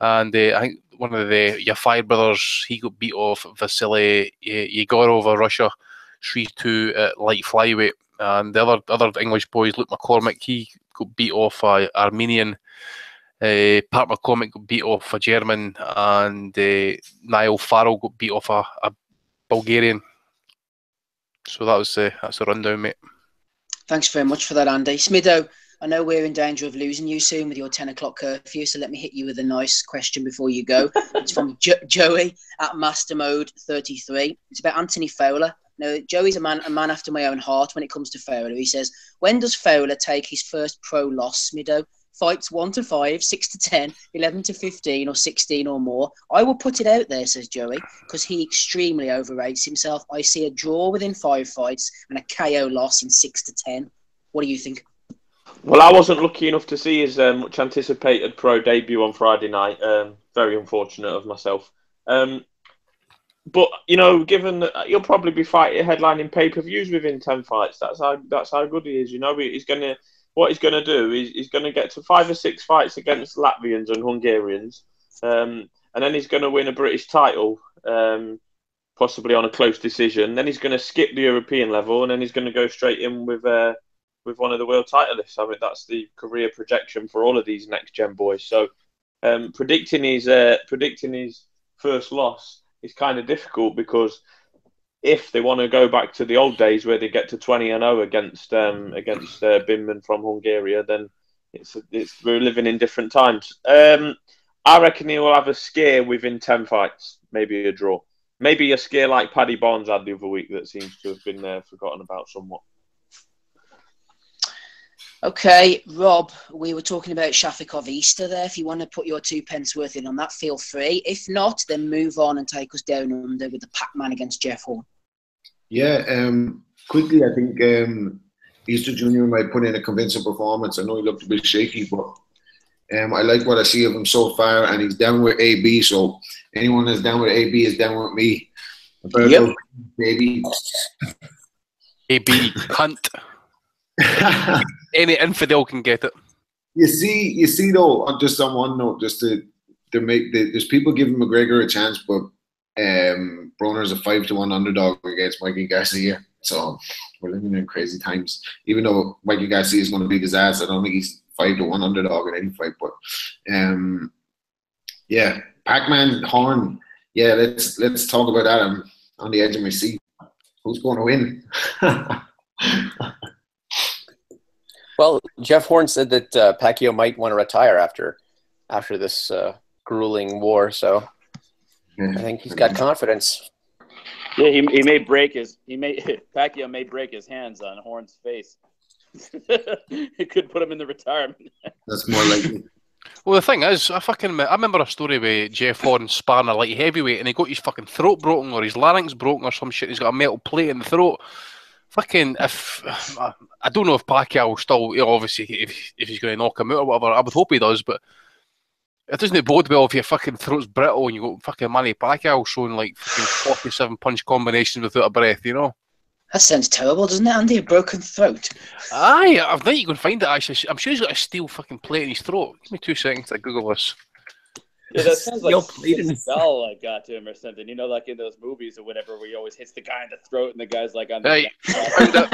And I think one of the Yafai brothers, he got beat off Vasily Yegorov of Russia 3-2 at light flyweight. And the other English boys, Luke McCormick, he got beat off Armenian. Pat McCormick got beat off a German, and Niall Farrell got beat off a Bulgarian. So that's the rundown, mate. Thanks very much for that, Andy. Smido, I know we're in danger of losing you soon with your 10 o'clock curfew, so let me hit you with a nice question before you go. It's from Joey at Master Mode 33. It's about Anthony Fowler. Now, Joey's a man after my own heart when it comes to Fowler. He says, when does Fowler take his first pro loss, Smido? Fights 1-5, 6-10, 11-15, or 16 or more. I will put it out there, says Joey, because he extremely overrates himself. I see a draw within 5 fights and a KO loss in 6-10. What do you think? Well, I wasn't lucky enough to see his much anticipated pro debut on Friday night. Very unfortunate of myself. But given that he'll probably be headlining pay-per-views within 10 fights, that's how good he is. What he's going to do is he's going to get to 5 or 6 fights against Latvians and Hungarians, and then he's going to win a British title, possibly on a close decision. Then he's going to skip the European level, and then he's going to go straight in with one of the world titleists. I mean, that's the career projection for all of these next-gen boys. So predicting his first loss is kind of difficult, because if they want to go back to the old days where they get to 20-0 against Binman from Hungary, then we're living in different times. I reckon he will have a scare within 10 fights, maybe a draw. Maybe a scare like Paddy Barnes had the other week that seems to have been forgotten about somewhat. Okay, Rob, we were talking about Shafikov Easter there. If you want to put your 2 pence worth in on that, feel free. If not, then move on and take us down under with the Pac-Man against Jeff Horn. Yeah, quickly, I think Easter Jr. might put in a convincing performance. I know he looked a bit shaky, but I like what I see of him so far, and he's down with AB, so anyone that's down with AB is down with me. Yep. Baby. AB, cunt. Any infidel can get it. You see though, just on one note, just to make there's people giving McGregor a chance, but Broner's a 5-1 underdog against Mikey Garcia. So we're living in crazy times. Even though Mikey Garcia is going to beat his ass, I don't think he's 5-1 underdog in any fight. But yeah, Pac-Man Hearn. Yeah, let's talk about that. I'm on the edge of my seat. Who's going to win? Well, Jeff Horn said that Pacquiao might want to retire after this grueling war, so I think he's got confidence. Yeah, he may break his Pacquiao may break his hands on Horn's face. It could put him in the retirement. That's more likely. Well, the thing is, I remember a story where Jeff Horn sparring a light heavyweight and he got his fucking throat broken or his larynx broken or some shit. He's got a metal plate in the throat. Fucking, if I don't know if Pacquiao will still, obviously, if he's going to knock him out or whatever, I would hope he does, but it doesn't bode well if your fucking throat's brittle and you got fucking Manny Pacquiao showing like fucking 47 punch combinations without a breath, you know? That sounds terrible, doesn't it, Andy? A broken throat. Aye, I think you can find it actually. I'm sure he's got a steel fucking plate in his throat. Give me 2 seconds to Google this. Yeah, that sounds like a spell I got to him or something. You know, like in those movies or whatever, where he always hits the guy in the throat and the guy's like on the. Hey, found it.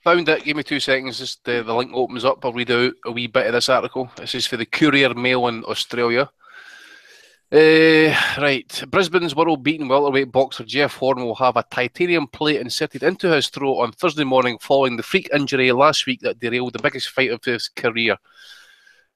Found it. Give me 2 seconds. Just the link opens up. I'll read out a wee bit of this article. This is for the Courier Mail in Australia. Right. Brisbane's world-beaten welterweight boxer Jeff Horn will have a titanium plate inserted into his throat on Thursday morning following the freak injury last week that derailed the biggest fight of his career.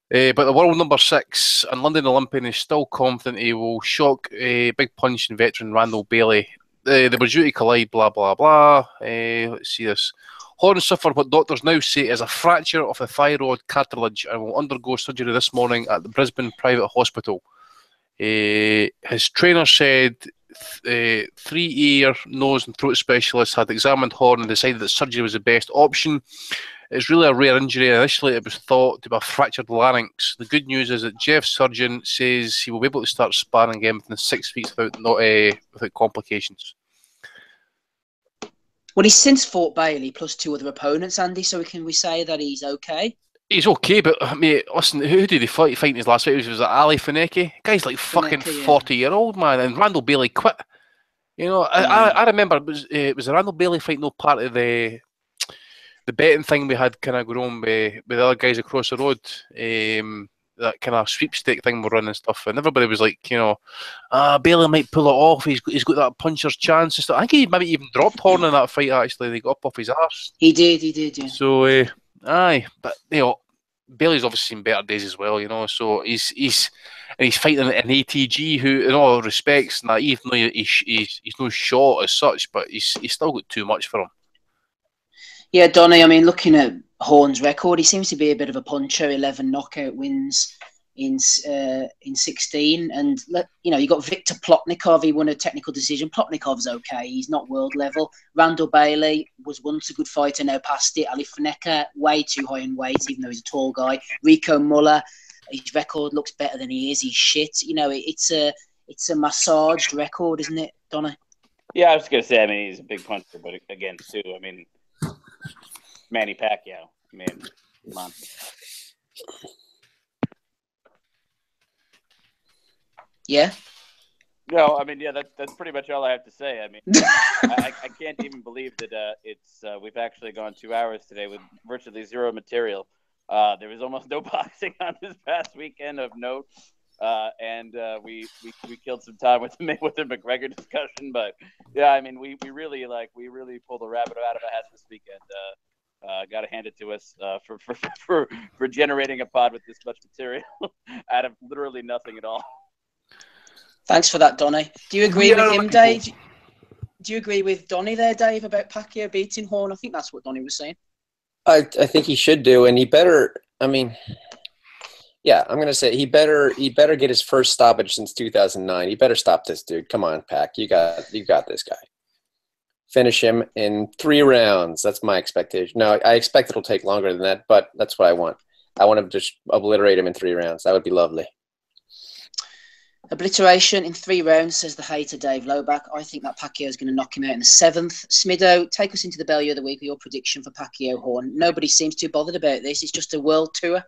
But the world number 6 and London Olympian is still confident he will shock big punching veteran Randall Bailey. They were due to collide, blah, blah, blah. Let's see this. Horn suffered what doctors now say is a fracture of the thyroid cartilage and will undergo surgery this morning at the Brisbane Private Hospital. His trainer said 3 ear, nose and throat specialists had examined Horn and decided that surgery was the best option. It's really a rare injury. Initially, it was thought to be a fractured larynx. The good news is that Jeff's surgeon says he will be able to start sparring again within 6 weeks without complications. Well, he's since fought Bailey plus 2 other opponents, Andy, so can we say that he's okay? He's okay, but mate, listen, who did he fight in his last fight? Was it Ali Finecki? Guy's like fucking 40-year-old, man, and Randall Bailey quit. You know, I remember it was a Randall Bailey fight, no part of the betting thing we had kind of going on with the other guys across the road. That kind of sweepstake thing we're running and stuff, and everybody was like, you know, Bailey might pull it off. He's got that puncher's chance and stuff. I think he maybe even dropped Horn in that fight. Actually, they got up off his arse. He did, yeah. So, aye, but you know, Bailey's obviously seen better days as well. You know, so he's fighting an ATG who, in all respects, even though he's no shot as such, but he's still got too much for him. Yeah, Donny, I mean, looking at Horn's record, he seems to be a bit of a puncher, 11 knockout wins in 16. And, you know, you got Victor Plotnikov, he won a technical decision. Plotnikov's okay, he's not world level. Randall Bailey was once a good fighter, now past it. Ali Finecki, way too high in weight, even though he's a tall guy. Rico Muller, his record looks better than he is, he's shit. You know, it's a massaged record, isn't it, Donny? Yeah, I was going to say, I mean, he's a big puncher, but again, too, I mean, Manny Pacquiao. I mean, come on. Yeah. No, I mean, yeah, that's pretty much all I have to say. I mean, I can't even believe that we've actually gone 2 hours today with virtually zero material. There was almost no boxing on this past weekend of note, and we killed some time with the Mayweather McGregor discussion. But yeah, I mean, we really pulled a rabbit out of a hat this weekend. Got to hand it to us for generating a pod with this much material out of literally nothing at all. Thanks for that, Donny. Do you agree with him, Dave? Do you agree with Donny there, Dave, about Pacquiao beating Hearn? I think that's what Donny was saying. I think he should do, and he better. I mean, yeah, I'm gonna say he better get his first stoppage since 2009. He better stop this dude. Come on, Pac. You got this guy. Finish him in 3 rounds. That's my expectation. No, I expect it'll take longer than that, but that's what I want. I want to just obliterate him in 3 rounds. That would be lovely. Obliteration in 3 rounds, says the hater Dave Lowback. I think that Pacquiao is going to knock him out in the 7th. Smido, take us into the Bellew of the week with your prediction for Pacquiao Hearn. Nobody seems too bothered about this. It's just a world tour.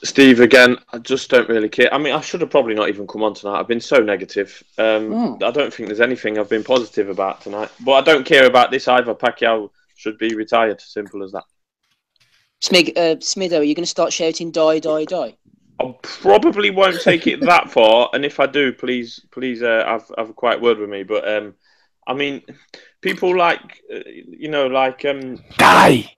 Steve, again, I just don't really care. I mean, I should have probably not even come on tonight. I've been so negative. I don't think there's anything I've been positive about tonight. But I don't care about this either. Pacquiao should be retired. Simple as that. Smido, are you going to start shouting die, die, die? I probably won't take it that far, and if I do, please have a quiet word with me. But I mean, people like die.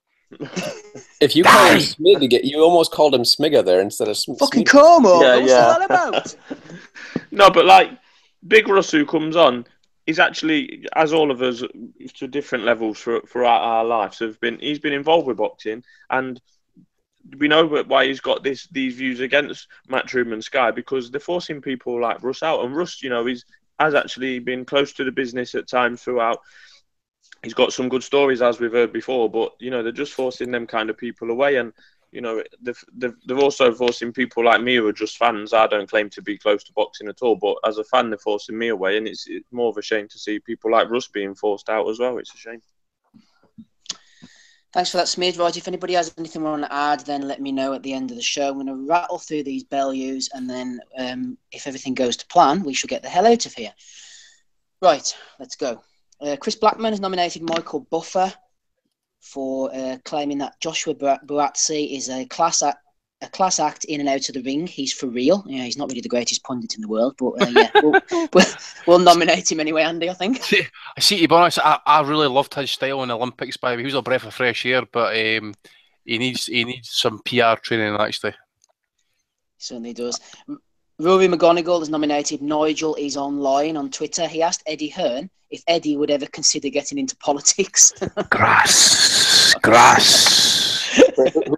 If you call him Smig, you almost called him Smigger there instead of fucking Como. Yeah, What's that about? No, but like Big Russ, who comes on, is actually, as all of us, to different levels throughout our lives. He's been involved with boxing, and we know why he's got these views against Matchroom and Sky, because they're forcing people like Russ out. And Russ, has actually been close to the business at times throughout. He's got some good stories, as we've heard before, but they're just forcing them kind of people away. And they're also forcing people like me who are just fans. I don't claim to be close to boxing at all, but as a fan, they're forcing me away, and it's more of a shame to see people like Russ being forced out as well. It's a shame. Thanks for that, Smid. Right, if anybody has anything they want to add, then let me know at the end of the show. I'm going to rattle through these Bellews, and then if everything goes to plan, we shall get the hell out of here. Right, let's go. Chris Blackman has nominated Michael Buffer for claiming that Joshua Buatsi is a class act in and out of the ring. He's for real. Yeah, he's not really the greatest pundit in the world, but we'll nominate him anyway, Andy, I think. See, to be honest, I really loved his style in the Olympics. He was a breath of fresh air, but he needs some PR training, actually. He certainly does. Rory McGonigal has nominated Nigel is online on Twitter. He asked Eddie Hearn if Eddie would ever consider getting into politics. Grass.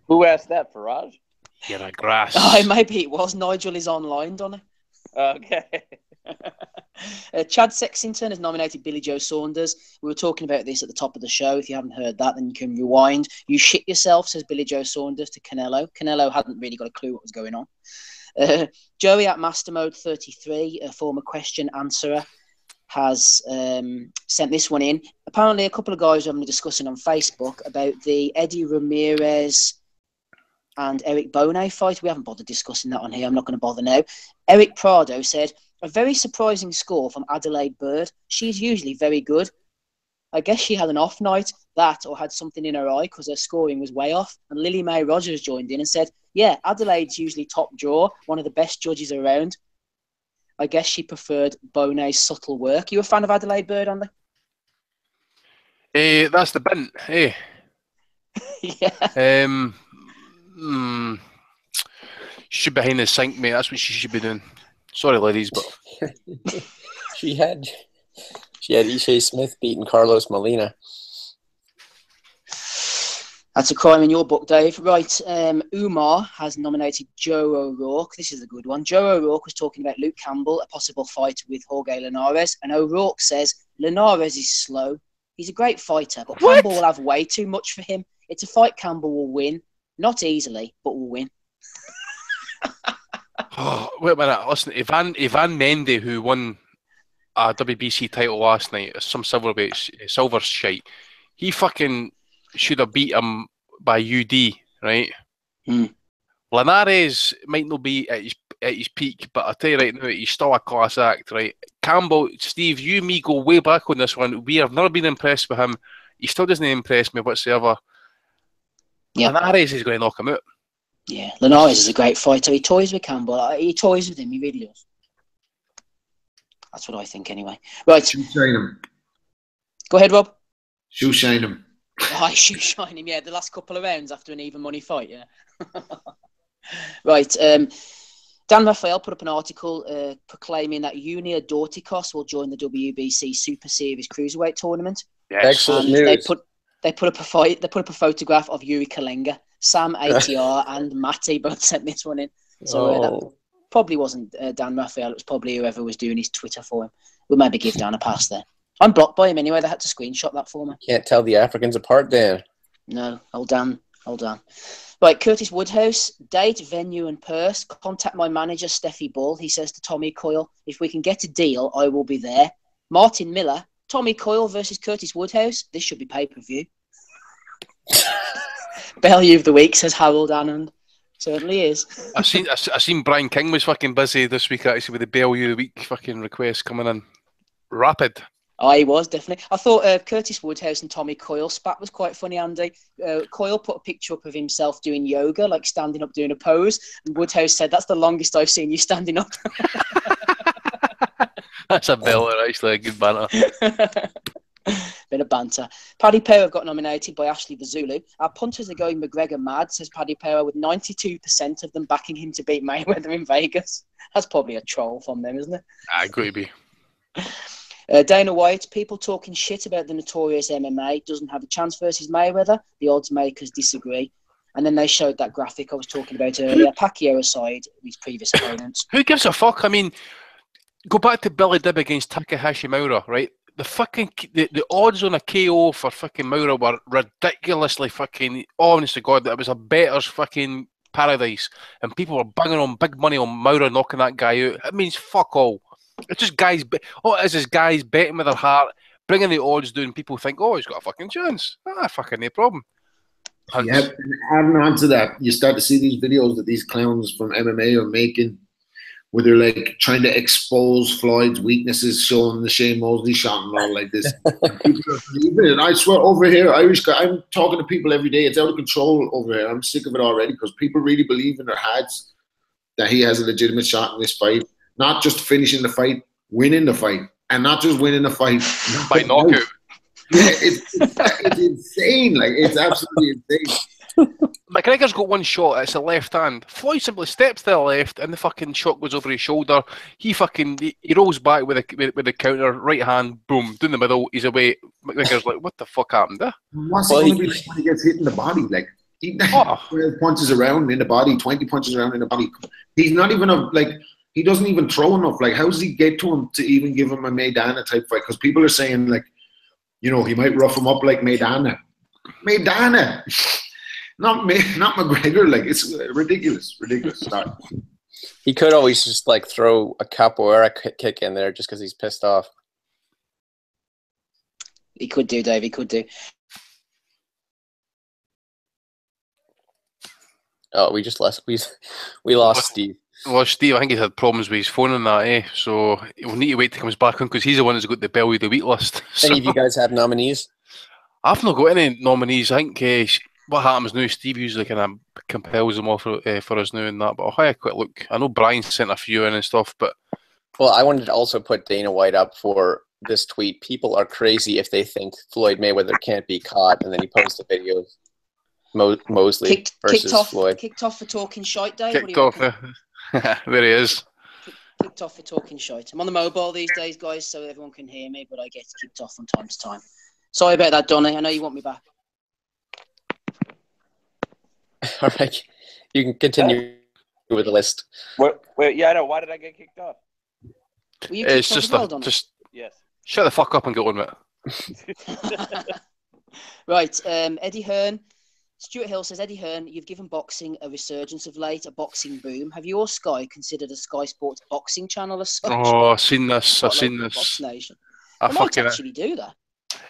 Who asked that, Faraj? You're a grass. Oh, maybe it was. Nigel is online, Donna. Okay. Chad Sexington has nominated Billy Joe Saunders. We were talking about this at the top of the show. If you haven't heard that, then you can rewind. You shit yourself, says Billy Joe Saunders to Canelo. Canelo hadn't really got a clue what was going on. Joey at Master Mode 33, a former question answerer, has sent this one in. Apparently, a couple of guys are discussing on Facebook about the Eddie Ramirez and Eric Bonet fight. We haven't bothered discussing that on here. I'm not going to bother now. Eric Prado said, a very surprising score from Adelaide Bird. She's usually very good. I guess she had an off night, that, or had something in her eye because her scoring was way off. And Lily Mae Rogers joined in and said, yeah, Adelaide's usually top draw, one of the best judges around. I guess she preferred Bonet's subtle work. You a fan of Adelaide Bird, Andy? That's the bint, eh? Yeah. She's behind the sink, mate. That's what she should be doing. Sorry, ladies, but she had Ishe Smith beating Carlos Molina. That's a crime in your book, Dave. Right, Umar has nominated Joe O'Rourke. This is a good one. Joe O'Rourke was talking about Luke Campbell, a possible fight with Jorge Linares, and O'Rourke says Linares is slow. He's a great fighter, but Campbell will have way too much for him. It's a fight Campbell will win. Not easily, but will win. Oh, wait a minute. Listen, Ivan Mendy, who won a WBC title last night, some silver shite, he fucking should have beat him by UD, right? Linares might not be at his peak, but I'll tell you right now, he's still a class act, right? Campbell, Steve, you and me go way back on this one. We have never been impressed with him. He still doesn't impress me whatsoever. Yep. Linares is going to knock him out. Yeah, Linares is a great fighter. He toys with Campbell. He toys with him. He really does. That's what I think, anyway. Right. Shoe shine him. Go ahead, Rob. Shoe shine him. High shoe shine him, yeah, the last couple of rounds after an even money fight, yeah. Right. Dan Raphael put up an article proclaiming that Junior Dorticos will join the WBC Super Series Cruiserweight tournament. Yes. Excellent and news. They put up a photograph of Yuri Kalenga. Sam, ATR, and Matty both sent this one in. So that probably wasn't Dan Raphael. It was probably whoever was doing his Twitter for him. We'll maybe give Dan a pass there. I'm blocked by him anyway. They had to screenshot that for me. Can't tell the Africans apart, Dan. No, hold on. Right, Curtis Woodhouse, date, venue, and purse. Contact my manager, Steffi Ball. He says to Tommy Coyle, if we can get a deal, I will be there. Martin Miller, Tommy Coyle versus Curtis Woodhouse. This should be pay-per-view. Value of the week, says Harold Anand. Certainly is. I seen Brian King was fucking busy this week actually with the value of the week fucking request coming in. Rapid. He was, definitely. I thought Curtis Woodhouse and Tommy Coyle spat was quite funny, Andy. Coyle put a picture up of himself doing yoga, like standing up doing a pose. And Woodhouse said, that's the longest I've seen you standing up. That's a belter, actually. A good banter. Bit of banter. Paddy Power got nominated by Ashley the Zulu. Our punters are going McGregor mad, says Paddy Power, with 92% of them backing him to beat Mayweather in Vegas. That's probably a troll from them, isn't it? I agree with you. Dana White, people talking shit about the notorious MMA, doesn't have a chance versus Mayweather. The odds makers disagree. And then they showed that graphic I was talking about earlier. Pacquiao aside, his previous opponents. Who gives a fuck? I mean, go back to Billy Dib against Takahashi Maura, right? The odds on a KO for fucking Maura were ridiculously fucking, honest to God, that it was a bettor's fucking paradise. And people were banging on big money on Maura knocking that guy out. It means fuck all. It's just guys. All it is guys betting with their heart, bringing the odds down. People think, oh, he's got a fucking chance. Fucking no problem. Yeah, and adding on to that, you start to see these videos that these clowns from MMA are making, where they're like trying to expose Floyd's weaknesses, showing the Shane Mosley shot and all like this. People are believing it. I swear, over here, Irish guy, I'm talking to people every day. It's out of control over here. I'm sick of it already because people really believe in their heads that he has a legitimate shot in this fight. Not just finishing the fight, winning the fight. And not just winning the fight. By knockout. Yeah, it's insane. Like, it's absolutely insane. McGregor's got one shot, it's a left hand. Floyd simply steps to the left and the fucking shot goes over his shoulder. He rolls back with the counter, right hand, boom, down the middle, he's away. McGregor's like, what the fuck happened there? What's it going to be like when he gets hit in the body? Like, he 12 punches around in the body, 20 punches around in the body. He's not even he doesn't even throw enough. Like, how does he get to him to even give him a Maidana type fight? Because people are saying, like, you know, he might rough him up like Maidana. Maidana! Not McGregor. Like, it's ridiculous. Stop. He could always just, like, throw a capoeira kick in there just because he's pissed off. He could do, Dave. He could do. Oh, we lost Steve. Well, Steve, I think he's had problems with his phone and that, so we'll need to wait till he comes back on because he's the one who's got the belly of the week list. Any of you guys have nominees? I've not got any nominees. I think what happens now, Steve usually kind of compels them off for us now and that, but I'll have a quick look. I know Brian sent a few in and stuff, but... Well, I wanted to also put Dana White up for this tweet. People are crazy if they think Floyd Mayweather can't be caught, and then he posts a video of Mosley versus Floyd. Kicked off for talking shite, Dave. Kicked off. There he is. Kicked off for talking shite. I'm on the mobile these days, guys, so everyone can hear me, but I get kicked off from time to time. Sorry about that, Donny. I know you want me back. All right. You can continue with the list. Wait, yeah, I know. Why did I get kicked off? It's just yes. Shut the fuck up and get on with it. Right, Eddie Hearn. Stuart Hill says, Eddie Hearn, you've given boxing a resurgence of late, a boxing boom. Have you or Sky considered a Sky Sports boxing channel as such? Oh, I've seen this. Box Nation. I might actually do that.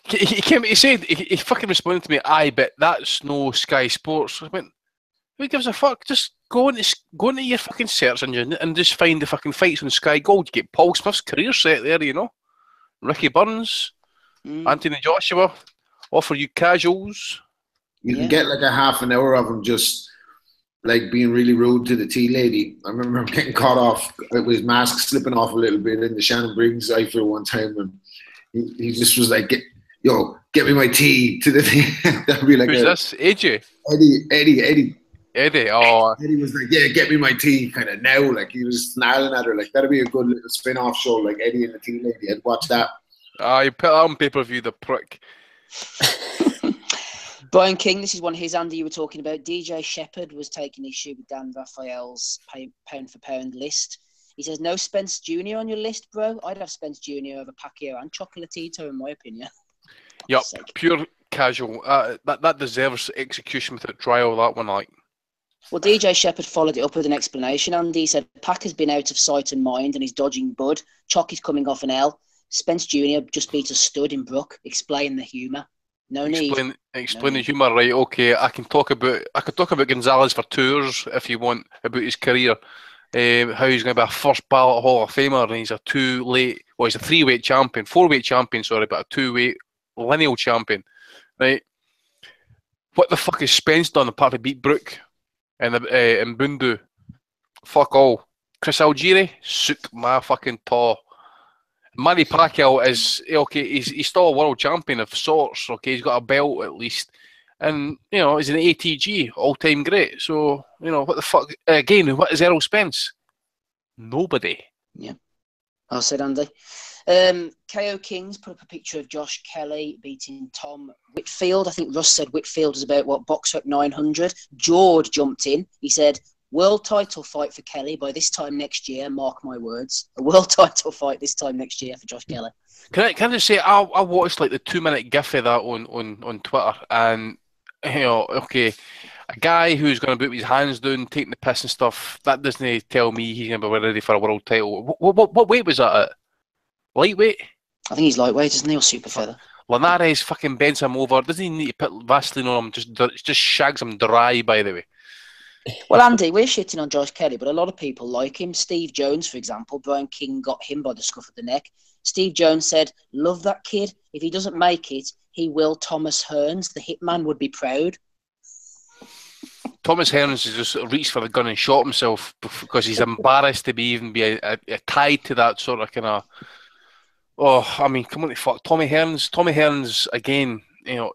He said, he fucking responded to me, aye, but that's no Sky Sports. I went, who gives a fuck? Just go into your fucking search engine and just find the fucking fights on Sky Gold. You get Paul Smith's career set there, you know. Ricky Burns, Anthony Joshua, offer you casuals. You can get like a half an hour of him just like being really rude to the tea lady. I remember him getting caught off with his mask slipping off a little bit in the Shannon Briggs cipher one time, and he just was like, yo, get me my tea to the thing. That'd be like Who's this? AJ? Eddie. Eddie. Oh, Eddie was like, yeah, get me my tea kind of now. Like he was snarling at her. Like that'd be a good little spin-off show. Like Eddie and the Tea Lady. I'd watch that. you put that on pay-per-view, the prick. Brian King, this is one of his, Andy, you were talking about. DJ Shepherd was taking issue with Dan Raphael's pound-for-pound list. He says, no Spence Jr. on your list, bro. I'd have Spence Jr. over PACQUAIO and Chocolatito, in my opinion. Yep, pure casual. That deserves execution without trial, that one, like. Well, DJ Shepherd followed it up with an explanation, Andy. He said, Pac has been out of sight and mind and he's dodging Bud. Choc is coming off an L. Spence Jr. just beat a stud in Brook. Explain the humour. No need. Explain the humour, right? Okay, I could talk about Gonzalez for 2 hours if you want, about his career, how he's going to be a first ballot Hall of Famer, and he's a 3-weight champion, 4-weight champion, sorry, but a 2-weight lineal champion, right? What the fuck has Spence done apart from beat Brook and Bundu? Fuck all. Chris Algieri, suck my fucking paw. Manny Pacquiao is okay. He's still a world champion of sorts. Okay, he's got a belt at least, and he's an ATG all-time great. So what the fuck again? What is Errol Spence? Nobody. Yeah, I said Andy. KO Kings put up a picture of Josh Kelly beating Tom Whitfield. I think Russ said Whitfield was about BoxRec 900. George jumped in. He said, world title fight for Kelly by this time next year. Mark my words. A world title fight this time next year for Josh Kelly. Can I just say I watched like the 2-minute gif of that on Twitter, and okay, a guy who's going to put his hands down, taking the piss and stuff. That doesn't tell me he's going to be ready for a world title. What weight was that at? Lightweight? I think he's lightweight, isn't he, or super feather? Linares fucking bends him over. Doesn't he need to put Vaseline on him? Just shags him dry, by the way. Well, Andy, we're shitting on Josh Kelly, but a lot of people like him. Steve Jones, for example, Brian King got him by the scruff of the neck. Steve Jones said, love that kid. If he doesn't make it, he will Thomas Hearns. The hitman would be proud. Thomas Hearns has just reached for the gun and shot himself because he's embarrassed to even be tied to that sort of kind of... Oh, I mean, come on to fuck. Tommy Hearns, again,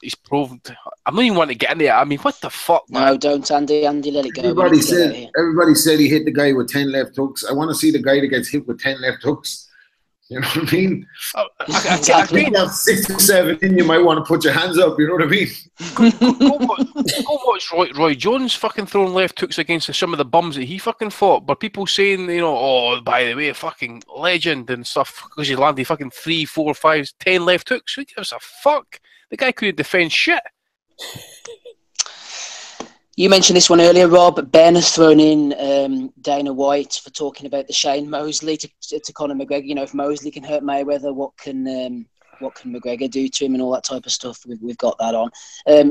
he's proved... I'm not even wanting to get into it. I mean, what the fuck, man? No, don't, Andy. Andy, let it go. Everybody said he hit the guy with 10 left hooks. I want to see the guy that gets hit with 10 left hooks. You know what I mean? Exactly. If you have 6 or 7 in, you might want to put your hands up. You know what I mean? Go watch Roy Jones fucking throwing left hooks against some of the bums that he fucking fought. But people saying, oh, by the way, fucking legend and stuff because he landed fucking 3, 4, 5, 10 left hooks. Who gives a fuck? The guy couldn't defend shit. You mentioned this one earlier, Rob. Ben has thrown in Dana White for talking about the Shane Mosley to Conor McGregor. If Mosley can hurt Mayweather, what can McGregor do to him and all that type of stuff? We've got that on.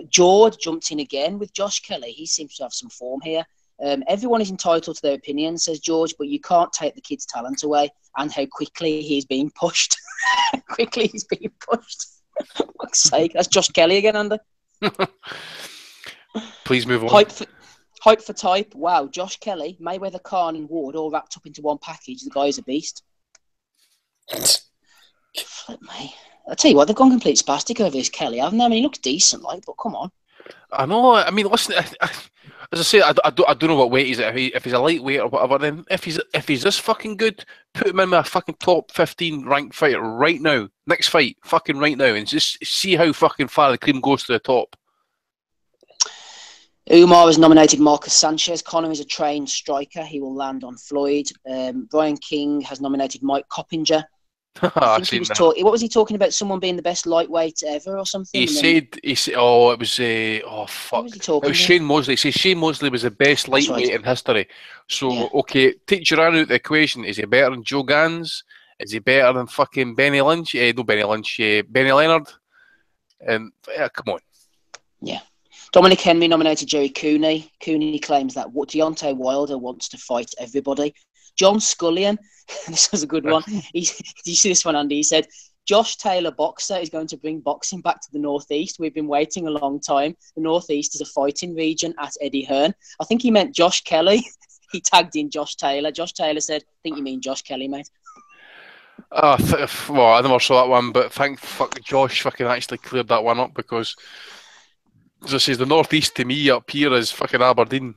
George jumped in again with Josh Kelly. He seems to have some form here. Everyone is entitled to their opinion, says George, but you can't take the kid's talent away and how quickly he's being pushed. Quickly he's being pushed. For fuck's sake. That's Josh Kelly again, Andy. Please move on. Hype for type. Wow, Josh Kelly, Mayweather, Khan, and Ward all wrapped up into one package. The guy's a beast. Flip me. I tell you what, they've gone complete spastic over this Kelly, haven't they? I mean, he looks decent, but come on. I know. I mean, listen. As I say, I don't know what weight he's at. If he's a lightweight or whatever, then if he's this fucking good, put him in my fucking top 15 ranked fighter right now. Next fight, fucking right now, and just see how fucking far the cream goes to the top. Umar has nominated Marcus Sanchez. Conor is a trained striker. He will land on Floyd. Brian King has nominated Mike Coppinger. I think he was what was he talking about? Someone being the best lightweight ever or something? He said, oh, it was, oh, fuck. It was Shane Mosley. He says Shane Mosley was the best lightweight in history. So, yeah. Okay, take Duran out of the equation. Is he better than Joe Gans? Is he better than fucking Benny Lynch? No, Benny Lynch. Benny Leonard. And, yeah, come on. Yeah. Dominic Henry nominated Jerry Cooney. Cooney claims that Deontay Wilder wants to fight everybody. John Scullion, this was a good one. Did you see this one, Andy? He said, Josh Taylor boxer is going to bring boxing back to the Northeast. We've been waiting a long time. The Northeast is a fighting region at Eddie Hearn. I think he meant Josh Kelly. He tagged in Josh Taylor. Josh Taylor said, I think you mean Josh Kelly, mate. Well, I never saw that one, but thank fuck Josh fucking actually cleared that one up because, as I says, the northeast to me up here is fucking Aberdeen.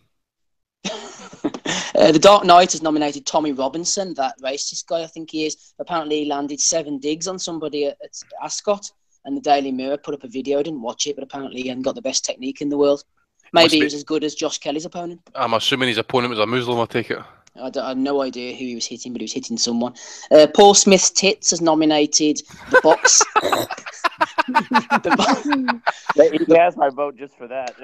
The Dark Knight has nominated Tommy Robinson, that racist guy I think he is. Apparently he landed 7 digs on somebody at Ascot, and the Daily Mirror put up a video. I didn't watch it, but apparently he hadn't got the best technique in the world. Maybe he was as good as Josh Kelly's opponent. I'm assuming his opponent was a Muslim, I take it. I had no idea who he was hitting, but he was hitting someone. Paul Smith's tits has nominated the box. He has my vote just for that.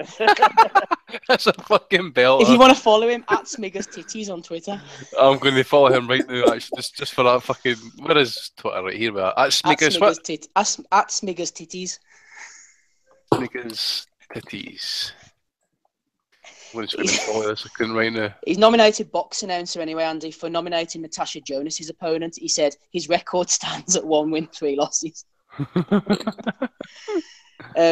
That's a fucking belt. If you want to follow him, at Smiggers Titties on Twitter. I'm going to follow him right now, actually, just for that fucking... Where is Twitter? Right here, at Smiggers... At Smiggers Titties. Smiggers Titties. I'm going to follow this. I couldn't right now. He's nominated box announcer anyway, Andy, for nominating Natasha Jonas, his opponent. He said his record stands at 1 win, 3 losses.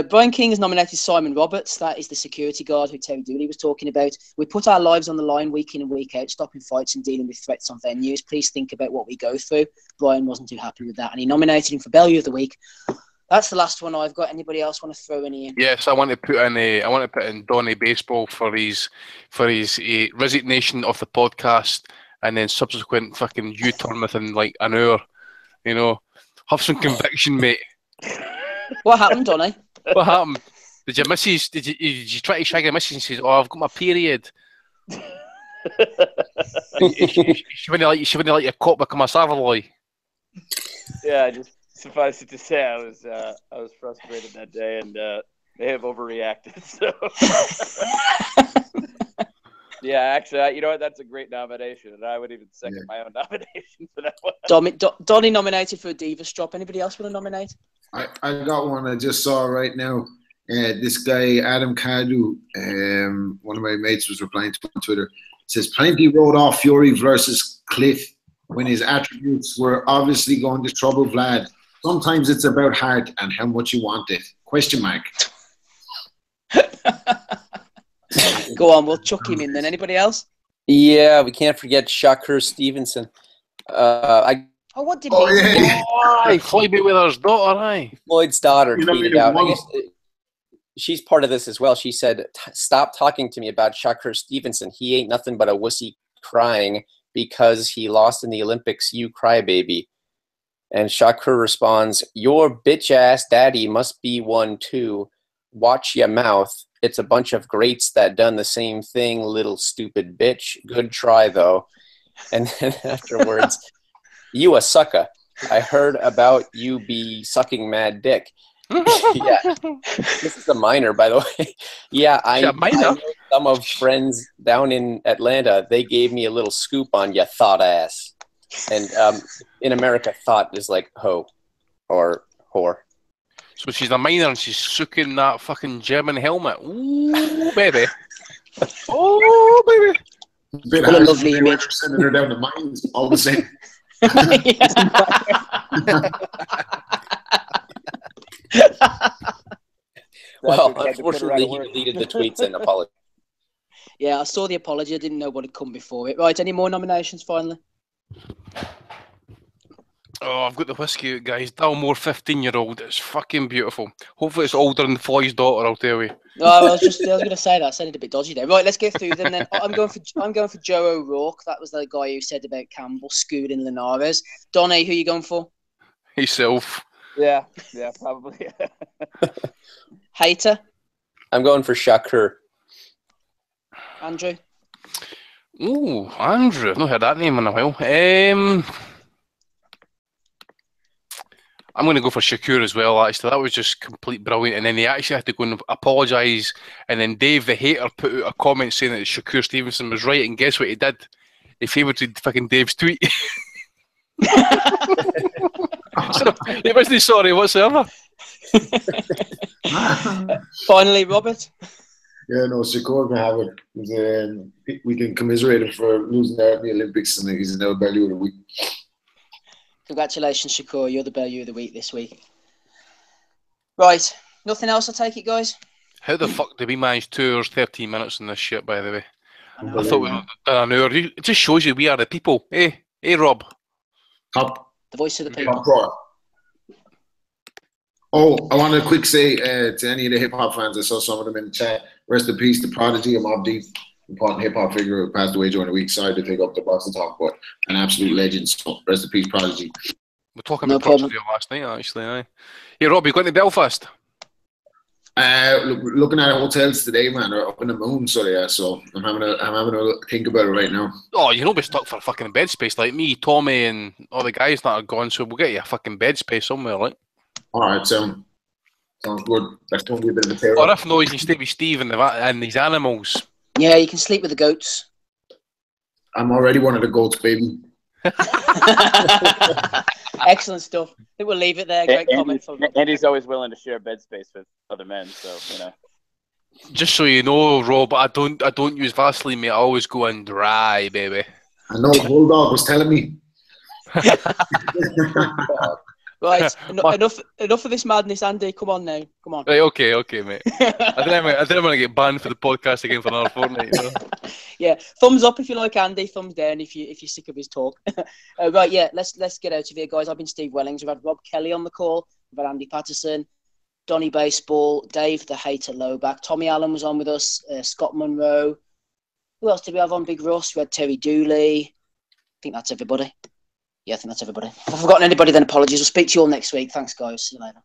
Brian King has nominated Simon Roberts. That is the security guard who Terry Dooley was talking about. We put our lives on the line week in and week out, stopping fights and dealing with threats on venues. Please think about what we go through. Brian wasn't too happy with that, and he nominated him for Bellew of the Week. That's the last one I've got. Anybody else want to throw any in? Yes, I want to put in Donny Baseball for his resignation of the podcast and then subsequent fucking U-turn within like an hour. You know, have some conviction, mate. What happened, Donny? What happened? Did your missus? Did you try to shag your missus and says, "Oh, I've got my period." She wouldn't let your coat become a Savoy. Yeah, just suffice it to say, I was frustrated that day and may have overreacted. So, yeah, actually, you know what? That's a great nomination, and I would even second my own nomination for that one. Donny nominated for a Divas drop. Anybody else want to nominate? I got one I just saw right now. This guy, Adam Cadu, one of my mates was replying to on Twitter. It says, plenty wrote off Fury versus Cliff when his attributes were obviously going to trouble Vlad. Sometimes it's about heart and how much you want it. Question mark. Go on, we'll chuck him in then. Anybody else? Yeah, we can't forget Shakur Stevenson. What did he do? Floyd Mayweather's daughter, aye. Floyd's daughter tweeted out. She's part of this as well. She said, stop talking to me about Shakur Stevenson. He ain't nothing but a wussy crying because he lost in the Olympics, you crybaby. And Shakur responds, your bitch-ass daddy must be one too. Watch your mouth. It's a bunch of greats that done the same thing, little stupid bitch. Good try, though. And then afterwards, you a sucker. I heard about you be sucking mad dick. Yeah, this is a minor, by the way. Yeah, I know some of friends down in Atlanta. They gave me a little scoop on ya thought ass. And in America, thought is like hoe or whore. So she's a minor and she's sucking that fucking German helmet. Ooh, baby. Oh, baby. What a lovely image. Sending her down the mines all the same. Well, unfortunately, he deleted the tweets and apologized. Yeah, I saw the apology. I didn't know what had come before it. Right, any more nominations finally? Oh, I've got the whiskey out, guys. Dalmore 15-year-old. It's fucking beautiful. Hopefully it's older than Floyd's daughter, I'll tell you. Oh, I was going to say that. I sounded a bit dodgy there. Right, let's get through them then. I'm going for Joe O'Rourke. That was the guy who said about Campbell schooling Linares. Donny, who are you going for? Himself. Yeah, probably. Hater? I'm going for Shakur. Andrew? Ooh, Andrew. I've not heard that name in a while. I'm going to go for Shakur as well, actually. That was just complete brilliant. And then they actually had to go and apologise. And then Dave, the hater, put out a comment saying that Shakur Stevenson was right. And guess what he did? He favoured fucking Dave's tweet. So, he wasn't sorry whatsoever. Finally, Robert? Yeah, no, Shakur can have it. We can commiserate him for losing out in the Olympics, and he's now Bellew of the Week. Congratulations, Shakur. You're the Bellew of the Week this week. Right. Nothing else, I take it, guys? How the fuck did we manage 2 hours, 13 minutes in this shit, by the way? I thought we were done an hour. It just shows you we are the people. Hey, Rob. Top. The voice of the people. Oh, I want to quick say to any of the hip hop fans, I saw some of them in the chat. Rest in peace, the Prodigy of Mobb Deep, important hip hop figure who passed away during the week. Sorry to take up the boxing talk, but an absolute legend. So rest in peace, Prodigy. We're talking about Prodigy last night, actually. Aye. Hey, Rob, you going to Belfast? Looking at hotels today, man, are up in the moon. So yeah, so I'm having a think about it right now. Oh, you know, we're stuck for a fucking bed space, like me, Tommy, and all the guys that are gone. So we'll get you a fucking bed space somewhere, like. All right, sounds good. That's going to be a bit of a tear. Or if not, you can stay with Steve and these animals. Yeah, you can sleep with the goats. I'm already one of the goats, baby. Excellent stuff. I think we'll leave it there. Great comment. Andy's always willing to share bed space with other men, so you know. Just so you know, Rob, I don't use Vaseline, mate. I always go in dry, baby. I know Bulldog was telling me. Right, enough of this madness, Andy. Come on now, come on. Right, okay, mate. I didn't want to get banned for the podcast again for another fortnight. You know? Yeah, thumbs up if you like Andy, thumbs down if you're sick of his talk. Right, yeah, let's get out of here, guys. I've been Steve Wellings. We've had Rob Kelly on the call. We've had Andy Patterson, Donny Baseball, Dave the Hater Lowback, Tommy Allen was on with us, Scott Munro. Who else did we have on? Big Russ. We had Terry Dooley. I think that's everybody. Yeah, I think that's everybody. If I've forgotten anybody, then apologies. We'll speak to you all next week. Thanks, guys. See you later.